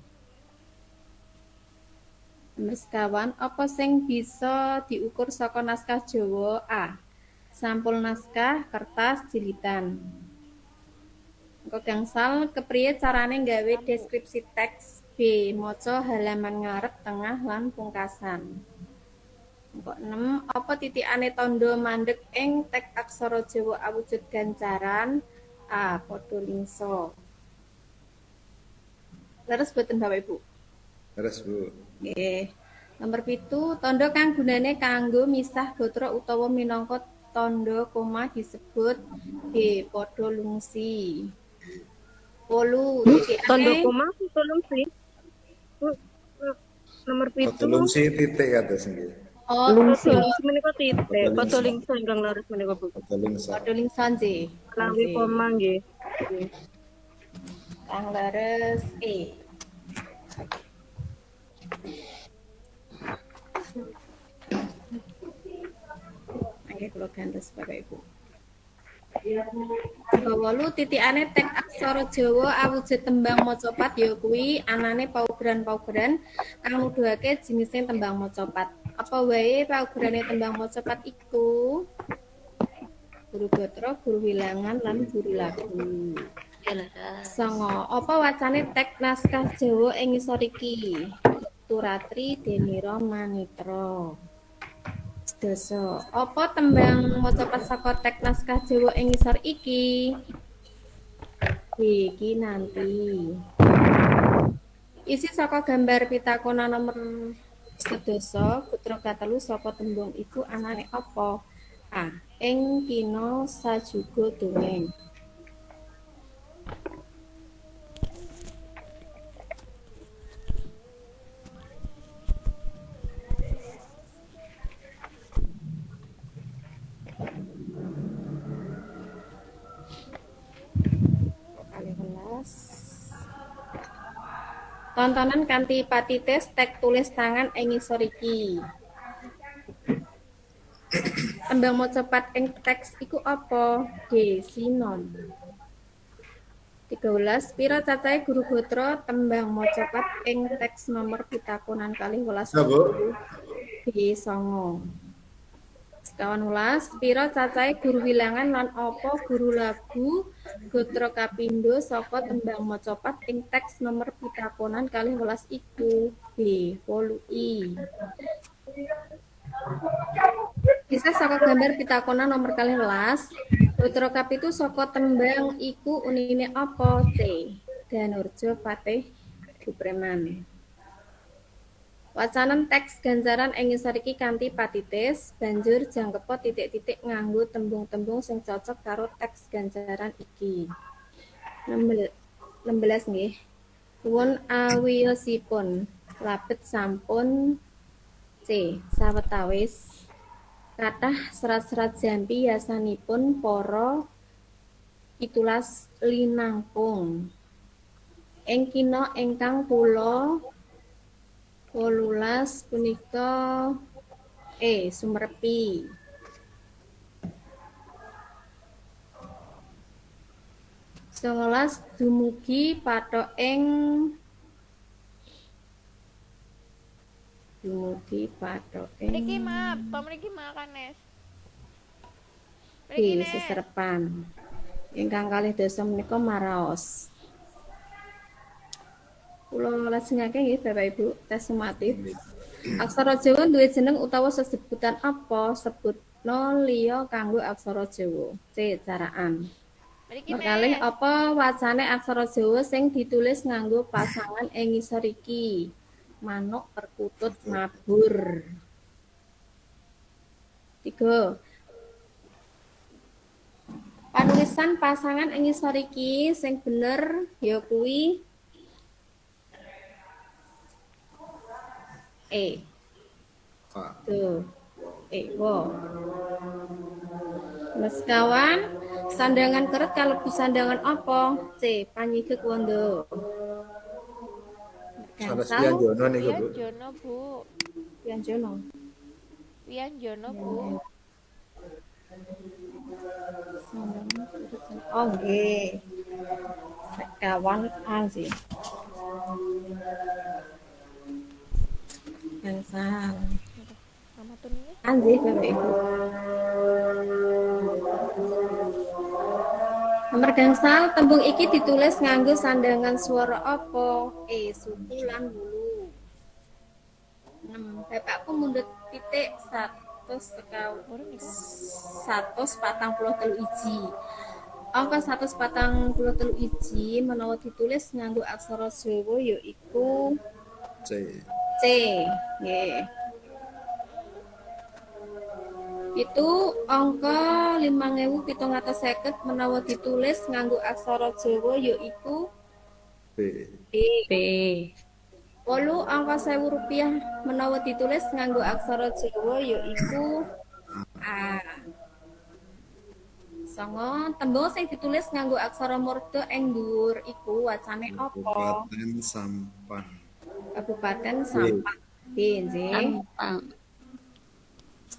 [SPEAKER 4] Nomor sekawan, apa sing bisa diukur saka naskah Jawa? A. Sampul naskah, kertas, jilidan. Engko gangsal, kepriye carane nggawe deskripsi teks? B. Maca halaman ngarep, tengah, lan pungkasan. Engko 6, apa titikane tandha mandheg ing teks aksara Jawa awujud gancaran? A. Padha lingsa. Leres boten Bapak Ibu?
[SPEAKER 7] Leres, Bu.
[SPEAKER 4] Nggih. Nomor 7, tandha kang gunane kanggo misah gatra utawa minangka tandha koma disebut B. Padha lungsi. 8, titikane
[SPEAKER 12] Tandha koma padha lungsi. Nomor 7.
[SPEAKER 7] Padha lungsi titik kados nggih.
[SPEAKER 4] Oh,
[SPEAKER 12] lungsi menika titik. Padha lingsa ingkang leres menika Bu.
[SPEAKER 7] Padha lingsa.
[SPEAKER 4] Padha lingsa nggih.
[SPEAKER 12] Lawi koma nggih.
[SPEAKER 4] Kang leres E. Oke, kula gantos Bapak Ibu. 8, titikane teks aksara Jawa awujud tembang macapat ya kuwi anane paugeran-paugeran kang nuduhake jinising tembang macapat. Apa wae paugerane tembang macapat iku? Guru Gotra, guru wilangan, lan guru lagu. 9. Apa wacane teks naskah Jawa ing ngisor iki? Turatri Denira Manitra. Sedasa. Apa tembang macapat saka teks naskah Jawa ing ngisor iki? Iki nanti. Isi saka gambar pitakonan nomor sedasa putra katelu saka tembung iku anane apa? A. Ing kina sajuga dongeng. Tontonan kanthi patitis teks tulis tangan ing ngisor iki. Tembang macapat ing teks iku apa? D. Sinon. 13. Pira cacahe guru gatra tembang macapat ing teks nomor pitakonan 12 D. 9. 18. Pira cacahe guru wilangan lan apa guru lagu gatra kapindho saka tembang macapat ing teks nomor pitakonan 12 iku? B. 8I. Kisah saka gambar pitakonan nomor 12. Gatra kapitu saka tembang iku unine apa? C. Danurja Patih Bupreman. Wacanan teks ganjaran ing ngisor iki kanthi patitis, banjur jangkepa titik-titik nganggo tembung-tembung sing cocok karo teks ganjaran iki. 16 nggih. Nuwun awiyosipun labet sampun C. Sawetawis kathah serat-serat jampi yasanipun para 17 linangkung. Ing kina ingkang kula 18 punika Sumerpi. Songolas dumugi pathok ing
[SPEAKER 1] Mriki makanes.
[SPEAKER 4] Mriki seserepan. Ingkang kalih dasa menika maraos. Kula lajengake nggih Bapak Ibu tes sumatif. Aksara Jawa duwe jeneng utawa sesebutan apa? Sebutno liya kanggo aksara Jawa. C. Caraan. Kalih apa wacane aksara Jawa sing ditulis nganggo pasangan ing ngisor iki? Manuk, perkutut, mabur. 3. Panulisan pasangan ing ngisor iki sing bener ya kuwi Mas kawan, sandangan keret kalebu sandangan apa? C. Panyigek wanda.
[SPEAKER 7] Sanes Wianjono niku, Bu.
[SPEAKER 1] Wianjono, Bu. Wianjono, Bu.
[SPEAKER 4] Oh, nggih. Sekawan sih. Gangsal. Anjih Bapak Ibu. Nomor gangsal, tembung iki ditulis nganggo sandangan swara apa? Suku lan wulu. 6. Bapakku mundhut titik 143 iji. Angka 143 iji menawa ditulis nganggo aksara Jawa yaiku C. Nggih. Itu angka 5750 menawa ditulis nganggo aksara Jawa yaiku B. 8 angka 1000 rupiah menawa ditulis nganggo aksara Jawa yaiku A. 9 tembung sing ditulis nganggo aksara murda ing dhuwur iku wacane apa? Kabupaten Sampang. Nggih.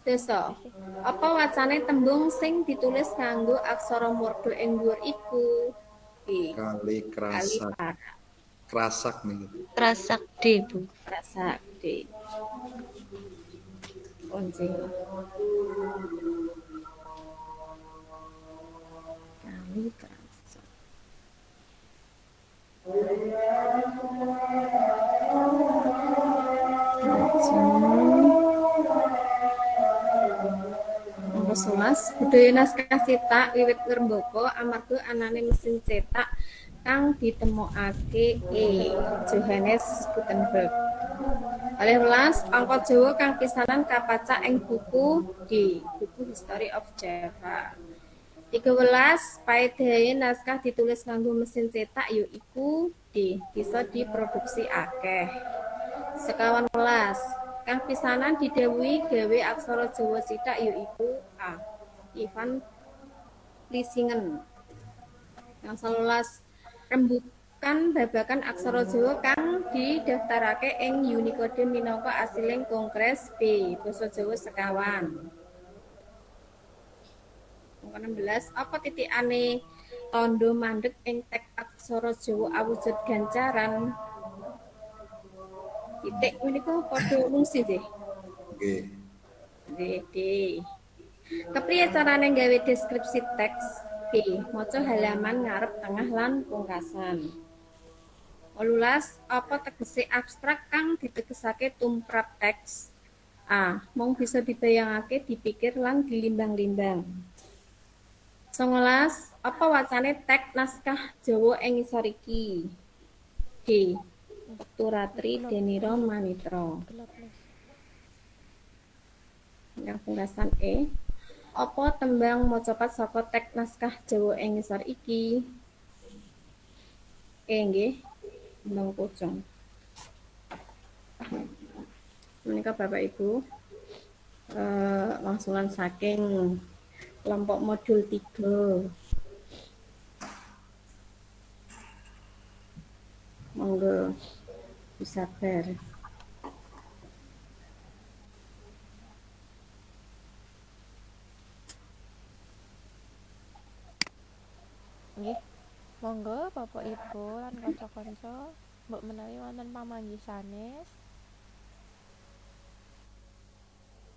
[SPEAKER 4] Desa. Apa wacane tembung sing ditulis nganggo aksara murda ing dhuwur iku?
[SPEAKER 7] Kali Krasak nih.
[SPEAKER 5] Krasak D, Bu.
[SPEAKER 4] Krasak D. Once. Kali Krasak. 11 budaya naskah cetak wiwit ngrembaka amarga anane mesin cetak kang ditemokake Johannes Gutenberg. 12 angka Jawa kang pisanan kapacak ing buku buku History of Java. 13 paedahe naskah ditulis nganggo mesin cetak yaiku bisa diproduksi akeh. 11 kang pisanan didhawuhi gawe aksara Jawa cetak yaiku A. Ivan Vlissingen. Yang 11 rembukan babagan aksara Jawa kang didaftarake ing Unicode minangka asiling Kongres B Basa Jawa sekawan. 16 apa titikane tandha mandheg ing teks aksara Jawa awujud gancaran? Titik menika padha fungsi nggih. Nggih. Kepriye carane gawe deskripsi teks? B. Maca halaman ngarep tengah lan pungkasan. 18 apa tegese abstrak kang ditegesake tumrap teks? A. Mung bisa dibayangake, dipikir lan dilimbang-limbang. 19 apa wacane teks naskah Jawa ing ngisor iki? D. Turatri Deniro Manitra. Yang pungkasan E. Apa tembang mocopat saka teks naskah Jawa ing ngisor iki? Nggih, tembang pocong. Menika Bapak Ibu wangsulan saking kelompok modul 3. Monggo disabar.
[SPEAKER 1] Nggih. Monggo Bapak Ibu lan kanca-kanca mbok menawi wonten pamanggih sanes.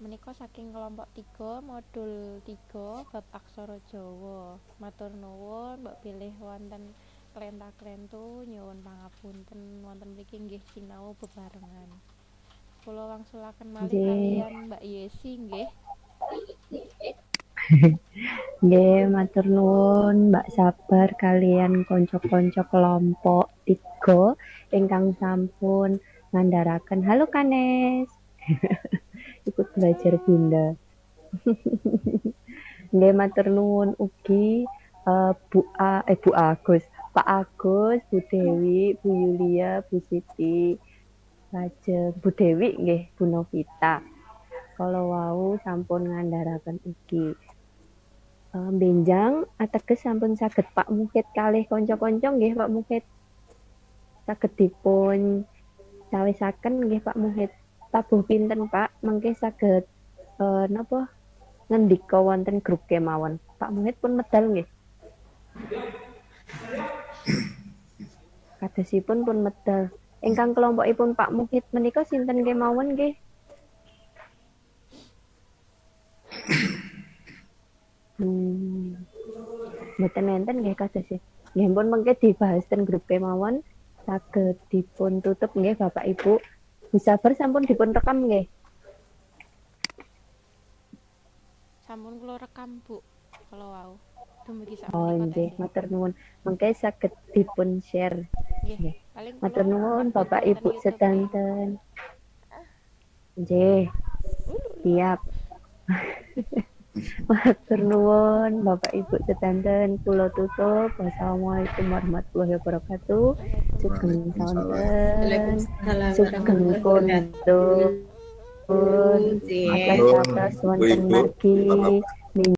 [SPEAKER 1] Menika saking kelompok 3 modul 3 bab aksara Jawa. Matur nuwun mbok pilih wonten klenta-klentu nyuwun pangapunten wonten mriki nggih sinau bebarengan. Kula wangsulaken malih kaliyan Mbak Yesi nggih.
[SPEAKER 2] Nggih, matur nuwun Mbak Sabar kalian kanca-kanca kelompok 3 ingkang sampun ngandharaken. Halo Kanes. Ikut belajar Bunda. Nggih, matur nuwun ugi Bu Agus, Pak Agus, Bu Dewi, Bu Yulia, Bu Siti, lajeng Bu Dewi nggih, Bu Novita. Kalau wau sampun ngandharaken ugi. Benjang ateges sampun saged Pak Muhid kalih kanca-kanca nggih Pak Muhid. Saged dipun cawisaken nggih Pak Muhid. Tabuh pinten Pak, mengke saged napa ngendika wonten grup kemawon. Pak Muhid pun medal nggih. Kadosipun pun medal. Ingkang kelompokipun Pak Muhid menika sinten kemawon nggih? Mboten enten nggih kadosipun. Nggih pun mengke dibahas ten grup kemawon saged dipun tutup nggih Bapak Ibu. Bu Sabar sampun dipun rekam nggih.
[SPEAKER 1] Sampun kula rekam Bu. Kalau wau. Dumugi sak
[SPEAKER 2] Oh nggih, matur nuwun. Mengke saged dipun share. Nggih. Matur nuwun Bapak Ibu sedanten. Nggih. Siap. Matur nuwun Bapak Ibu sedanten, kula tutup. Wassalamualaikum warahmatullahi wabarakatuh. Sugeng sonten. Sugeng kuntur. Atas wonten margi.